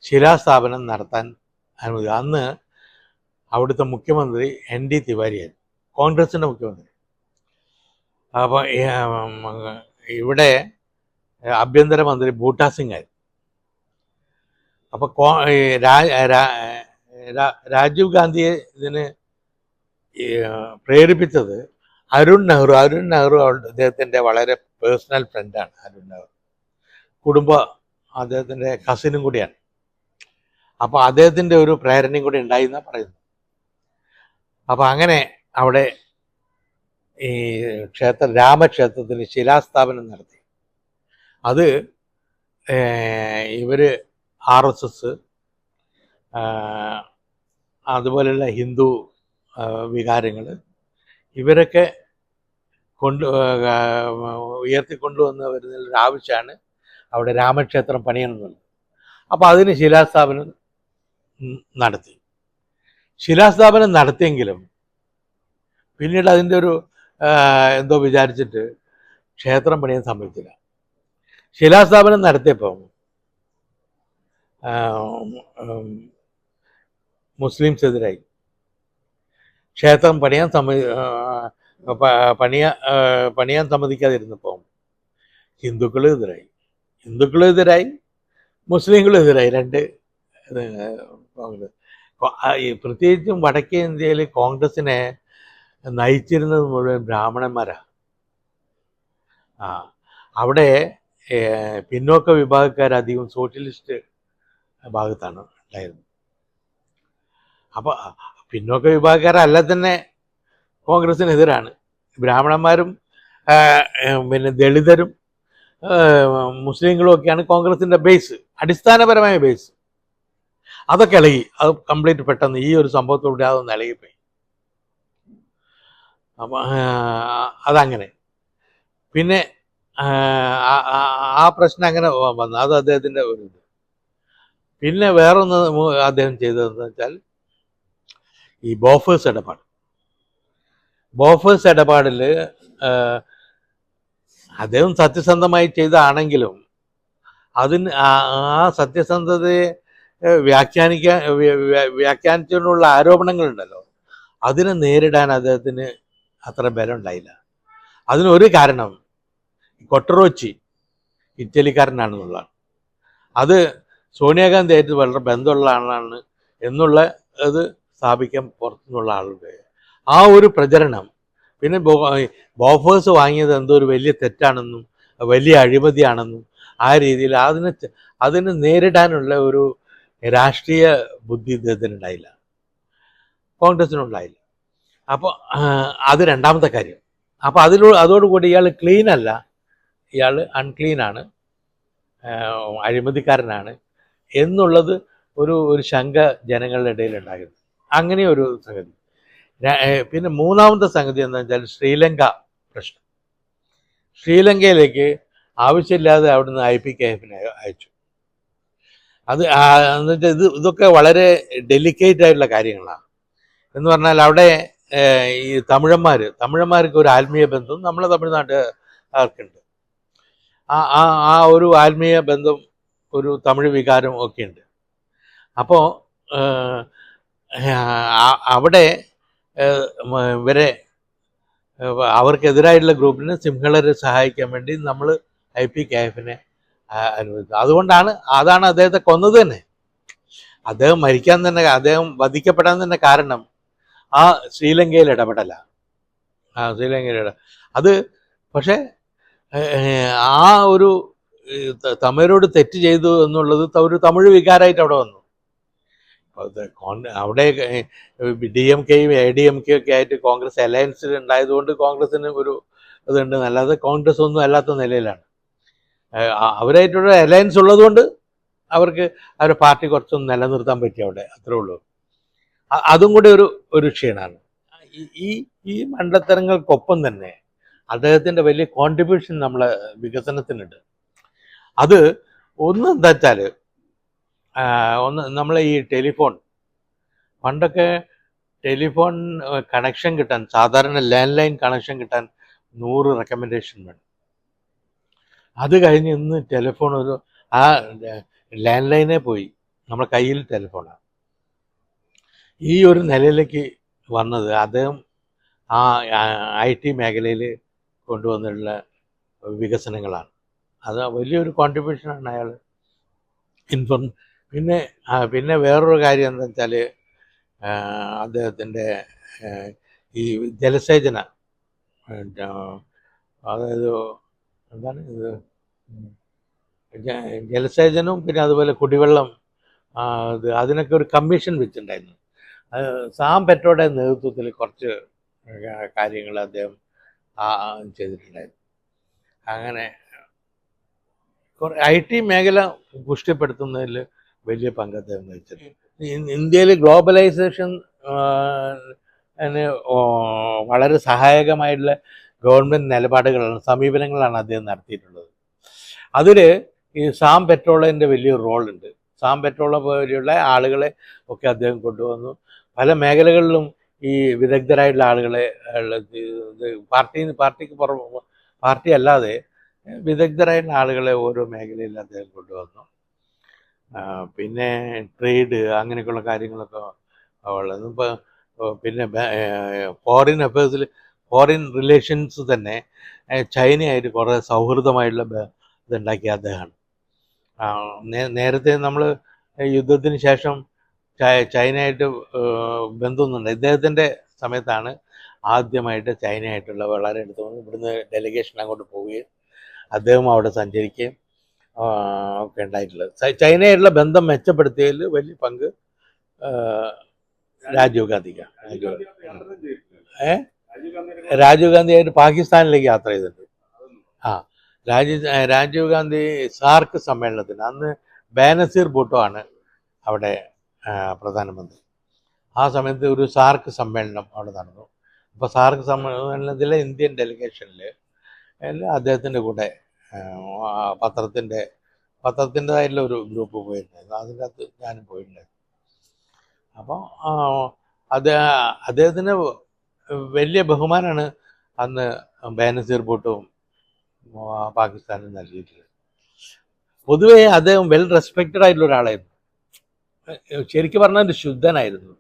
ശിലാസ്ഥാപനം നടത്താൻ അനുമതി. അന്ന് അവിടുത്തെ മുഖ്യമന്ത്രി ND തിവാരിയായിരുന്നു, കോൺഗ്രസിൻ്റെ മുഖ്യമന്ത്രി. അപ്പോൾ ഇവിടെ ആഭ്യന്തരമന്ത്രി ബൂട്ടാ സിംഗ് ആയിരുന്നു. അപ്പോൾ രാജീവ് ഗാന്ധിയെ ഇതിന് പ്രേരിപ്പിച്ചത് അരുൺ നെഹ്റു അദ്ദേഹത്തിൻ്റെ വളരെ പേഴ്സണൽ ഫ്രണ്ടാണ്. അരുൺ നെഹ്റു അദ്ദേഹത്തിൻ്റെ കസിനും കൂടിയാണ്. അപ്പോൾ അദ്ദേഹത്തിൻ്റെ ഒരു പ്രേരണയും കൂടി ഉണ്ടായി എന്നാണ് പറയുന്നത്. അപ്പോൾ അങ്ങനെ അവിടെ ഈ രാമക്ഷേത്രത്തിന് ശിലാസ്ഥാപനം നടത്തി. അത് ഇവർ RSS അതുപോലെയുള്ള ഹിന്ദു വികാരങ്ങൾ ഇവരൊക്കെ ഉയർത്തിക്കൊണ്ടുവന്ന് വരുന്നതിലൊരു ആവശ്യമാണ് അവിടെ രാമക്ഷേത്രം പണിയണമെന്നുള്ളത്. അപ്പോൾ അതിന് ശിലാസ്ഥാപനം നടത്തിയെങ്കിലും പിന്നീട് അതിൻ്റെ ഒരു എന്തോ വിചാരിച്ചിട്ട് ക്ഷേത്രം പണിയാൻ സമ്മതിച്ചില്ല. ശിലാസ്ഥാപനം നടത്തിയപ്പം മുസ്ലിംസ് ക്ഷേത്രം പണിയാൻ സമ്മതിക്കാതിരുന്നപ്പോൾ ഹിന്ദുക്കളും എതിരായി മുസ്ലിങ്ങളും എതിരായി. പ്രത്യേകിച്ചും വടക്കേ ഇന്ത്യയിൽ കോൺഗ്രസിനെ നയിച്ചിരുന്നത് മുഴുവൻ ബ്രാഹ്മണന്മാരാണ്. അവിടെ പിന്നോക്ക വിഭാഗക്കാരധികം സോഷ്യലിസ്റ്റ് ഭാഗത്താണ് ഉണ്ടായിരുന്നത്. അപ്പോൾ പിന്നോക്ക വിഭാഗക്കാരല്ല തന്നെ കോൺഗ്രസിനെതിരാണ്. ബ്രാഹ്മണന്മാരും പിന്നെ ദളിതരും മുസ്ലിങ്ങളും ഒക്കെയാണ് കോൺഗ്രസിൻ്റെ ബേസ്, അടിസ്ഥാനപരമായ ബേസ്. അതൊക്കെ ഇളകി, അത് കംപ്ലീറ്റ് പെട്ടെന്ന് ഈ ഒരു സംഭവത്തോടെ അതൊന്ന് ഇളകിപ്പോയി. അപ്പം അതങ്ങനെ പിന്നെ ആ പ്രശ്നം അങ്ങനെ വന്നു. അത് അദ്ദേഹത്തിൻ്റെ ഒരു ഇത്. പിന്നെ വേറൊന്ന് അദ്ദേഹം ചെയ്തതെന്ന് വെച്ചാൽ ഈ ബോഫേഴ്സ് ഇടപാടിൽ അദ്ദേഹം സത്യസന്ധമായി ചെയ്തതാണെങ്കിലും അതിന് ആ സത്യസന്ധതയെ വ്യാഖ്യാനിച്ചുകൊണ്ടുള്ള ആരോപണങ്ങളുണ്ടല്ലോ, അതിനെ നേരിടാൻ അദ്ദേഹത്തിന് അത്ര ബലം ഉണ്ടായില്ല. അതിനൊരു കാരണം കൊട്ടറോച്ചി ഇറ്റലിക്കാരനാണെന്നുള്ളതാണ്. അത് സോണിയാഗാന്ധി ആയിട്ട് വളരെ ബന്ധമുള്ള ആളാണ് എന്നുള്ള അത് സ്ഥാപിക്കാൻ പുറത്തുനിന്നുള്ള ആളുടെ ആ ഒരു പ്രചരണം. പിന്നെ ബോഫേഴ്സ് വാങ്ങിയത് എന്തോ ഒരു വലിയ തെറ്റാണെന്നും വലിയ അഴിമതിയാണെന്നും ആ രീതിയിൽ അതിന് നേരിടാനുള്ള ഒരു രാഷ്ട്രീയ ബുദ്ധി ഇദ്ദേഹത്തിനുണ്ടായില്ല, കോൺഗ്രസിനുണ്ടായില്ല. അപ്പോൾ അത് രണ്ടാമത്തെ കാര്യം. അപ്പോൾ അതോടുകൂടി ഇയാൾ ക്ലീൻ അല്ല, ഇയാൾ അൺക്ലീനാണ്, അഴിമതിക്കാരനാണ് എന്നുള്ളത് ഒരു ശങ്ക ജനങ്ങളുടെ ഇടയിൽ ഉണ്ടായിരുന്നു. അങ്ങനെ ഒരു സംഗതി. പിന്നെ മൂന്നാമത്തെ സംഗതി എന്താ വെച്ചാൽ ശ്രീലങ്ക പ്രശ്നം. ശ്രീലങ്കയിലേക്ക് ആവശ്യമില്ലാതെ അവിടുന്ന് IPKFനെ അയച്ചു. അത് എന്നുവെച്ചാൽ ഇതൊക്കെ വളരെ ഡെലിക്കേറ്റ് ആയിട്ടുള്ള കാര്യങ്ങളാണ്. എന്ന് പറഞ്ഞാൽ അവിടെ ഈ തമിഴന്മാർക്ക് ഒരു ആത്മീയ ബന്ധം നമ്മളെ തമിഴ്നാട്ടുകാർക്കുണ്ട്. ആ ഒരു ആത്മീയ ബന്ധം, ഒരു തമിഴ് വികാരം ഒക്കെ ഉണ്ട്. അപ്പോൾ അവിടെ ഇവരെ അവർക്കെതിരായിട്ടുള്ള ഗ്രൂപ്പിനെ സിംഹളരെ സഹായിക്കാൻ വേണ്ടി നമ്മൾ IPKFനെ അനുവദിച്ചു. അതാണ് അദ്ദേഹത്തെ കൊന്നത് തന്നെ. അദ്ദേഹം വധിക്കപ്പെടാൻ തന്നെ കാരണം ആ ശ്രീലങ്കയിൽ ഇടപെടലാണ്. അത് പക്ഷേ ആ ഒരു തമിഴരോട് തെറ്റ് ചെയ്തു എന്നുള്ളത് ഒരു തമിഴ് വികാരമായിട്ട് അവിടെ വന്നു. അവിടെ DMKയും ADMK ഒക്കെ ആയിട്ട് കോൺഗ്രസ് അലയൻസിൽ ഉണ്ടായതുകൊണ്ട് കോൺഗ്രസിന് ഒരു ഇതുണ്ട്, അല്ലാതെ കോൺഗ്രസ് ഒന്നും അല്ലാത്ത നിലയിലാണ്. അവരായിട്ടുള്ള അലയൻസ് ഉള്ളതുകൊണ്ട് അവർക്ക് അവരുടെ പാർട്ടി കുറച്ചൊന്നും നിലനിർത്താൻ പറ്റി അവിടെ, അത്രേ ഉള്ളൂ. അതും കൂടി ഒരു ക്ഷീണമാണ്. ഈ മണ്ടത്തരങ്ങൾക്കൊപ്പം തന്നെ അദ്ദേഹത്തിൻ്റെ വലിയ കോൺട്രിബ്യൂഷൻ നമ്മളെ വികസനത്തിനുണ്ട്. അത് എന്താ വെച്ചാൽ നമ്മളെ ഈ പണ്ടൊക്കെ ടെലിഫോൺ കണക്ഷൻ കിട്ടാൻ, സാധാരണ ലാൻഡ് ലൈൻ കണക്ഷൻ കിട്ടാൻ 100 റെക്കമെൻഡേഷൻ വേണം. അത് കഴിഞ്ഞ് ഇന്ന് ടെലിഫോൺ ആ ലാൻഡ് ലൈനേ പോയി, നമ്മുടെ കയ്യിൽ ടെലിഫോണാണ്. ഈ ഒരു നിലയിലേക്ക് വന്നത് അദ്ദേഹം ആ IT മേഖലയിൽ കൊണ്ടുവന്നിട്ടുള്ള വികസനങ്ങളാണ്. അത് വലിയൊരു കോൺട്രിബ്യൂഷനാണ് അയാൾ. പിന്നെ പിന്നെ വേറൊരു കാര്യം എന്താ വെച്ചാൽ അദ്ദേഹത്തിൻ്റെ ഈ ജലസേചന, അതായത് എന്താണ് ഇത്, ജലസേചനവും പിന്നെ അതുപോലെ കുടിവെള്ളം, അതിനൊക്കെ ഒരു കമ്മീഷൻ വെച്ചിട്ടുണ്ടായിരുന്നു. സാം പെട്രോയുടെ നേതൃത്വത്തിൽ കുറച്ച് കാര്യങ്ങൾ അദ്ദേഹം ചെയ്തിട്ടുണ്ടായിരുന്നു. അങ്ങനെ IT മേഖല പുഷ്ടിപ്പെടുത്തുന്നതിൽ വലിയ പങ്ക് അദ്ദേഹം വഹിച്ചിട്ടുണ്ട്. ഇന്ത്യയിൽ ഗ്ലോബലൈസേഷൻ വളരെ സഹായകമായിട്ടുള്ള ഗവൺമെൻറ് നിലപാടുകളാണ്, സമീപനങ്ങളാണ് അദ്ദേഹം നടത്തിയിട്ടുള്ളത്. അതിൽ ഈ സാം പെട്രോളിൻ്റെ വലിയൊരു റോളുണ്ട്. സാം പെട്രോളെ പോലെയുള്ള ആളുകളെ ഒക്കെ അദ്ദേഹം കൊണ്ടുവന്നു. പല മേഖലകളിലും ഈ വിദഗ്ധരായിട്ടുള്ള ആളുകളെ പാർട്ടി അല്ലാതെ വിദഗ്ധരായിട്ടുള്ള ആളുകളെ ഓരോ മേഖലയിൽ അദ്ദേഹം കൊണ്ടുവന്നു. പിന്നെ ട്രേഡ് അങ്ങനെയൊക്കെയുള്ള കാര്യങ്ങളൊക്കെ ഉള്ളത്. ഇപ്പോൾ പിന്നെ ഫോറിൻ റിലേഷൻസ് തന്നെ ചൈനയായിട്ട് കുറേ സൗഹൃദമായിട്ടുള്ള ഇതുണ്ടാക്കിയ അദ്ദേഹമാണ്. നേരത്തെ നമ്മൾ യുദ്ധത്തിന് ശേഷം ചൈനയായിട്ട് ബന്ധമൊന്നുണ്ട്. ഇദ്ദേഹത്തിൻ്റെ സമയത്താണ് ആദ്യമായിട്ട് ചൈനയായിട്ടുള്ള വളരെ അടുത്ത് ഇവിടുന്ന് ഡെലിഗേഷൻ അങ്ങോട്ട് പോവുകയും അദ്ദേഹം അവിടെ സഞ്ചരിക്കുകയും ഒക്കെ ഉണ്ടായിട്ടുള്ളത്. ചൈനയായിട്ടുള്ള ബന്ധം മെച്ചപ്പെടുത്തിയതിൽ വലിയ പങ്ക് രാജീവ് ഗാന്ധിക്കാണ്. രാജീവ് ഗാന്ധി ആയിട്ട് പാകിസ്ഥാനിലേക്ക് യാത്ര ചെയ്തിട്ടുണ്ട്. രാജീവ് ഗാന്ധി സാർക്ക് സമ്മേളനത്തിന് അന്ന് ബേനസീർ ഭൂട്ടോ ആണ് അവിടെ പ്രധാനമന്ത്രി. ആ സമയത്ത് ഒരു സാർക്ക് സമ്മേളനം അവിടെ നടന്നു. അപ്പോൾ സാർക്ക് സമ്മേളനത്തിലെ ഇന്ത്യൻ ഡെലിഗേഷനിൽ അദ്ദേഹത്തിൻ്റെ കൂടെ പത്രത്തിൻ്റെതായിട്ടുള്ള ഒരു ഗ്രൂപ്പ് പോയിട്ടുണ്ടായിരുന്നു. അതിൻ്റെ അകത്ത് ഞാനും പോയിട്ടുണ്ടായിരുന്നു. അപ്പോൾ അദ്ദേഹത്തിന് വലിയ ബഹുമാനമാണ് അന്ന് ബേനസീർ ഭൂട്ടവും പാകിസ്ഥാനും നൽകിയിട്ടുള്ളത്. പൊതുവേ അദ്ദേഹം വെൽ റെസ്പെക്റ്റഡ് ആയിട്ടുള്ള ഒരാളായിരുന്നു. ശരിക്കും പറഞ്ഞാൽ ശുദ്ധനായിരുന്നു.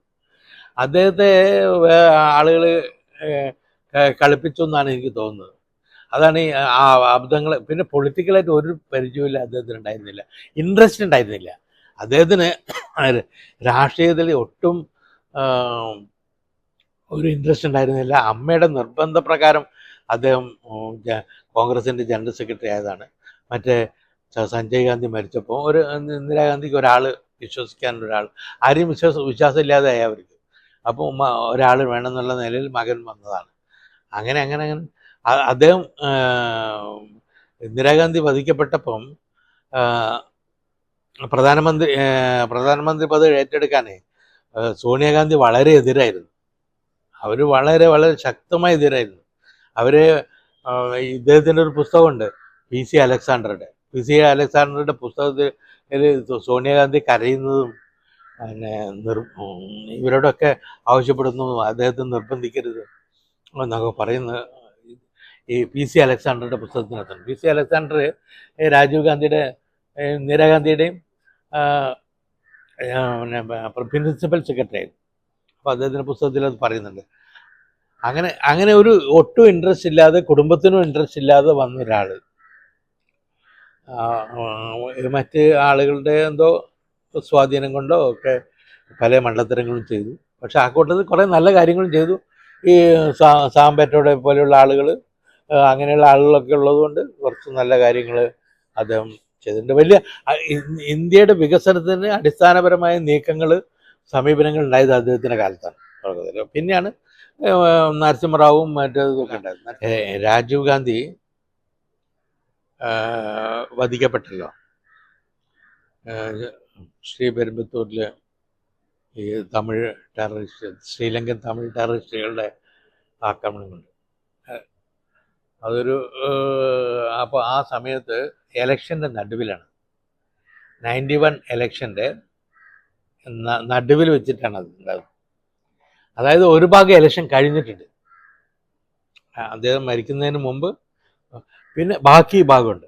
അദ്ദേഹത്തെ ആളുകൾ കളിപ്പിച്ചു എന്നാണ് എനിക്ക് തോന്നുന്നത്. അതാണ് ഈ അബദ്ധങ്ങൾ. പിന്നെ പൊളിറ്റിക്കലായിട്ട് ഒരു പരിചയമില്ല അദ്ദേഹത്തിന് ഉണ്ടായിരുന്നില്ല, ഇൻട്രസ്റ്റ് ഉണ്ടായിരുന്നില്ല അദ്ദേഹത്തിന്. രാഷ്ട്രീയത്തിൽ ഒട്ടും ഒരു ഇൻട്രസ്റ്റ് ഉണ്ടായിരുന്നില്ല. അമ്മയുടെ നിർബന്ധപ്രകാരം അദ്ദേഹം കോൺഗ്രസിൻ്റെ ജനറൽ സെക്രട്ടറി ആയതാണ്. മറ്റേ സഞ്ജയ് ഗാന്ധി മരിച്ചപ്പോൾ ഇന്ദിരാഗാന്ധിക്ക് ഒരാൾ വിശ്വസിക്കാനൊരാൾ, ആരെയും വിശ്വാസമില്ലാതെ ആയി അവർക്ക്. അപ്പോൾ ഒരാൾ വേണമെന്നുള്ള നിലയിൽ മകൻ വന്നതാണ്. അങ്ങനെ അദ്ദേഹം ഇന്ദിരാഗാന്ധി വധിക്കപ്പെട്ടപ്പം പ്രധാനമന്ത്രി പദവി ഏറ്റെടുക്കാനേ സോണിയാഗാന്ധി വളരെ എതിരായിരുന്നു. അവർ വളരെ വളരെ ശക്തമായി എതിരായിരുന്നു. അവർ ഇദ്ദേഹത്തിൻ്റെ ഒരു പുസ്തകമുണ്ട്, PC അലക്സാണ്ടറുടെ പുസ്തകത്തിൽ സോണിയാഗാന്ധി കരയുന്നതും പിന്നെ ഇവരോടൊക്കെ ആവശ്യപ്പെടുന്നു അദ്ദേഹത്തെ നിർബന്ധിക്കരുത് എന്നൊക്കെ പറയുന്നത് ഈ PC അലക്സാണ്ടറുടെ പുസ്തകത്തിനകത്താണ്. PC അലക്സാണ്ടർ രാജീവ് ഗാന്ധിയുടെ ഇന്ദിരാഗാന്ധിയുടെയും പ്രിൻസിപ്പൽ സെക്രട്ടറി ആയിരുന്നു. അപ്പോൾ അദ്ദേഹത്തിൻ്റെ പുസ്തകത്തിൽ അത് പറയുന്നുണ്ട്. അങ്ങനെ ഒരു ഒട്ടും ഇൻട്രസ്റ്റ് ഇല്ലാതെ, കുടുംബത്തിനും ഇൻട്രസ്റ്റ് ഇല്ലാതെ വന്ന ഒരാൾ മറ്റ് ആളുകളുടെ എന്തോ സ്വാധീനം കൊണ്ടോ ഒക്കെ പല മണ്ടത്തരങ്ങളും ചെയ്തു. പക്ഷെ ആ കൂട്ടത്തിൽ കുറേ നല്ല കാര്യങ്ങളും ചെയ്തു. ഈ സാം പെട്രോയുടെ പോലെയുള്ള ആളുകൾ, അങ്ങനെയുള്ള ആളുകളൊക്കെ ഉള്ളതുകൊണ്ട് കുറച്ച് നല്ല കാര്യങ്ങൾ അദ്ദേഹം ചെയ്തിട്ടുണ്ട്. വലിയ ഇന്ത്യയുടെ വികസനത്തിന് അടിസ്ഥാനപരമായ നീക്കങ്ങൾ, സമീപനങ്ങൾ ഉണ്ടായത് അദ്ദേഹത്തിൻ്റെ കാലത്താണ്. പിന്നെയാണ് നരസിംഹറാവും മറ്റേതൊക്കെ ഉണ്ടായിരുന്നത്. രാജീവ് ഗാന്ധി വധിക്കപ്പെട്ടല്ലോ ശ്രീപെരുമ്പത്തൂരിൽ ഈ ശ്രീലങ്കൻ തമിഴ് ടെററിസ്റ്റുകളുടെ ആക്രമണമുണ്ട്. അതൊരു അപ്പോൾ ആ സമയത്ത് എലക്ഷൻ്റെ നടുവിലാണ്, 91 എലക്ഷൻ്റെ നടുവിൽ വെച്ചിട്ടാണ് അത് ഉണ്ടാകുന്നത്. അതായത് ഒരു ഭാഗം എലക്ഷൻ കഴിഞ്ഞിട്ടുണ്ട്, അദ്ദേഹം മരിക്കുന്നതിന് മുമ്പ്, പിന്നെ ബാക്കി ഭാഗമുണ്ട്.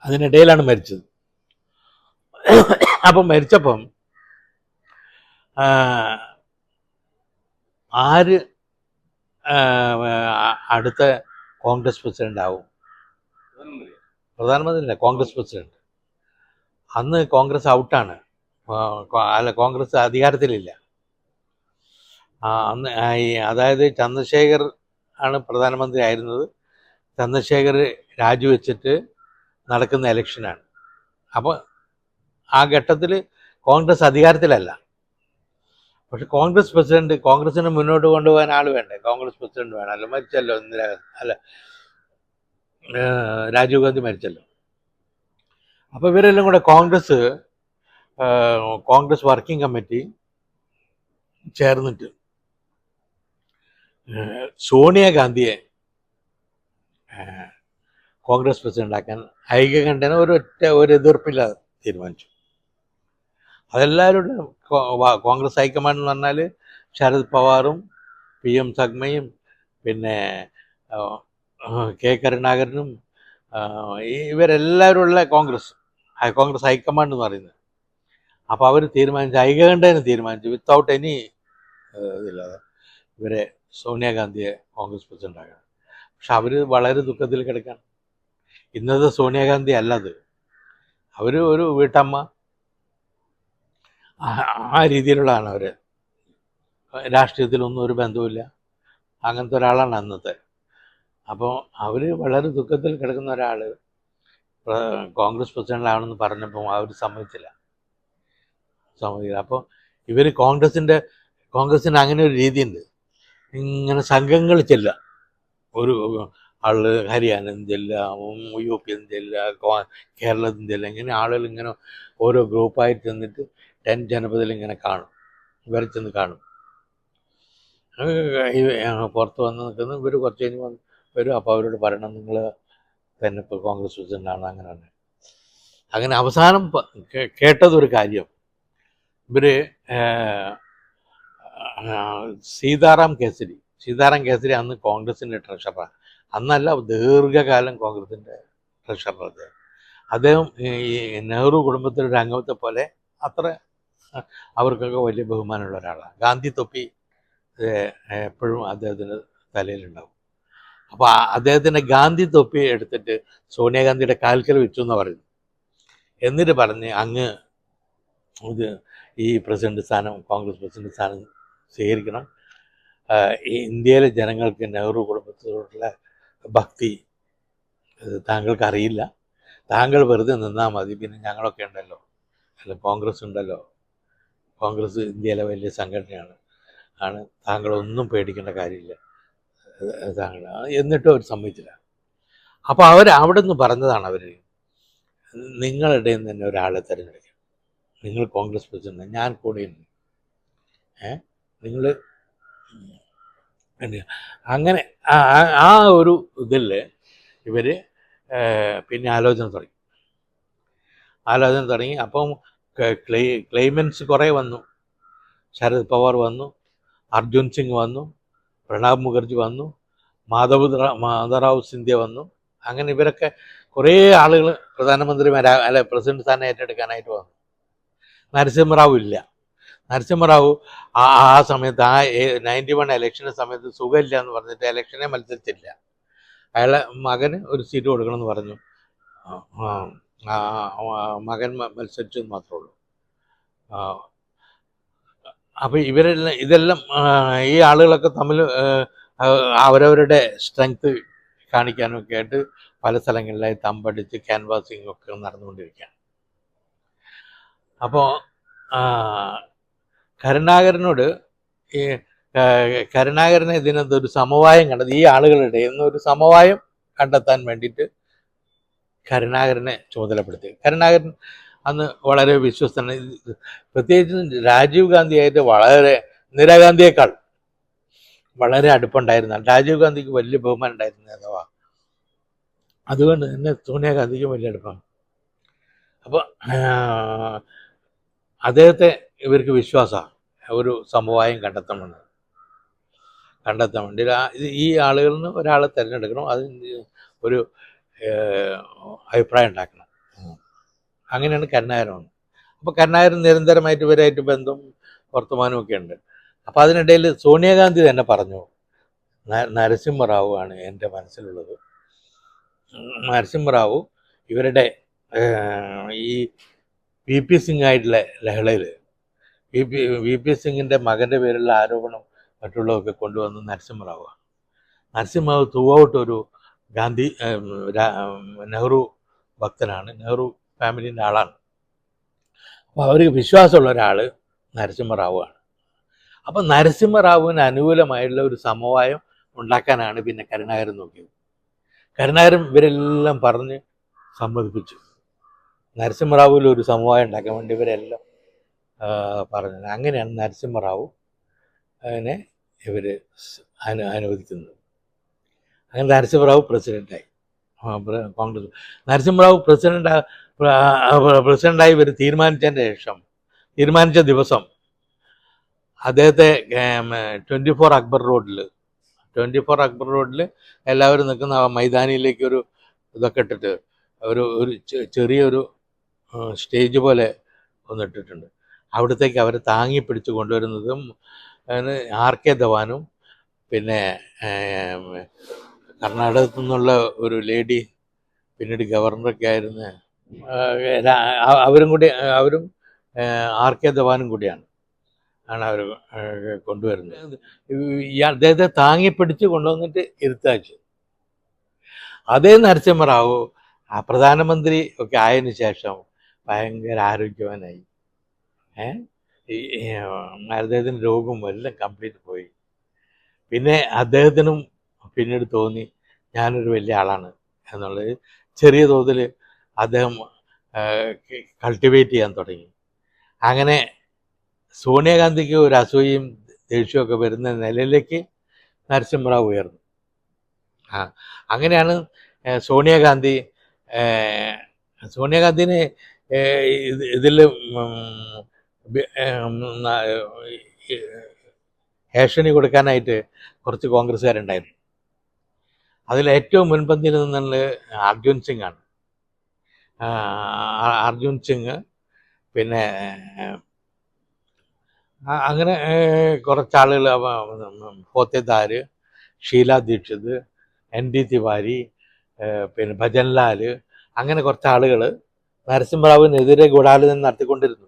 അതിനിടയിലാണ് മരിച്ചത്. അപ്പം മരിച്ചപ്പം ആര് അടുത്ത കോൺഗ്രസ് പ്രസിഡന്റ് ആവും? പ്രധാനമന്ത്രിയല്ല, കോൺഗ്രസ് പ്രസിഡന്റ്. അന്ന് കോൺഗ്രസ് ഔട്ടാണ്, അല്ല കോൺഗ്രസ് അധികാരത്തിലില്ല. അന്ന് അതായത് ചന്ദ്രശേഖർ ആണ് പ്രധാനമന്ത്രി ആയിരുന്നത്. ചന്ദ്രശേഖർ രാജിവെച്ചിട്ട് നടക്കുന്ന ഇലക്ഷനാണ്. അപ്പോൾ ആ ഘട്ടത്തിൽ കോൺഗ്രസ് അധികാരത്തിലല്ല. പക്ഷെ കോൺഗ്രസ് പ്രസിഡന്റ്, കോൺഗ്രസിനെ മുന്നോട്ട് കൊണ്ടുപോകാൻ ആൾ വേണ്ടേ? കോൺഗ്രസ് പ്രസിഡന്റ് വേണമല്ലോ. മരിച്ചല്ലോ രാജീവ് ഗാന്ധി മരിച്ചല്ലോ. അപ്പോൾ ഇവരെല്ലാം കൂടെ കോൺഗ്രസ് വർക്കിംഗ് കമ്മിറ്റി ചേർന്നിട്ട് സോണിയാഗാന്ധിയെ കോൺഗ്രസ് പ്രസിഡന്റ് ആക്കാൻ ഐക്യകണ്ഠേന ഒരു എതിർപ്പില്ലാതെ തീരുമാനിച്ചു. അതെല്ലാവരും കോൺഗ്രസ് ഹൈക്കമാൻഡ് എന്ന് പറഞ്ഞാൽ ശരത് പവാറും PM സഗ്മയും പിന്നെ കെ കരുണാകരനും ഇവരെല്ലാവരും ഉള്ള കോൺഗ്രസ് ഹൈക്കമാൻഡ് എന്ന് പറയുന്നത്. അപ്പോൾ അവർ തീരുമാനിച്ചു, ഐക്യകണ്ഠേന തീരുമാനിച്ചു, വിത്തൗട്ട് എനി ഇതില്ലാതെ ഇവരെ സോണിയാഗാന്ധിയെ കോൺഗ്രസ് പ്രസിഡന്റ് ആക്കണം. പക്ഷെ അവർ വളരെ ദുഃഖത്തിൽ കിടക്കാണ്. ഇന്നത്തെ സോണിയാഗാന്ധി അല്ലത്. അവർ ഒരു വീട്ടമ്മ, ആ രീതിയിലുള്ളതാണ് അവർ. രാഷ്ട്രീയത്തിലൊന്നും ഒരു ബന്ധവുമില്ല, അങ്ങനത്തെ ഒരാളാണ് അന്നത്തെ. അപ്പോൾ അവർ വളരെ ദുഃഖത്തിൽ കിടക്കുന്ന ഒരാൾ കോൺഗ്രസ് പ്രസിഡന്റാണെന്ന് പറഞ്ഞപ്പോൾ അവർ സമ്മതിച്ചില്ല. അപ്പോൾ ഇവർ കോൺഗ്രസിന് അങ്ങനെ ഒരു രീതിയുണ്ട്, ഇങ്ങനെ സംഘങ്ങൾ ചെല്ലുക. ഒരു ആള് ഹരിയാന ജില്ല, UP ജില്ല, കേരളത്തിൽ ജില്ല, ഇങ്ങനെ ആളുകൾ ഇങ്ങനെ ഓരോ ഗ്രൂപ്പായിട്ട് ചെന്നിട്ട് 10 ജനപതിൽ ഇങ്ങനെ കാണും, ഇവരെ ചെന്ന് കാണും. പുറത്ത് വന്ന് നിൽക്കുന്ന ഇവർ കുറച്ച് കഴിഞ്ഞ് വരും. അപ്പോൾ അവരോട് പറയണം, നിങ്ങൾ തന്നെ ഇപ്പോൾ കോൺഗ്രസ് പ്രസിഡന്റാണ്. അങ്ങനെ അവസാനം കേട്ടതൊരു കാര്യം, ഇവർ സീതാറാം കേസരി അന്ന് കോൺഗ്രസിൻ്റെ ട്രഷററാണ്. അന്നല്ല, ദീർഘകാലം കോൺഗ്രസിൻ്റെ ട്രഷറർ. അദ്ദേഹം ഈ നെഹ്റു കുടുംബത്തിലൊരു അംഗത്തെ പോലെ അത്ര അവർക്കൊക്കെ വലിയ ബഹുമാനമുള്ള ഒരാളാണ്. ഗാന്ധി തൊപ്പി എപ്പോഴും അദ്ദേഹത്തിൻ്റെ തലയിലുണ്ടാവും. അപ്പോൾ അദ്ദേഹത്തിൻ്റെ ഗാന്ധി തൊപ്പി എടുത്തിട്ട് സോണിയാഗാന്ധിയുടെ കാൽക്കൽ വെച്ചു എന്ന് പറയുന്നു. എന്നിട്ട് പറഞ്ഞ്, അങ്ങ് ഇത് ഈ കോൺഗ്രസ് പ്രസിഡന്റ് സ്ഥാനം സ്വീകരിക്കണം. ഇന്ത്യയിലെ ജനങ്ങൾക്ക് നെഹ്റു കുടുംബത്തോടുള്ള ഭക്തി താങ്കൾക്ക് അറിയില്ല. താങ്കൾ വെറുതെ നിന്നാൽ മതി. പിന്നെ ഞങ്ങളൊക്കെ ഉണ്ടല്ലോ, അല്ല കോൺഗ്രസ് ഉണ്ടല്ലോ, കോൺഗ്രസ് ഇന്ത്യയിലെ വലിയ സംഘടനയാണ്. താങ്കളൊന്നും പേടിക്കേണ്ട കാര്യമില്ല. എന്നിട്ടും അവർ സമ്മതിച്ചില്ല. അപ്പോൾ അവിടെ നിന്ന് പറഞ്ഞതാണ്, നിങ്ങളുടെ തന്നെ ഒരാളെ തിരഞ്ഞെടുക്കുക, നിങ്ങൾ കോൺഗ്രസ് പ്രസിഡന്റ്, ഞാൻ കൂടെയുണ്ട്, നിങ്ങൾ അങ്ങനെ ആ ഒരു ഇതിൽ ഇവർ പിന്നെ ആലോചന തുടങ്ങി. അപ്പം ക്ലെയിമൻസ് കുറേ വന്നു. ശരത് പവാർ വന്നു, അർജുൻ സിംഗ് വന്നു, പ്രണബ് മുഖർജി വന്നു, മാധവറാവു സിന്ധ്യ വന്നു. അങ്ങനെ ഇവരൊക്കെ കുറേ ആളുകൾ പ്രസിഡന്റ് സ്ഥാനം ഏറ്റെടുക്കാനായിട്ട് വന്നു. നരസിംഹറാവു ഇല്ല. നരസിംഹറാവു ആ സമയത്ത് 91 ഇലക്ഷൻ്റെ സമയത്ത് സുഖമില്ല എന്ന് പറഞ്ഞിട്ട് ഇലക്ഷനെ മത്സരിച്ചില്ല. അയാളെ മകന് ഒരു സീറ്റ് കൊടുക്കണമെന്ന് പറഞ്ഞു. മകൻ മത്സരിച്ചു എന്ന് മാത്രമേ ഉള്ളൂ. അപ്പോൾ ഇതെല്ലാം ഈ ആളുകളൊക്കെ തമ്മിൽ അവരവരുടെ സ്ട്രെങ്ത് കാണിക്കാനൊക്കെ ആയിട്ട് പല സ്ഥലങ്ങളിലായി തമ്പടിച്ച് ക്യാൻവാസിങ് ഒക്കെ നടന്നുകൊണ്ടിരിക്കുകയാണ്. അപ്പോൾ കരുണാകരനെ ഇതിനകത്തൊരു സമവായം കണ്ടത്, ഈ ആളുകളുടെ ഒരു സമവായം കണ്ടെത്താൻ വേണ്ടിയിട്ട് കരുണാകരനെ ചുമതലപ്പെടുത്തി. കരുണാകരൻ അന്ന് വളരെ വിശ്വസ്തനാണ്. പ്രത്യേകിച്ച് രാജീവ് ഗാന്ധിയായിട്ട് ഇന്ദിരാഗാന്ധിയേക്കാൾ വളരെ അടുപ്പുണ്ടായിരുന്ന, രാജീവ് ഗാന്ധിക്ക് വലിയ ബഹുമാനം ഉണ്ടായിരുന്ന നേതാവാണ്. അതുകൊണ്ട് തന്നെ സോണിയാഗാന്ധിക്ക് വലിയ അടുപ്പമാണ്. അപ്പോൾ അദ്ദേഹത്തെ ഇവർക്ക് വിശ്വാസമാണ് ഒരു സമവായം കണ്ടെത്താൻ വേണ്ടി ഈ ആളുകളിൽ നിന്ന് ഒരാളെ തിരഞ്ഞെടുക്കണം, അതിന് ഒരു അഭിപ്രായം ഉണ്ടാക്കണം. അങ്ങനെയാണ് കരുണാകരൻ വന്നത്. അപ്പോൾ കരുണാകരൻ നിരന്തരമായിട്ട് ഇവരായിട്ട് ബന്ധവും വർത്തമാനമൊക്കെ ഉണ്ട്. അപ്പോൾ അതിനിടയിൽ സോണിയാഗാന്ധി തന്നെ പറഞ്ഞു, നരസിംഹറാവു ആണ് എൻ്റെ മനസ്സിലുള്ളത്. നരസിംഹറാവു ഇവരുടെ ഈ വി പി സിംഗ് ആയിട്ടുള്ള ലഹളയിൽ വി പി സിംഗിൻ്റെ മകൻ്റെ പേരിലുള്ള ആരോപണം മറ്റുള്ളതൊക്കെ കൊണ്ടുവന്ന് നരസിംഹറാവുമാണ്. നരസിംഹറാവു ത്രൂ ഔട്ട് ഒരു ഗാന്ധി നെഹ്റു ഭക്തനാണ്, നെഹ്റു ഫാമിലിൻ്റെ ആളാണ്. അപ്പോൾ അവർക്ക് വിശ്വാസമുള്ള ഒരാൾ നരസിംഹറാവുവാണ്. അപ്പം നരസിംഹറാവുവിന് അനുകൂലമായിട്ടുള്ള ഒരു സമവായം ഉണ്ടാക്കാനാണ് പിന്നെ കരുണാകരൻ നോക്കിയത്. കരുണാകരൻ ഇവരെല്ലാം പറഞ്ഞ് സമ്മതിപ്പിച്ചു. നരസിംഹറാവുവിൽ ഒരു സമവായം ഉണ്ടാക്കാൻ വേണ്ടി ഇവരെല്ലാം പറഞ്ഞത്. അങ്ങനെയാണ് നരസിംഹറാവു അതിനെ ഇവർ അനുവദിക്കുന്നത്. അങ്ങനെ നരസിംഹറാവു പ്രസിഡൻ്റായി. കോൺഗ്രസ് നരസിംഹറാവു പ്രസിഡൻ്റായി ഇവർ തീരുമാനിച്ച ദിവസം അദ്ദേഹത്തെ 24 അക്ബർ റോഡിൽ എല്ലാവരും നിൽക്കുന്ന മൈതാനിയിലേക്ക് ഒരു ഇതൊക്കെ ഇട്ടിട്ട് ഒരു ചെറിയൊരു സ്റ്റേജ് പോലെ ഒന്നിട്ടിട്ടുണ്ട്. അവിടത്തേക്ക് അവരെ താങ്ങി പിടിച്ച് കൊണ്ടുവരുന്നതും RK ധവാനും പിന്നെ കർണാടകത്തിൽ നിന്നുള്ള ഒരു ലേഡി പിന്നീട് ഗവർണറൊക്കെ ആയിരുന്ന അവരും RK ധവാനും കൂടിയാണ് അവർ കൊണ്ടുവരുന്നത്. അദ്ദേഹത്തെ താങ്ങിപ്പിടിച്ച് കൊണ്ടുവന്നിട്ട് ഇരുത്താച്ചു. അതേ നരസിംഹറാവു പ്രധാനമന്ത്രി ഒക്കെ ആയതിനു ശേഷം ഭയങ്കര ആരോഗ്യവാനായി. അദ്ദേഹത്തിന് രോഗം എല്ലാം കംപ്ലീറ്റ് പോയി. പിന്നെ അദ്ദേഹത്തിനും പിന്നീട് തോന്നി ഞാനൊരു വലിയ ആളാണ് എന്നുള്ളത്. ചെറിയ തോതിൽ അദ്ദേഹം കൾട്ടിവേറ്റ് ചെയ്യാൻ തുടങ്ങി. അങ്ങനെ സോണിയാഗാന്ധിക്ക് ഒരു അസൂയയും ദേഷ്യമൊക്കെ വരുന്ന നിലയിലേക്ക് നരസിംഹറാവു ഉയർന്നു. അങ്ങനെയാണ് സോണിയാഗാന്ധിനെ ഇതിൽ ഏഷണി കൊടുക്കാനായിട്ട് കുറച്ച് കോൺഗ്രസ്സുകാരുണ്ടായിരുന്നു. അതിൽ ഏറ്റവും മുൻപന്തിയിൽ നിന്നുള്ളത് അർജുൻ സിംഗ് ആണ്. അർജുൻ സിംഗ് പിന്നെ അങ്ങനെ കുറച്ചാളുകൾ, പോത്തേദാർ, ഷീല ദീക്ഷിത്, ND തിവാരി, പിന്നെ ഭജൻലാൽ, അങ്ങനെ കുറച്ചാളുകൾ നരസിംഹറാവുവിനെതിരെ ഗൂഢാലോചന നടത്തിക്കൊണ്ടിരുന്നു.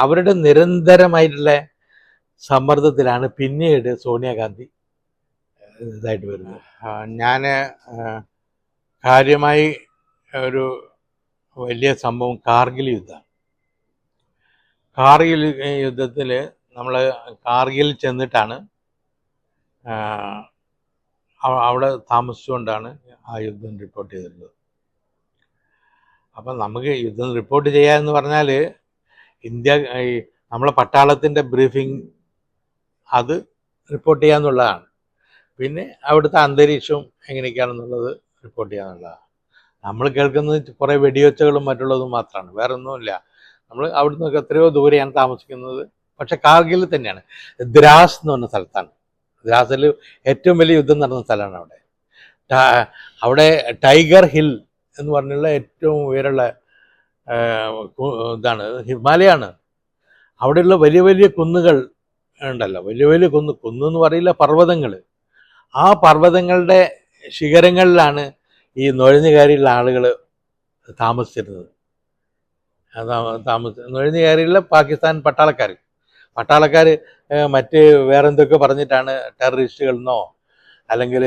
അവരുടെ നിരന്തരമായിട്ടുള്ള സമ്മർദ്ദത്തിലാണ് പിന്നീട് സോണിയാഗാന്ധി ഇതായിട്ട് വരുന്നത്. ഞാൻ കാര്യമായി ഒരു വലിയ സംഭവം കാർഗിൽ യുദ്ധമാണ്. കാർഗിൽ യുദ്ധത്തിൽ നമ്മൾ കാർഗിൽ ചെന്നിട്ടാണ് അവിടെ താമസിച്ചുകൊണ്ടാണ് ആ യുദ്ധം റിപ്പോർട്ട് ചെയ്തിട്ടുള്ളത്. അപ്പം നമുക്ക് യുദ്ധം റിപ്പോർട്ട് ചെയ്യാമെന്ന് പറഞ്ഞാൽ നമ്മളെ പട്ടാളത്തിൻ്റെ ബ്രീഫിംഗ് അത് റിപ്പോർട്ട് ചെയ്യാന്നുള്ളതാണ്. പിന്നെ അവിടുത്തെ അന്തരീക്ഷവും എങ്ങനെയൊക്കെയാണെന്നുള്ളത് റിപ്പോർട്ട് ചെയ്യാന്നുള്ളതാണ്. നമ്മൾ കേൾക്കുന്നത് കുറേ വെടിവെച്ചകളും മറ്റുള്ളതും മാത്രമാണ്, വേറെ ഒന്നുമില്ല. നമ്മൾ അവിടെ നിന്നൊക്കെ എത്രയോ ദൂരെയാണ് താമസിക്കുന്നത്. പക്ഷെ കാർഗിൽ തന്നെയാണ്, ദ്രാസ് എന്ന് പറഞ്ഞ സ്ഥലത്താണ്. ദ്രാസിൽ ഏറ്റവും വലിയ യുദ്ധം നടന്ന സ്ഥലമാണ് അവിടെ ടൈഗർ ഹിൽ എന്ന് പറഞ്ഞുള്ള ഏറ്റവും ഉയരമുള്ള ഇതാണ്, ഹിമാലയാണ്. അവിടെയുള്ള വലിയ വലിയ കുന്നുകൾ ഉണ്ടല്ലോ, വലിയ വലിയ കുന്നെന്ന് പറയില്ല, പർവ്വതങ്ങൾ. ആ പർവ്വതങ്ങളുടെ ശിഖരങ്ങളിലാണ് ഈ നുഴഞ്ഞുകയറിയുള്ള ആളുകൾ താമസിച്ചിരുന്നത്. നുഴഞ്ഞുകയറിയുള്ള പാകിസ്ഥാൻ പട്ടാളക്കാർ മറ്റ് വേറെന്തൊക്കെ പറഞ്ഞിട്ടാണ് ടെററിസ്റ്റുകളെന്നോ അല്ലെങ്കിൽ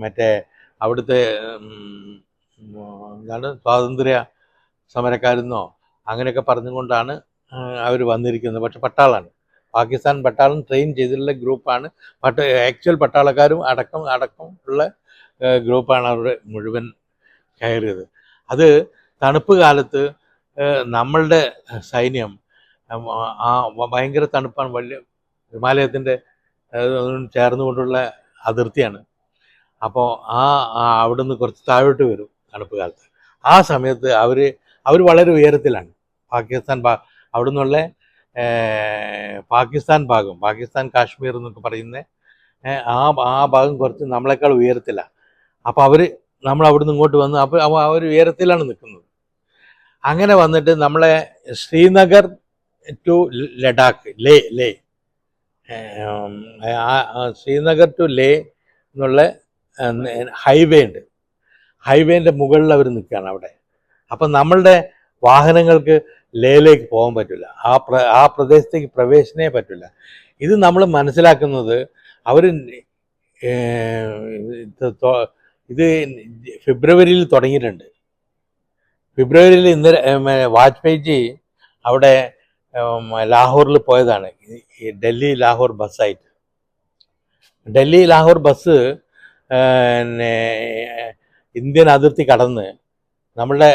മറ്റേ അവിടുത്തെ സ്വാതന്ത്ര്യ സമരക്കാരെന്നോ അങ്ങനെയൊക്കെ പറഞ്ഞുകൊണ്ടാണ് അവർ വന്നിരിക്കുന്നത്. പക്ഷെ പട്ടാളമാണ്, പാകിസ്ഥാൻ പട്ടാളം ട്രെയിൻ ചെയ്തിട്ടുള്ള ഗ്രൂപ്പാണ്. ആക്ച്വൽ പട്ടാളക്കാരും അടക്കം ഉള്ള ഗ്രൂപ്പാണ് അവിടെ മുഴുവൻ കയറിയത്. അത് തണുപ്പ് കാലത്ത് നമ്മളുടെ സൈന്യം ഭയങ്കര തണുപ്പാണ്, വലിയ ഹിമാലയത്തിൻ്റെ ചേർന്നുകൊണ്ടുള്ള അതിർത്തിയാണ്. അപ്പോൾ അവിടുന്ന് കുറച്ച് താഴോട്ട് വരും തണുപ്പ് കാലത്ത്. ആ സമയത്ത് അവർ വളരെ ഉയരത്തിലാണ്. അവിടെ നിന്നുള്ള പാകിസ്ഥാൻ കാശ്മീർ എന്നൊക്കെ പറയുന്ന ആ ഭാഗം കുറച്ച് നമ്മളെക്കാൾ ഉയരത്തിലാണ്. അപ്പോൾ അവർ നമ്മൾ അവിടുന്ന് ഇങ്ങോട്ട് വന്നു. അപ്പോൾ ആ ഒരു ഉയരത്തിലാണ് നിൽക്കുന്നത്. അങ്ങനെ വന്നിട്ട് നമ്മളെ ശ്രീനഗർ ടു ലഡാക്ക്, ലേ ശ്രീനഗർ ടു ലേ എന്നുള്ള ഹൈവേ ഉണ്ട്. ഹൈവേൻ്റെ മുകളിൽ അവർ നിൽക്കുകയാണ് അവിടെ. അപ്പം നമ്മളുടെ വാഹനങ്ങൾക്ക് ലേയിലേക്ക് പോകാൻ പറ്റില്ല, ആ പ്രദേശത്തേക്ക് പ്രവേശനേ പറ്റില്ല. ഇത് നമ്മൾ മനസ്സിലാക്കുന്നത് അവർ ഇത് ഫെബ്രുവരിയിൽ തുടങ്ങിയിട്ടുണ്ട്. ഫെബ്രുവരിയിൽ വാജ്പേയിജി അവിടെ ലാഹോറിൽ പോയതാണ്, ഈ ഡൽഹി ലാഹോർ ബസ്സായിട്ട്. ഡൽഹി ലാഹോർ ബസ് ഇന്ത്യൻ അതിർത്തി കടന്ന് നമ്മളുടെ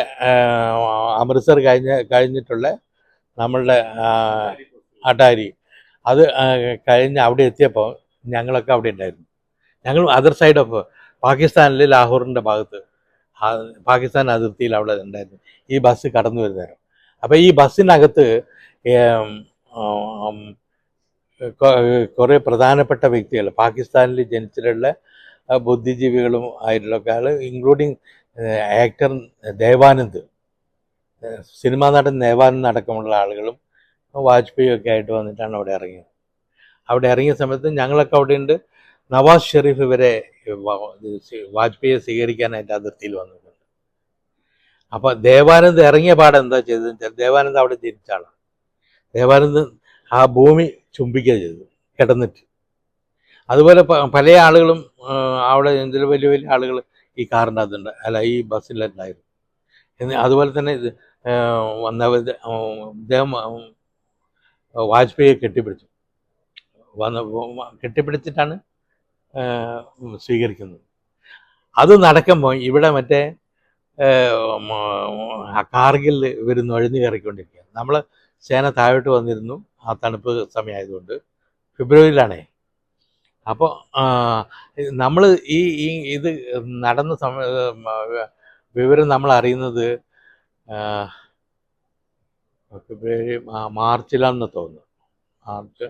അമൃത്സർ കഴിഞ്ഞിട്ടുള്ള നമ്മളുടെ അട്ടാരി അത് കഴിഞ്ഞ് അവിടെ എത്തിയപ്പോൾ ഞങ്ങളൊക്കെ അവിടെ ഉണ്ടായിരുന്നു. ഞങ്ങൾ അതർ സൈഡ് ഓഫ് പാകിസ്ഥാനിൽ ലാഹോറിൻ്റെ ഭാഗത്ത്, പാകിസ്ഥാൻ അതിർത്തിയിൽ അവിടെ ഉണ്ടായിരുന്നു ഈ ബസ് കടന്നു വരുന്നേരം. അപ്പോൾ ഈ ബസ്സിനകത്ത് കുറേ പ്രധാനപ്പെട്ട വ്യക്തികൾ, പാകിസ്ഥാനിൽ ജനിച്ചിട്ടുള്ള ബുദ്ധിജീവികളും ആയിട്ടുള്ള ആൾ, ഇൻക്ലൂഡിങ് ആക്ടർ ദേവാനന്ദ്, സിനിമാ നടൻ ദേവാനന്ദ് അടക്കമുള്ള ആളുകളും വാജ്പേയി ഒക്കെ ആയിട്ട് വന്നിട്ടാണ് അവിടെ ഇറങ്ങിയത്. അവിടെ ഇറങ്ങിയ സമയത്ത് ഞങ്ങളൊക്കെ അവിടെ ഉണ്ട്. നവാസ് ഷെരീഫ് വരെ വാജ്പേയിയെ സ്വീകരിക്കാനായിട്ട് അതിർത്തിയിൽ വന്നിട്ടുണ്ട്. അപ്പോൾ ദേവാനന്ദ് ഇറങ്ങിയ പാഠം എന്താ ചെയ്തതെന്ന് വെച്ചാൽ, ദേവാനന്ദ് അവിടെ ജനിച്ചാളാണ്. ദേവാനന്ദ് ആ ഭൂമി ചുംബിക്കുക ചെയ്തു കിടന്നിട്ട്. അതുപോലെ പല ആളുകളും അവിടെ എന്തെങ്കിലും വലിയ വലിയ ആളുകൾ ഈ കാറിൻ്റെ അകത്തുണ്ട്, അല്ല ഈ ബസ്സിലുണ്ടായിരുന്നു. അതുപോലെ തന്നെ അദ്ദേഹം വാജ്പേയിയെ കെട്ടിപ്പിടിച്ചിട്ടാണ് സ്വീകരിക്കുന്നത്. അത് നടക്കുമ്പോൾ ഇവിടെ മറ്റേ കാർഗിൽ ഇവർ നുഴഞ്ഞു കയറിക്കൊണ്ടിരിക്കുകയാണ്. നമ്മൾ സേന താഴോട്ട് വന്നിരുന്നു, ആ തണുപ്പ് സമയമായതുകൊണ്ട്, ഫെബ്രുവരിയിലാണേ. അപ്പോൾ നമ്മൾ ഇത് നടന്ന വിവരം നമ്മൾ അറിയുന്നത് ഫെബ്രുവരി മാർച്ചിലാണെന്ന് തോന്നുന്നു. മാർച്ച്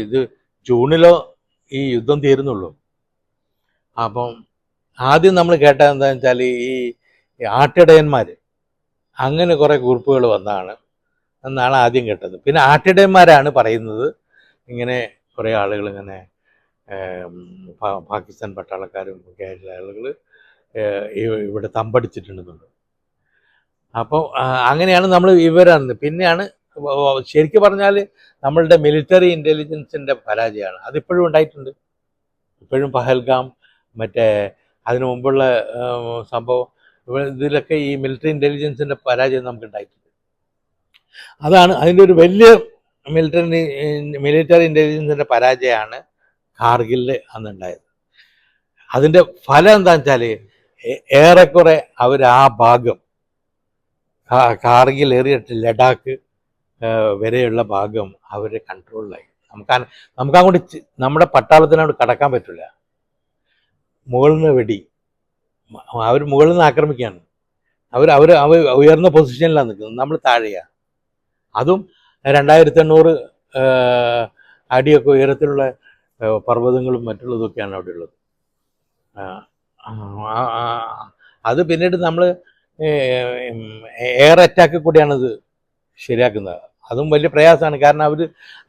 ഇത് ജൂണിലോ ഈ യുദ്ധം തീരുന്നുള്ളൂ. അപ്പം ആദ്യം നമ്മൾ കേട്ടത് എന്താണെന്ന് വെച്ചാൽ ഈ ആട്ടിടയന്മാർ, അങ്ങനെ കുറേ ഗ്രൂപ്പുകൾ വന്നതാണ് എന്നാണ് ആദ്യം കേട്ടത്. പിന്നെ ആട്ടിടയന്മാരാണ് പറയുന്നത് ഇങ്ങനെ കുറേ ആളുകൾ ഇങ്ങനെ പാകിസ്ഥാൻ പട്ടാളക്കാരും ഒക്കെ ആയിട്ടുള്ള ആളുകൾ ഇവിടെ തമ്പടിച്ചിട്ടുണ്ടെന്നുണ്ട്. അപ്പോൾ അങ്ങനെയാണ് നമ്മൾ വിവരറിഞ്ഞത്. പിന്നെയാണ് ശരിക്കും പറഞ്ഞാൽ നമ്മളുടെ മിലിറ്ററി ഇൻ്റലിജൻസിൻ്റെ പരാജയമാണ്. അതിപ്പോഴും ഉണ്ടായിട്ടുണ്ട്. ഇപ്പോഴും പഹൽഗാം, മറ്റേ അതിനു മുമ്പുള്ള സംഭവം, ഇതിലൊക്കെ ഈ മിലിറ്ററി ഇൻ്റലിജൻസിൻ്റെ പരാജയം നമുക്ക് ഉണ്ടായിട്ടുണ്ട്. അതാണ് അതിൻ്റെ ഒരു വലിയ മിലിറ്ററി ഇൻ്റലിജൻസിൻ്റെ പരാജയമാണ് കാർഗിലിൽ അന്നുണ്ടായത്. അതിൻ്റെ ഫലം എന്താണെന്ന് വെച്ചാൽ ഏറെക്കുറെ അവർ ആ ഭാഗം കാർഗിൽ ഏറിയിട്ട് ലഡാക്ക് വരെയുള്ള ഭാഗം അവർ കൺട്രോളിലായി. നമുക്കങ്ങോട്ട് നമ്മുടെ പട്ടാളത്തിനോട് കടക്കാൻ പറ്റില്ല. മുകളിൽ നിന്ന് വെടി, അവർ മുകളിൽ നിന്ന് ആക്രമിക്കുകയാണ്. അവർ ഉയർന്ന പൊസിഷനിലാണ് നിൽക്കുന്നത്, നമ്മൾ താഴെയാണ്. അതും 2800 അടിയൊക്കെ ഉയരത്തിലുള്ള പർവ്വതങ്ങളും മറ്റുള്ളതൊക്കെയാണ് അവിടെ ഉള്ളത്. അത് പിന്നീട് നമ്മൾ എയർ അറ്റാക്ക് കൂടിയാണത് ശരിയാക്കുന്നത്. അതും വലിയ പ്രയാസമാണ്. കാരണം അവർ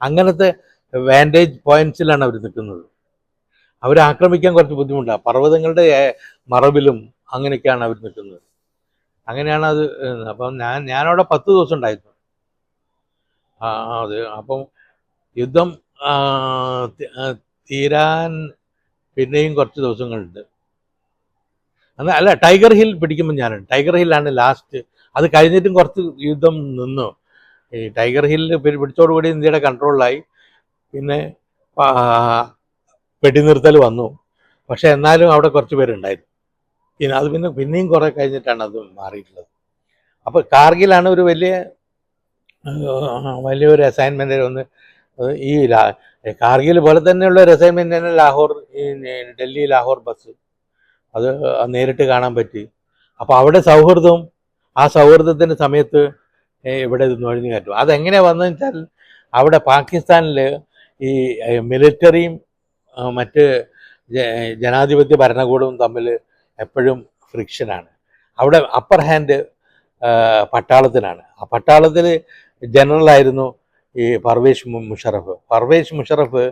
അങ്ങനത്തെ വാൻറ്റേജ് പോയിന്റ്സിലാണ് അവർ നിൽക്കുന്നത്. അവർ ആക്രമിക്കാൻ കുറച്ച് ബുദ്ധിമുട്ടാണ്. പർവ്വതങ്ങളുടെ മറവിലും അങ്ങനെയൊക്കെയാണ് അവർ നിൽക്കുന്നത്. അങ്ങനെയാണ് അത്. അപ്പം ഞാനവിടെ 10 ദിവസം ഉണ്ടായിരുന്നു. അത് അപ്പം യുദ്ധം തീരാൻ പിന്നെയും കുറച്ച് ദിവസങ്ങളുണ്ട്. അല്ല, ടൈഗർ ഹിൽ പിടിക്കുമ്പോൾ ഞാനുണ്ട്. ടൈഗർ ഹില്ലാണ് ലാസ്റ്റ്. അത് കഴിഞ്ഞിട്ടും കുറച്ച് യുദ്ധം നിന്നു. ഈ ടൈഗർ ഹില്ല് പിടിച്ചോടുകൂടി ഇന്ത്യയുടെ കൺട്രോളിലായി. പിന്നെ വെടിനിർത്തൽ വന്നു. പക്ഷെ എന്നാലും അവിടെ കുറച്ച് പേരുണ്ടായിരുന്നു. പിന്നെ അത് പിന്നെയും കുറേ കഴിഞ്ഞിട്ടാണ് അത് മാറിയിട്ടുള്ളത്. അപ്പോൾ കാർഗിലാണ് ഒരു വലിയൊരു അസൈൻമെൻ്റ് ഒന്ന്. ഈ കാർഗിൽ പോലെ തന്നെയുള്ള ഒരു അസൈൻമെൻ്റ് തന്നെ ലാഹോർ, ഈ ഡൽഹി ലാഹോർ ബസ്, അത് നേരിട്ട് കാണാൻ പറ്റി. അപ്പോൾ അവിടെ സൗഹൃദവും, ആ സൗഹൃദത്തിൻ്റെ സമയത്ത് ഇവിടെ നുഴഞ്ഞു കയറ്റും. അതെങ്ങനെയാണ് വന്നതെന്ന് വെച്ചാൽ, അവിടെ പാകിസ്ഥാനിൽ ഈ മിലിറ്ററിയും മറ്റ് ജനാധിപത്യ ഭരണകൂടവും തമ്മിൽ എപ്പോഴും ഫ്രിക്ഷനാണ്. അവിടെ അപ്പർ ഹാൻഡ് പട്ടാളത്തിനാണ്. ആ പട്ടാളത്തിൽ ജനറലായിരുന്നു ഈ പർവേഷ് മുഷറഫ്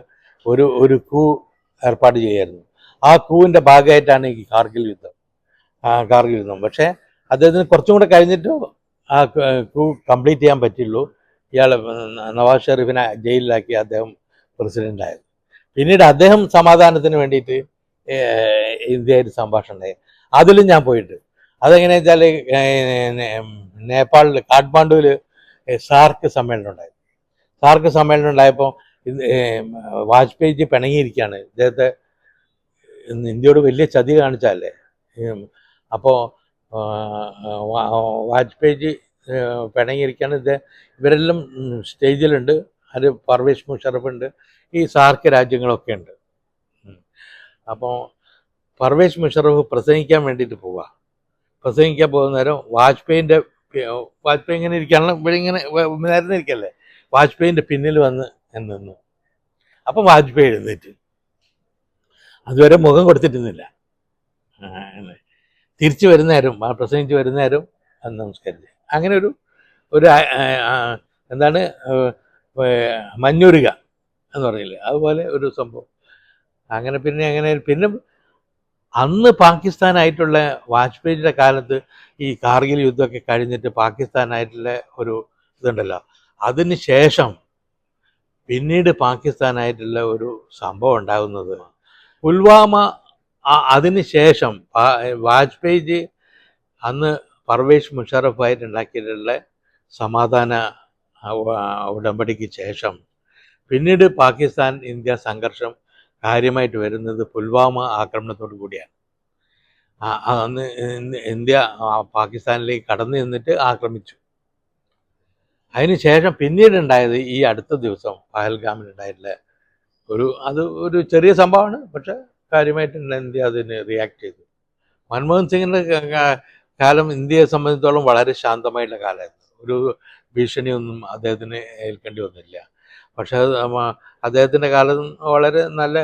ഒരു കൂ ഏർപ്പാട് ചെയ്യായിരുന്നു. ആ കൂവിൻ്റെ ഭാഗമായിട്ടാണ് ഈ കാർഗിൽ യുദ്ധം. പക്ഷേ അദ്ദേഹത്തിന് കുറച്ചും കൂടെ കഴിഞ്ഞിട്ട് ആ കൂ കംപ്ലീറ്റ് ചെയ്യാൻ പറ്റുള്ളൂ. ഇയാൾ നവാസ് ഷെരീഫിനെ ജയിലിലാക്കി അദ്ദേഹം പ്രസിഡൻ്റായത്. പിന്നീട് അദ്ദേഹം സമാധാനത്തിന് വേണ്ടിയിട്ട് ഇന്ത്യയായിട്ട് സംഭാഷണം ഉണ്ടായി. അതിലും ഞാൻ പോയിട്ട് അതെങ്ങനെയാ വെച്ചാൽ നേപ്പാളിൽ കാഠ്മണ്ഡുവിൽ സാർക്ക് സമ്മേളനം ഉണ്ടായി. സാർക്ക് സമ്മേളനം ഉണ്ടായപ്പോൾ വാജ്പേയിജി പിണങ്ങിയിരിക്കുകയാണ്. ഇദ്ദേഹത്തെ ഇന്ത്യയോട് വലിയ ചതി കാണിച്ചല്ലേ. അപ്പോൾ വാജ്പേയിജി പിണങ്ങിയിരിക്കുകയാണ്. ഇവരെല്ലാം സ്റ്റേജിലുണ്ട്. അത് പർവേഷ് മുഷറഫുണ്ട്, ഈ സാർക്ക് രാജ്യങ്ങളൊക്കെ ഉണ്ട്. അപ്പോൾ പർവേഷ് മുഷറഫ് പ്രസംഗിക്കാൻ വേണ്ടിയിട്ട് പ്രസംഗിക്കാൻ പോകുന്ന നേരം വാജ്പേയി ഇങ്ങനെ ഇരിക്കുകയാണ്. ഇങ്ങനെ നേരം ഇരിക്കല്ലേ, വാജ്പേയിൻ്റെ പിന്നിൽ വന്ന് നിന്നു. അപ്പം വാജ്പേയി എഴുന്നേറ്റ്. അതുവരെ മുഖം കൊടുത്തിട്ടുന്നില്ല. തിരിച്ചു വരുന്നേരം പ്രസംഗിച്ച് വരുന്നേരം നമസ്കരിച്ച് അങ്ങനെ ഒരു എന്താണ് മഞ്ഞുരുക എന്ന് പറയില്ലേ, അതുപോലെ ഒരു സംഭവം. പിന്നെ അന്ന് പാകിസ്ഥാനായിട്ടുള്ള വാജ്പേയിയുടെ കാലത്ത് ഈ കാർഗിൽ യുദ്ധമൊക്കെ കഴിഞ്ഞിട്ട് പാകിസ്ഥാനായിട്ടുള്ള ഒരു ഇതുണ്ടല്ലോ, അതിന് ശേഷം പിന്നീട് പാകിസ്ഥാനായിട്ടുള്ള ഒരു സംഭവം ഉണ്ടാകുന്നത് പുൽവാമ. അതിന് ശേഷം വാജ്പേയിജി അന്ന് പർവേഷ് മുഷറഫായിട്ട് ഉണ്ടാക്കിയിട്ടുള്ള സമാധാന ഉടമ്പടിക്ക് ശേഷം പിന്നീട് പാകിസ്ഥാൻ ഇന്ത്യ സംഘർഷം കാര്യമായിട്ട് വരുന്നത് പുൽവാമ ആക്രമണത്തോടു കൂടിയാണ്. അന്ന് ഇന്ത്യ പാകിസ്ഥാനിലേക്ക് കടന്നു നിന്നിട്ട് ആക്രമിച്ചു. അതിനുശേഷം പിന്നീട് ഉണ്ടായത് ഈ അടുത്ത ദിവസം പഹൽഗാമിലുണ്ടായിട്ടുള്ള ഒരു ചെറിയ സംഭവമാണ്, പക്ഷെ കാര്യമായിട്ട് ഇന്ത്യ അതിന് റിയാക്ട് ചെയ്തു. മൻമോഹൻ സിംഗിൻ്റെ കാലം ഇന്ത്യയെ സംബന്ധിച്ചിടത്തോളം വളരെ ശാന്തമായിട്ടുള്ള കാലമായിരുന്നു. ഒരു ഭീഷണിയൊന്നും അദ്ദേഹത്തിന് ഏൽക്കേണ്ടി വന്നില്ല. പക്ഷെ അദ്ദേഹത്തിൻ്റെ കാലം വളരെ നല്ല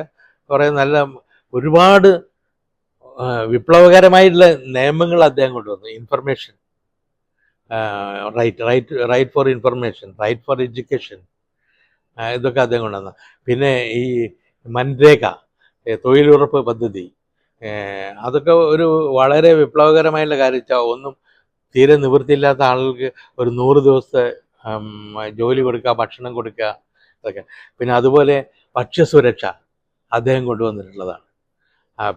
ഒരുപാട് വിപ്ലവകരമായിട്ടുള്ള നിയമങ്ങൾ അദ്ദേഹം കൊണ്ടുവന്നു. Information right for information, right for education, ഇതൊക്കെ അദ്ദേഹം കൊണ്ടുവന്നു. പിന്നെ ഈ മൻരേഗ തൊഴിലുറപ്പ് പദ്ധതി, അതൊക്കെ ഒരു വളരെ വിപ്ലവകരമായിട്ടുള്ള കാര്യം. ഒന്നും തീരെ നിവൃത്തിയില്ലാത്ത ആളുകൾക്ക് ഒരു 100 ദിവസത്തെ ജോലി കൊടുക്കുക, ഭക്ഷണം കൊടുക്കുക, അതൊക്കെ. പിന്നെ അതുപോലെ ഭക്ഷ്യസുരക്ഷ അദ്ദേഹം കൊണ്ടുവന്നിട്ടുള്ളതാണ്.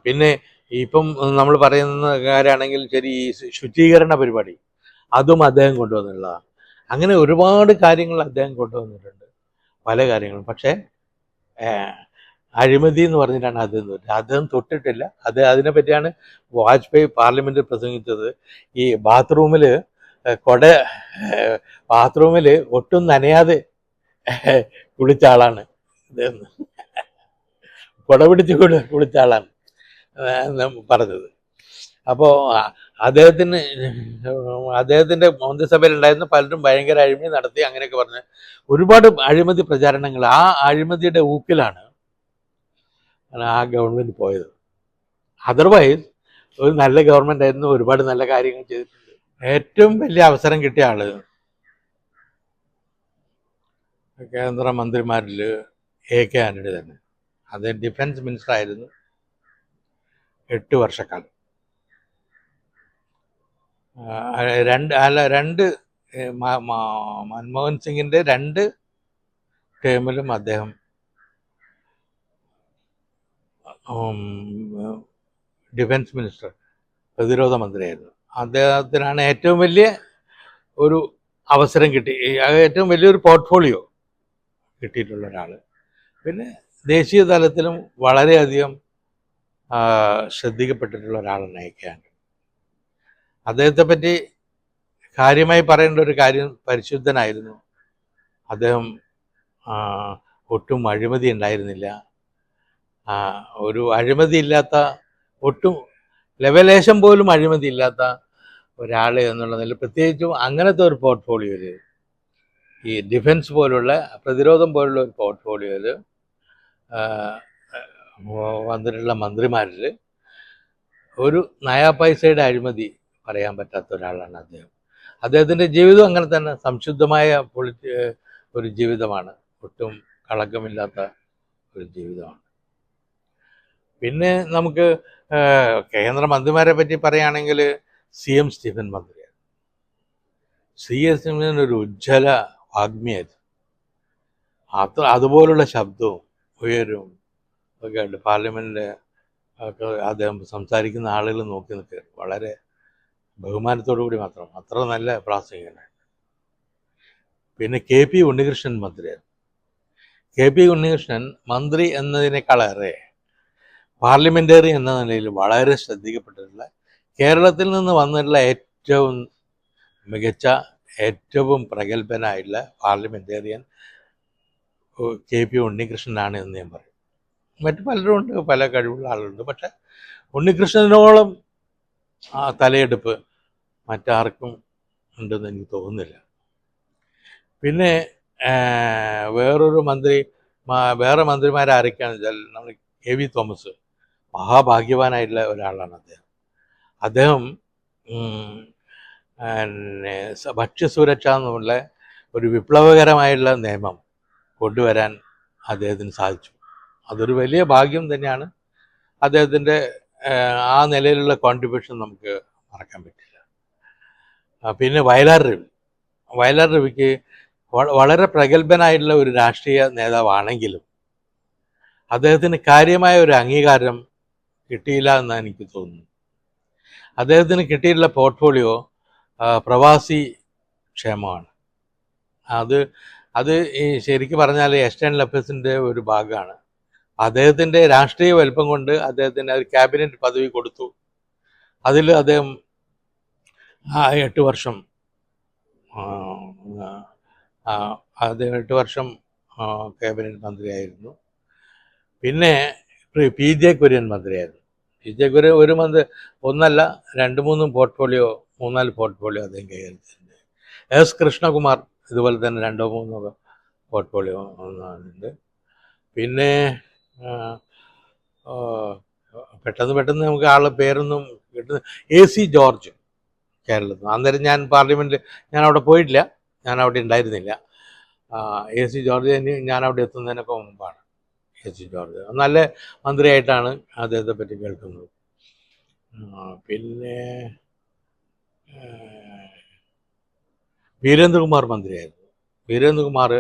പിന്നെ ഇപ്പം നമ്മൾ പറയുന്ന കാര്യമാണെങ്കിൽ ശരി, ഈ ശുചീകരണ പരിപാടി അതും അദ്ദേഹം കൊണ്ടുവന്നിട്ടുള്ളതാണ്. അങ്ങനെ ഒരുപാട് കാര്യങ്ങൾ അദ്ദേഹം കൊണ്ടുവന്നിട്ടുണ്ട്, പല കാര്യങ്ങളും. പക്ഷേ അഴിമതി എന്ന് പറഞ്ഞിട്ടാണ് അദ്ദേഹം തൊട്ടിട്ടില്ല. അതിനെ പറ്റിയാണ് വാജ്പേയി പാർലമെൻറ്റിൽ പ്രസംഗിച്ചത്. ഈ ബാത്റൂമിൽ ഒട്ടും നനയാതെ കുളിച്ച ആളാണ് ഇതെന്ന്, കുട പിടിച്ച് കുളിച്ച ആളാണ് പറഞ്ഞത്. അപ്പോൾ അദ്ദേഹത്തിൻ്റെ മന്ത്രിസഭയിൽ ഉണ്ടായിരുന്ന പലരും ഭയങ്കര അഴിമതി നടത്തി അങ്ങനെയൊക്കെ പറഞ്ഞ് ഒരുപാട് അഴിമതി പ്രചാരണങ്ങൾ. ആ അഴിമതിയുടെ ഊക്കിലാണ് ആ ഗവൺമെൻറ് പോയത്. അതർവൈസ് ഒരു നല്ല ഗവൺമെൻറ് ആയിരുന്നു, ഒരുപാട് നല്ല കാര്യങ്ങൾ ചെയ്തിട്ടുണ്ട്. ഏറ്റവും വലിയ അവസരം കിട്ടിയ ആള് കേന്ദ്രമന്ത്രിമാരിൽ AK ആന്റണി തന്നെ. അദ്ദേഹം ഡിഫൻസ് മിനിസ്റ്റർ ആയിരുന്നു 8 വർഷക്കാലം. മൻമോഹൻ സിംഗിൻ്റെ 2 ടേമിലും അദ്ദേഹം ഡിഫൻസ് മിനിസ്റ്റർ, പ്രതിരോധ മന്ത്രിയായിരുന്നു. അദ്ദേഹത്തിനാണ് ഏറ്റവും വലിയ ഒരു അവസരം ഏറ്റവും വലിയൊരു പോർട്ട്ഫോളിയോ കിട്ടിയിട്ടുള്ള ഒരാൾ. പിന്നെ ദേശീയ തലത്തിലും വളരെയധികം ശ്രദ്ധിക്കപ്പെട്ടിട്ടുള്ള ഒരാളാണ് AK ആന്റണി. അദ്ദേഹത്തെ പറ്റി കാര്യമായി പറയേണ്ട ഒരു കാര്യം, പരിശുദ്ധനായിരുന്നു അദ്ദേഹം. ഒട്ടും അഴിമതി ഉണ്ടായിരുന്നില്ല. ഒരു അഴിമതിയില്ലാത്ത, ഒട്ടും ലെവലേശം പോലും അഴിമതിയില്ലാത്ത ഒരാൾ എന്നുള്ളതിൽ, പ്രത്യേകിച്ചും അങ്ങനത്തെ ഒരു പോർട്ട്ഫോളിയോയിൽ, ഈ ഡിഫൻസ് പോലുള്ള, പ്രതിരോധം പോലുള്ള ഒരു പോർട്ട്ഫോളിയോയിൽ വന്നിട്ടുള്ള മന്ത്രിമാരിൽ ഒരു നയാ പൈസയുടെ അഴിമതി പറയാൻ പറ്റാത്ത ഒരാളാണ് അദ്ദേഹം. അദ്ദേഹത്തിൻ്റെ ജീവിതം അങ്ങനെ തന്നെ സംശുദ്ധമായ ഒരു ജീവിതമാണ്, ഒട്ടും കളങ്കമില്ലാത്ത ഒരു ജീവിതമാണ്. പിന്നെ നമുക്ക് കേന്ദ്രമന്ത്രിമാരെ പറ്റി പറയുകയാണെങ്കിൽ CM സ്റ്റീഫൻ മന്ത്രിയാണ്. CM സ്റ്റീഫൻ ഒരു ഉജ്ജ്വല വാഗ്മിയായിരുന്നു. അതുപോലുള്ള ശബ്ദവും ഉയരവും ഒക്കെ ഉണ്ട്. പാർലമെൻറ്റിൽ ഒക്കെ അദ്ദേഹം സംസാരിക്കുന്ന ആളുകൾ നോക്കി നിൽക്കുക വളരെ ബഹുമാനത്തോടു കൂടി മാത്രം, അത്ര നല്ല പ്രാസംഗികനാണ്. പിന്നെ KP ഉണ്ണികൃഷ്ണൻ മന്ത്രിയാണ്. KP ഉണ്ണികൃഷ്ണൻ മന്ത്രി എന്നതിനേക്കാളേറെ പാർലമെൻറ്റേറിയൻ എന്ന നിലയിൽ വളരെ ശ്രദ്ധിക്കപ്പെട്ടിട്ടുള്ള, കേരളത്തിൽ നിന്ന് വന്നിട്ടുള്ള ഏറ്റവും മികച്ച, ഏറ്റവും പ്രഗത്ഭനായിട്ടുള്ള പാർലമെൻറ്റേറിയൻ KP ഉണ്ണികൃഷ്ണനാണ് എന്ന് ഞാൻ പറയും. മറ്റു പലരും ഉണ്ട്, പല കഴിവുള്ള ആളുകളുണ്ട്. പക്ഷെ ഉണ്ണികൃഷ്ണനോളം ആ തലയെടുപ്പ് മറ്റാർക്കും ഉണ്ടെന്ന് എനിക്ക് തോന്നുന്നില്ല. പിന്നെ വേറെ മന്ത്രിമാരാരൊക്കെയാണെന്ന് വെച്ചാൽ നമ്മൾ KV തോമസ് മഹാഭാഗ്യവാനായിട്ടുള്ള ഒരാളാണ് അദ്ദേഹം ഭക്ഷ്യസുരക്ഷ എന്നുള്ള ഒരു വിപ്ലവകരമായിട്ടുള്ള നിയമം കൊണ്ടുവരാൻ അദ്ദേഹത്തിന് സാധിച്ചു. അതൊരു വലിയ ഭാഗ്യം തന്നെയാണ്. അദ്ദേഹത്തിൻ്റെ ആ നിലയിലുള്ള കോൺട്രിബ്യൂഷൻ നമുക്ക് മറക്കാൻ പറ്റില്ല. പിന്നെ വയലാർ രവിക്ക് വളരെ പ്രഗത്ഭനായിട്ടുള്ള ഒരു രാഷ്ട്രീയ നേതാവാണെങ്കിലും അദ്ദേഹത്തിന് കാര്യമായ ഒരു അംഗീകാരം കിട്ടിയില്ല എന്നാണ് എനിക്ക് തോന്നുന്നു. അദ്ദേഹത്തിന് കിട്ടിയിട്ടുള്ള പോർട്ട്ഫോളിയോ പ്രവാസി ക്ഷേമമാണ്. അത് ഈ ശരിക്കും പറഞ്ഞാൽ എസ്റ്റേൺ ലഫേഴ്സിൻ്റെ ഒരു ഭാഗമാണ്. അദ്ദേഹത്തിൻ്റെ രാഷ്ട്രീയ വലുപ്പം കൊണ്ട് അദ്ദേഹത്തിന് ഒരു ക്യാബിനറ്റ് പദവി കൊടുത്തു. അതിൽ അദ്ദേഹം 8 വർഷം അദ്ദേഹം 8 വർഷം ക്യാബിനറ്റ് മന്ത്രിയായിരുന്നു. പിന്നെ PJ കുര്യൻ മന്ത്രിയായിരുന്നു. PJ കുര്യൻ ഒന്നല്ല 2-3 പോർട്ട്ഫോളിയോ, 3-4 പോർട്ട്ഫോളിയോ അദ്ദേഹം കൈകാര്യത്തിലുണ്ട്. S കൃഷ്ണകുമാർ ഇതുപോലെ തന്നെ 2-3 പോർട്ട്ഫോളിയോ ഉണ്ട്. പിന്നെ പെട്ടെന്ന് നമുക്ക് ആളുടെ പേരൊന്നും കിട്ടുന്ന AC ജോർജ് കേരളത്തിൽ. അന്നേരം ഞാൻ അവിടെ പോയിട്ടില്ല, ഞാൻ അവിടെ ഉണ്ടായിരുന്നില്ല. AC ജോർജ് ഞാൻ അവിടെ എത്തുന്നതിനൊക്കെ മുമ്പാണ്. AC ജോർജ് നല്ല മന്ത്രിയായിട്ടാണ് അദ്ദേഹത്തെ പറ്റി കേൾക്കുന്നത്. പിന്നെ വീരേന്ദ്രകുമാർ മന്ത്രിയായിരുന്നു. വീരേന്ദ്രകുമാർ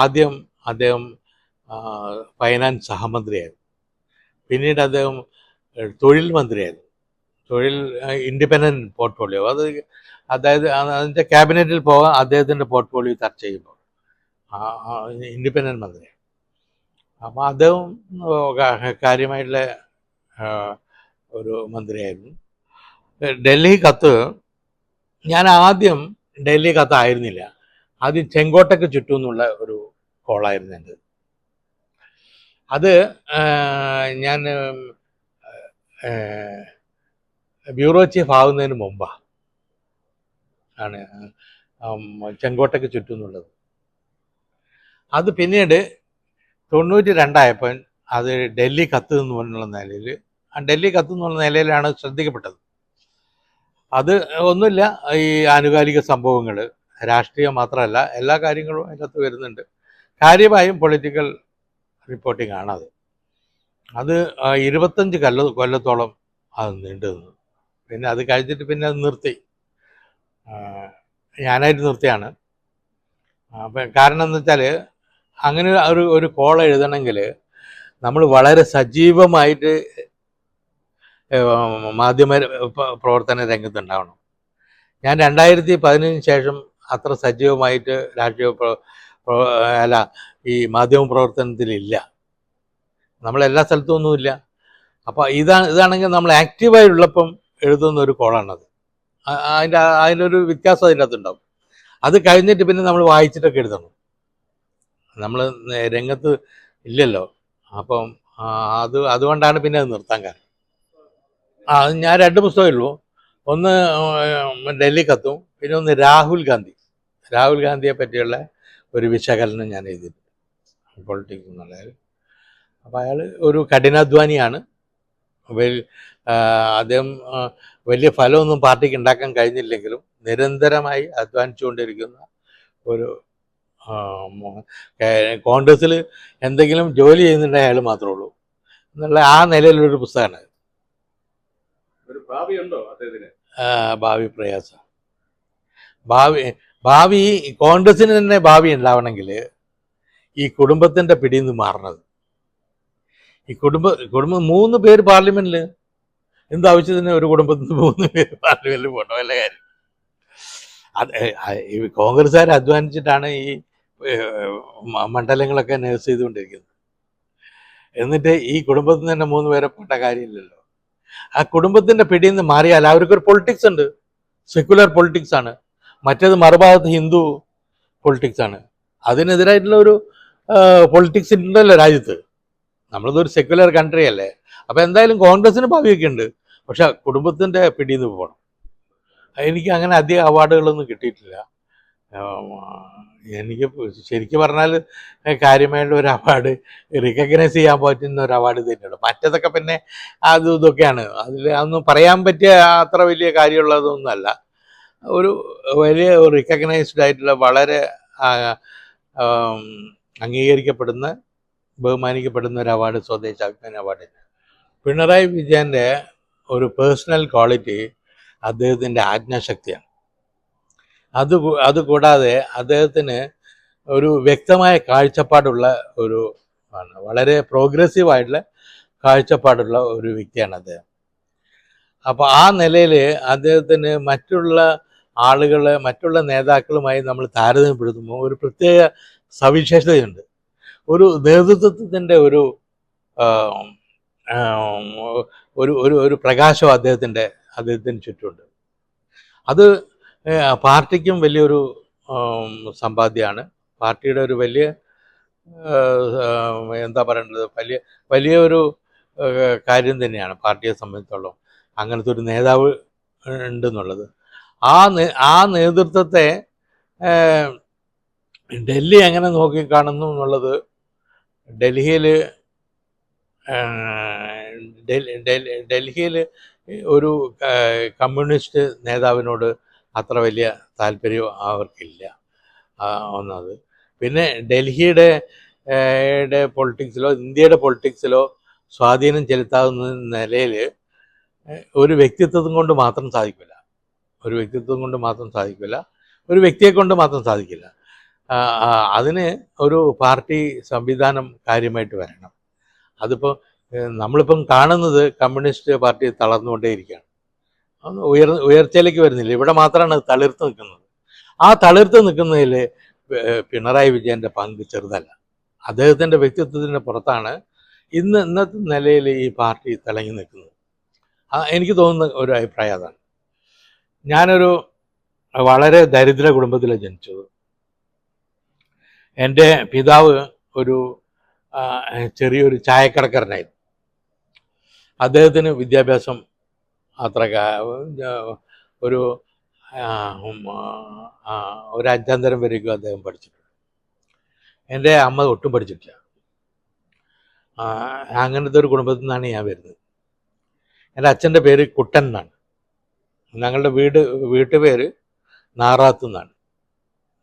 ആദ്യം അദ്ദേഹം ഫൈനാൻസ് സഹമന്ത്രിയായിരുന്നു. പിന്നീട് അദ്ദേഹം തൊഴിൽ മന്ത്രിയായിരുന്നു. തൊഴിൽ ഇൻഡിപെൻഡൻറ്റ് പോർട്ട്ഫോളിയോ, അതായത് അതിൻ്റെ ക്യാബിനറ്റിൽ പോകാൻ അദ്ദേഹത്തിൻ്റെ പോർട്ട്ഫോളിയോ ചർച്ച ചെയ്യുമ്പോൾ ഇൻഡിപെൻഡൻറ്റ് മന്ത്രി. അപ്പോൾ അദ്ദേഹം കാര്യമായിട്ടുള്ള ഒരു മന്ത്രിയായിരുന്നു. ഡൽഹി കത്ത് ആയിരുന്നില്ല, ആദ്യം ചെങ്കോട്ടയ്ക്ക് ചുറ്റും എന്നുള്ള ഒരു കോളായിരുന്നു എൻ്റെ. അത് ഞാൻ ബ്യൂറോ ചീഫ് ആകുന്നതിന് മുമ്പാണ് ചെങ്കോട്ടയ്ക്ക് ചുറ്റും എന്നുള്ളത്. അത് പിന്നീട് 92 അത് ഡൽഹി കത്ത് എന്നുള്ള നിലയിലാണ് ശ്രദ്ധിക്കപ്പെട്ടത്. അത് ഒന്നുമില്ല, ഈ ആനുകാലിക സംഭവങ്ങൾ, രാഷ്ട്രീയം മാത്രമല്ല എല്ലാ കാര്യങ്ങളും അതിനകത്ത് വരുന്നുണ്ട്. കാര്യമായും പൊളിറ്റിക്കൽ റിപ്പോർട്ടിംഗ് ആണത്. അത് 25 കൊല്ലത്തോളം അത് നീണ്ടു നിന്നു. പിന്നെ അത് കഴിഞ്ഞിട്ട് പിന്നെ അത് നിർത്തി, ഞാനായിട്ട് നിർത്തിയാണ്. അപ്പം കാരണം എന്ന് വെച്ചാൽ അങ്ങനെ ഒരു കോൾ എഴുതണമെങ്കിൽ നമ്മൾ വളരെ സജീവമായിട്ട് മാധ്യമ പ്രവർത്തന രംഗത്തുണ്ടാവണം. ഞാൻ 2015 ശേഷം അത്ര സജീവമായിട്ട് ഈ മാധ്യമ പ്രവർത്തനത്തിലില്ല. നമ്മളെല്ലാ സ്ഥലത്തും ഒന്നുമില്ല. അപ്പോൾ ഇതാണെങ്കിൽ നമ്മൾ ആക്റ്റീവായുള്ളപ്പം എഴുതുന്ന ഒരു കോളാണത്. അതിനൊരു വ്യത്യാസം അതിൻ്റെ അകത്തുണ്ടാവും. അത് കഴിഞ്ഞിട്ട് പിന്നെ നമ്മൾ വായിച്ചിട്ടൊക്കെ എഴുതണം. നമ്മൾ രംഗത്ത് ഇല്ലല്ലോ. അപ്പം അതുകൊണ്ടാണ് പിന്നെ അത് നിർത്താൻ കാരണം. ഞാൻ 2 പുസ്തകമേ ഉള്ളൂ. ഒന്ന് ഡൽഹി കത്തും, പിന്നെ ഒന്ന് രാഹുൽ ഗാന്ധിയെ പറ്റിയുള്ള ഒരു വിശകലനം ഞാൻ എഴുതിയിട്ടുണ്ട്, പൊളിറ്റിക്സ് എന്നുള്ളത്. അപ്പോൾ അയാൾ ഒരു കഠിനാധ്വാനിയാണ്, വെൽ- ആ, അദ്ദേഹം വലിയ ഫലമൊന്നും പാർട്ടിക്ക് ഉണ്ടാക്കാൻ കഴിഞ്ഞില്ലെങ്കിലും നിരന്തരമായി അധ്വാനിച്ചുകൊണ്ടിരിക്കുന്ന ഒരു കോൺഗ്രസ്സിൽ എന്തെങ്കിലും ജോലി ചെയ്യുന്നുണ്ടെങ്കിൽ അയാൾ മാത്രമേ ഉള്ളൂ എന്നുള്ള ആ നിലയിലൊരു പുസ്തകമാണ്. ഒരു ഭാവിയുണ്ടോ അദ്ദേഹത്തിന്? ഭാവി പ്രയാസം. ഭാവി ഭാവി കോൺഗ്രസിന് തന്നെ ഭാവി ഉണ്ടാവണമെങ്കിൽ ഈ കുടുംബത്തിന്റെ പിടിയിൽ നിന്ന് മാറണത്. ഈ കുടുംബം 3 പേര് പാർലമെന്റിൽ, എന്താവശ്യത്തിന് ഒരു കുടുംബത്തിൽ നിന്ന് 3 പേര് പാർലമെന്റിൽ പോകണം? വല്ല കാര്യം. അത് ഈ കോൺഗ്രസ്സുകാർ അധ്വാനിച്ചിട്ടാണ് ഈ മണ്ഡലങ്ങളൊക്കെ നേഴ്സ് ചെയ്തുകൊണ്ടിരിക്കുന്നത്. എന്നിട്ട് ഈ കുടുംബത്തിൽ നിന്ന് തന്നെ 3 പേരെ പോട്ട കാര്യമില്ലല്ലോ. ആ കുടുംബത്തിന്റെ പിടിയിൽ നിന്ന് മാറിയാൽ അവർക്കൊരു പൊളിറ്റിക്സ് ഉണ്ട്, സെക്യുലർ പൊളിറ്റിക്സ് ആണ്. മറ്റേത് മറുഭാഗത്ത് ഹിന്ദു പൊളിറ്റിക്സ് ആണ്. അതിനെതിരായിട്ടുള്ള ഒരു പൊളിറ്റിക്സ് ഉണ്ടല്ലോ രാജ്യത്ത്. നമ്മളിതൊരു സെക്യുലർ കൺട്രി അല്ലേ. അപ്പം എന്തായാലും കോൺഗ്രസിന് ഭാവിയൊക്കെ ഉണ്ട്. പക്ഷെ കുടുംബത്തിന്റെ പിടിയിൽ നിന്ന് പോകണം. എനിക്ക് അങ്ങനെ അധികം അവാർഡുകളൊന്നും കിട്ടിയിട്ടില്ല. എനിക്ക് ശരിക്കും പറഞ്ഞാൽ കാര്യമായിട്ടുള്ള ഒരു അവാർഡ് റിക്കഗ്നൈസ് ചെയ്യാൻ പറ്റുന്ന ഒരു അവാർഡ് തന്നെയുള്ളൂ. മറ്റേതൊക്കെ പിന്നെ അതും ഇതൊക്കെയാണ്. അതിൽ അതൊന്നും പറയാൻ പറ്റിയ അത്ര വലിയ കാര്യമുള്ളതൊന്നുമല്ല. ഒരു വലിയ റിക്കഗ്നൈസ്ഡ് ആയിട്ടുള്ള വളരെ അംഗീകരിക്കപ്പെടുന്ന ബഹുമാനിക്കപ്പെടുന്ന ഒരു അവാർഡ് സ്വദേശ് അഭിമാൻ അവാർഡ്. പിണറായി വിജയൻ്റെ ഒരു പേഴ്സണൽ ക്വാളിറ്റി അദ്ദേഹത്തിൻ്റെ ആജ്ഞാശക്തിയാണ്. അതുകൂടാതെ അദ്ദേഹത്തിന് ഒരു വ്യക്തമായ കാഴ്ചപ്പാടുള്ള ഒരു വളരെ പ്രോഗ്രസീവായിട്ടുള്ള കാഴ്ചപ്പാടുള്ള ഒരു വ്യക്തിയാണ് അദ്ദേഹം. അപ്പോൾ ആ നിലയിൽ അദ്ദേഹത്തിന് മറ്റുള്ള നേതാക്കളുമായി നമ്മൾ താരതമ്യപ്പെടുത്തുമ്പോൾ ഒരു പ്രത്യേക സവിശേഷതയുണ്ട്. ഒരു നേതൃത്വത്തിൻ്റെ ഒരു ഒരു ഒരു ഒരു പ്രകാശം അദ്ദേഹത്തിന് ചുറ്റുമുണ്ട്. അത് പാർട്ടിക്കും വലിയൊരു സമ്പാദ്യമാണ്. പാർട്ടിയുടെ ഒരു വലിയ എന്താ പറയേണ്ടത്, വലിയൊരു കാര്യം തന്നെയാണ് പാർട്ടിയെ സംബന്ധിച്ചോളം അങ്ങനത്തെ ഒരു നേതാവ് ഉണ്ടെന്നുള്ളത്. ആ നേതൃത്വത്തെ ഡൽഹി എങ്ങനെ നോക്കിക്കാണുന്നു എന്നുള്ളത് ഡൽഹിയിൽ ഒരു കമ്മ്യൂണിസ്റ്റ് നേതാവിനോട് അത്ര വലിയ താല്പര്യം അവർക്കില്ല ഒന്നത്. പിന്നെ ഡൽഹിയുടെ പൊളിറ്റിക്സിലോ ഇന്ത്യയുടെ പൊളിറ്റിക്സിലോ സ്വാധീനം ചെലുത്താവുന്ന നിലയിൽ ഒരു വ്യക്തിത്വം കൊണ്ട് മാത്രം സാധിക്കില്ല. ഒരു വ്യക്തിയെ കൊണ്ട് മാത്രം സാധിക്കില്ല. അതിന് ഒരു പാർട്ടി സംവിധാനം കാര്യമായിട്ട് വരണം. അതിപ്പോൾ നമ്മളിപ്പം കാണുന്നത് കമ്മ്യൂണിസ്റ്റ് പാർട്ടി തളർന്നുകൊണ്ടേയിരിക്കുകയാണ്. ഉയർച്ചയിലേക്ക് വരുന്നില്ല. ഇവിടെ മാത്രമാണ് അത് തളിർത്ത് നിൽക്കുന്നത്. ആ തളിർത്ത് നിൽക്കുന്നതിൽ പിണറായി വിജയൻ്റെ പങ്ക് ചെറുതല്ല. അദ്ദേഹത്തിൻ്റെ വ്യക്തിത്വത്തിൻ്റെ പുറത്താണ് ഇന്നത്തെ നിലയിൽ ഈ പാർട്ടി തിളങ്ങി നിൽക്കുന്നത്. എനിക്ക് തോന്നുന്ന ഒരു അഭിപ്രായം അതാണ്. ഞാനൊരു വളരെ ദരിദ്ര കുടുംബത്തിലാണ് ജനിച്ചത്. എൻ്റെ പിതാവ് ഒരു ചെറിയൊരു ചായക്കടക്കാരനായിരുന്നു. അദ്ദേഹത്തിന് വിദ്യാഭ്യാസം അത്ര ഒരു 5ാം തരം വരേക്കും അദ്ദേഹം പഠിച്ചിട്ടുണ്ട്. എൻ്റെ അമ്മ ഒട്ടും പഠിച്ചിട്ടില്ല. അങ്ങനത്തെ ഒരു കുടുംബത്തിൽ നിന്നാണ് ഞാൻ വരുന്നത്. എൻ്റെ അച്ഛൻ്റെ പേര് കുട്ടൻ എന്നാണ്. ഞങ്ങളുടെ വീട്ടുപേര് നാറാത്ത് എന്നാണ്.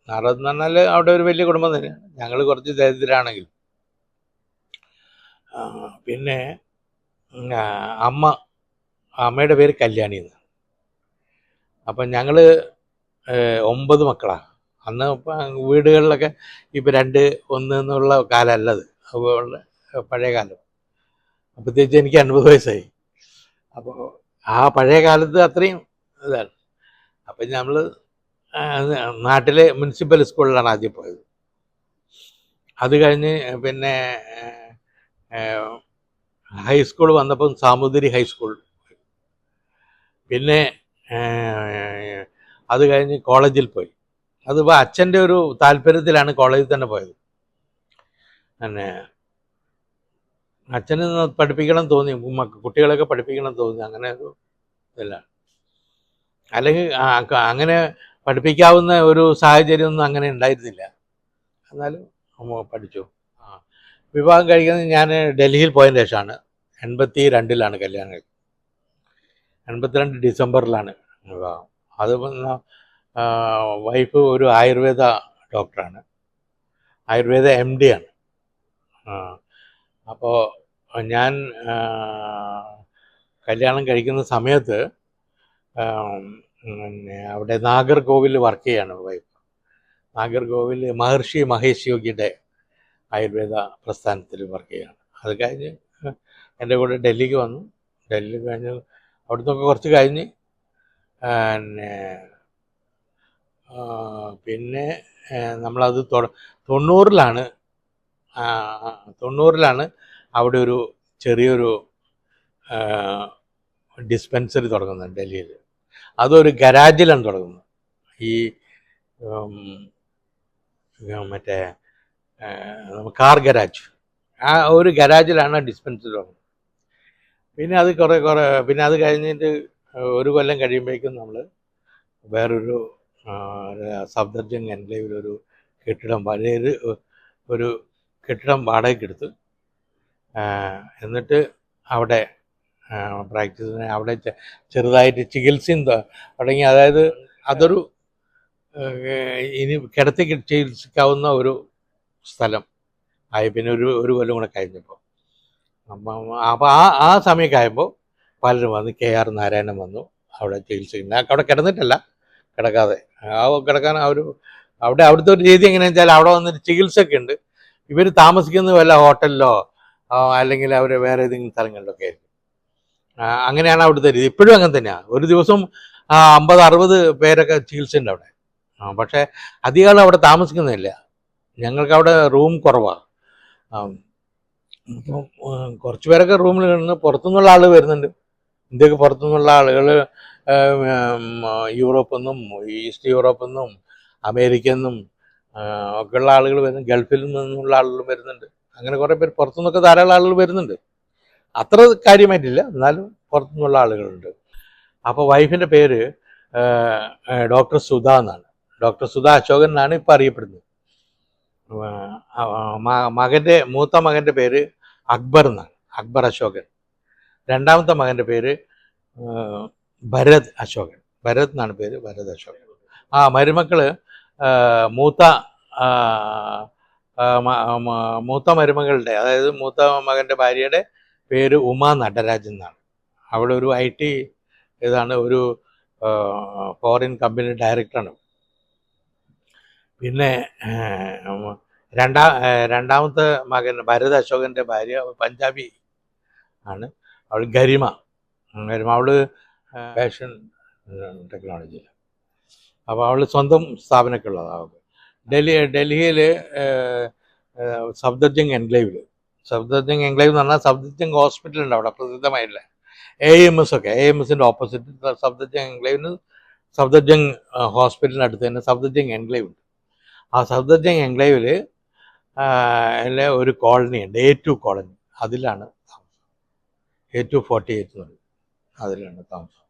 നാറാത്ത് എന്ന് പറഞ്ഞാൽ അവിടെ ഒരു വലിയ കുടുംബം തന്നെയാണ്. ഞങ്ങൾ കുറച്ച് ദരിദ്രരാണെങ്കിലും. പിന്നെ അമ്മയുടെ പേര് കല്യാണി എന്നാണ്. അപ്പം ഞങ്ങൾ 9 മക്കളാണ്. അന്ന് വീടുകളിലൊക്കെ ഇപ്പം 2, 1 എന്നുള്ള കാലമല്ലത്. അതുപോലെ പഴയ കാലം. പ്രത്യേകിച്ച് എനിക്ക് 50 വയസ്സായി. അപ്പോൾ ആ പഴയ കാലത്ത് അത്രയും ഇതാണ്. അപ്പം നമ്മൾ നാട്ടിലെ മുനിസിപ്പൽ സ്കൂളിലാണ് ആദ്യം പോയത്. അത് കഴിഞ്ഞ് പിന്നെ ഹൈസ്കൂൾ വന്നപ്പം സാമൂതിരി ഹൈസ്കൂൾ. പിന്നെ അത് കഴിഞ്ഞ് കോളേജിൽ പോയി. അതിപ്പോൾ അച്ഛൻ്റെ ഒരു താല്പര്യത്തിലാണ് കോളേജിൽ തന്നെ പോയത്. പിന്നെ അച്ഛന് പഠിപ്പിക്കണം തോന്നി, കുട്ടികളൊക്കെ പഠിപ്പിക്കണം തോന്നി. അങ്ങനെ ഒരു ഇതാണ്. അല്ലെങ്കിൽ അങ്ങനെ പഠിപ്പിക്കാവുന്ന ഒരു സാഹചര്യമൊന്നും അങ്ങനെ ഉണ്ടായിരുന്നില്ല. എന്നാലും പഠിച്ചു. വിവാഹം കഴിക്കുന്നത് ഞാൻ ഡൽഹിയിൽ പോയതിന് ശേഷമാണ്. 82-ലാണ് കല്യാണം കഴിച്ചത്. 82 ഡിസംബറിലാണ് വിവാഹം. അത് വൈഫ് ഒരു ആയുർവേദ ഡോക്ടറാണ്, ആയുർവേദ MD ആണ്. അപ്പോൾ ഞാൻ കല്യാണം കഴിക്കുന്ന സമയത്ത് പിന്നെ അവിടെ നാഗർകോവിൽ വർക്ക് ചെയ്യാണ് വൈഫ്. നാഗർകോവിൽ മഹർഷി മഹേഷ് യോഗിയുടെ ആയുർവേദ പ്രസ്ഥാനത്തിൽ വർക്ക് ചെയ്യാണ്. അത് കഴിഞ്ഞ് എൻ്റെ കൂടെ ഡൽഹിക്ക് വന്നു. ഡൽഹി കഴിഞ്ഞ് അവിടുന്നൊക്കെ കുറച്ച് കഴിഞ്ഞ് പിന്നെ നമ്മളത് 90-ലാണ് അവിടെ ഒരു ചെറിയൊരു ഡിസ്പെൻസറി തുടങ്ങുന്നത് ഡൽഹിയിൽ. അതൊരു ഗരാജിലാണ് തുടങ്ങുന്നത്. ഈ മറ്റേ കാർ ഗരാജ്, ആ ഒരു ഗരാജിലാണ് ഡിസ്പെൻസറി തുടങ്ങുന്നത്. പിന്നെ അത് പിന്നെ അത് കഴിഞ്ഞിട്ട് ഒരു കൊല്ലം കഴിയുമ്പോഴേക്കും നമ്മൾ വേറൊരു സഫ്ദർജംഗ് എൻക്ലേവിലൊരു കെട്ടിടം, ഒരു കെട്ടിടം വാടകയ്ക്കെടുത്ത് എന്നിട്ട് അവിടെ പ്രാക്ടീസിന് അവിടെ ചെറുതായിട്ട് ചികിത്സയും തുടങ്ങി. അതായത് അതൊരു ഇനി കിടത്തി ചികിത്സിക്കാവുന്ന ഒരു സ്ഥലം ആയി. പിന്നെ ഒരു കൊല്ലം കൂടെ കഴിഞ്ഞപ്പോൾ അപ്പോൾ ആ സമയമൊക്കെ ആയപ്പോൾ പലരും വന്നു. KR നാരായണൻ വന്നു അവിടെ ചികിത്സിക്കുന്നത്. അവിടെ കിടന്നിട്ടല്ല, കിടക്കാതെ കിടക്കാൻ അവിടുത്തെ ഒരു രീതി എങ്ങനെയാണെന്ന് വെച്ചാൽ അവിടെ വന്നിട്ട് ചികിത്സയൊക്കെ ഉണ്ട്. ഇവർ താമസിക്കുന്നത് വല്ല ഹോട്ടലിലോ അല്ലെങ്കിൽ അവർ വേറെ ഏതെങ്കിലും സ്ഥലങ്ങളിലൊക്കെ ആയിരിക്കും. അങ്ങനെയാണ് അവിടുത്തെ രീതി. ഇപ്പോഴും അങ്ങനെ തന്നെയാണ്. ഒരു ദിവസം 50-60 പേരൊക്കെ ചികിത്സയുണ്ട് അവിടെ. പക്ഷേ അധികം അവിടെ താമസിക്കുന്നില്ല. ഞങ്ങൾക്ക് അവിടെ റൂം കുറവാണ്. അപ്പം കുറച്ച് പേരൊക്കെ റൂമിൽ നിന്ന് പുറത്തുനിന്നുള്ള ആൾ വരുന്നുണ്ട്. ഇന്ത്യക്ക് പുറത്തുനിന്നുള്ള ആളുകൾ യൂറോപ്പിൽ നിന്നും ഈസ്റ്റ് യൂറോപ്പിൽ നിന്നും അമേരിക്കയിൽ നിന്നും ഒക്കെയുള്ള ആളുകൾ വരുന്നു. ഗൾഫിൽ നിന്നുള്ള ആളുകൾ വരുന്നുണ്ട്. അങ്ങനെ കുറേ പേര് പുറത്തുനിന്നൊക്കെ ധാരാളം ആളുകൾ വരുന്നുണ്ട്. അത്ര കാര്യമായിട്ടില്ല, എന്നാലും പുറത്തുനിന്നുള്ള ആളുകളുണ്ട്. അപ്പോൾ വൈഫിൻ്റെ പേര് ഡോക്ടർ സുധ എന്നാണ്. ഡോക്ടർ സുധ അശോകൻ എന്നാണ് ഇപ്പം അറിയപ്പെടുന്നത്. മൂത്ത മകൻ്റെ പേര് അക്ബർ എന്നാണ്, അക്ബർ അശോകൻ. രണ്ടാമത്തെ മകൻ്റെ പേര് ഭരത് അശോകൻ, ഭരത് എന്നാണ് പേര്, ഭരത് അശോകൻ. മരുമക്കള് മൂത്ത മരുമകളുടെ, അതായത് മൂത്ത മകൻ്റെ ഭാര്യയുടെ പേര് ഉമാ നടരാജൻ എന്നാണ്. അവിടെ ഒരു IT ഇതാണ്, ഒരു ഫോറിൻ കമ്പനി ഡയറക്ടറാണ്. പിന്നെ രണ്ടാമത്തെ മകൻ ഭരത് അശോകൻ്റെ ഭാര്യ പഞ്ചാബി ആണ്. അവൾ ഗരിമ. അവൾ ഫാഷൻ ടെക്നോളജി. അപ്പോൾ അവൾ സ്വന്തം സ്ഥാപനമൊക്കെ ഉള്ളതാണ്. ഡൽഹിയിൽ സഫ്ദർജംഗ് എൻക്ലേവിൽ, സഫ്ദർജംഗ് എൻക്ലേവ് എന്ന് പറഞ്ഞാൽ സഫ്ദർജംഗ് ഹോസ്പിറ്റൽ ഉണ്ട് അവിടെ, പ്രസിദ്ധമായിട്ടില്ല. AIMSൻ്റെ ഓപ്പോസിറ്റ് സഫ്ദർജംഗ് എൻക്ലേവിന്, സഫ്ദർജംഗ് ഹോസ്പിറ്റലിന് അടുത്ത് തന്നെ സഫ്ദർജംഗ് എൻക്ലേവ് ഉണ്ട്. ആ സഫ്ദർജംഗ് എൻക്ലേവിൽ ഒരു കോളനി ഉണ്ട്, A2 കോളനി. അതിലാണ് താമസം. A248 എന്ന് പറയും, അതിലാണ് താമസം.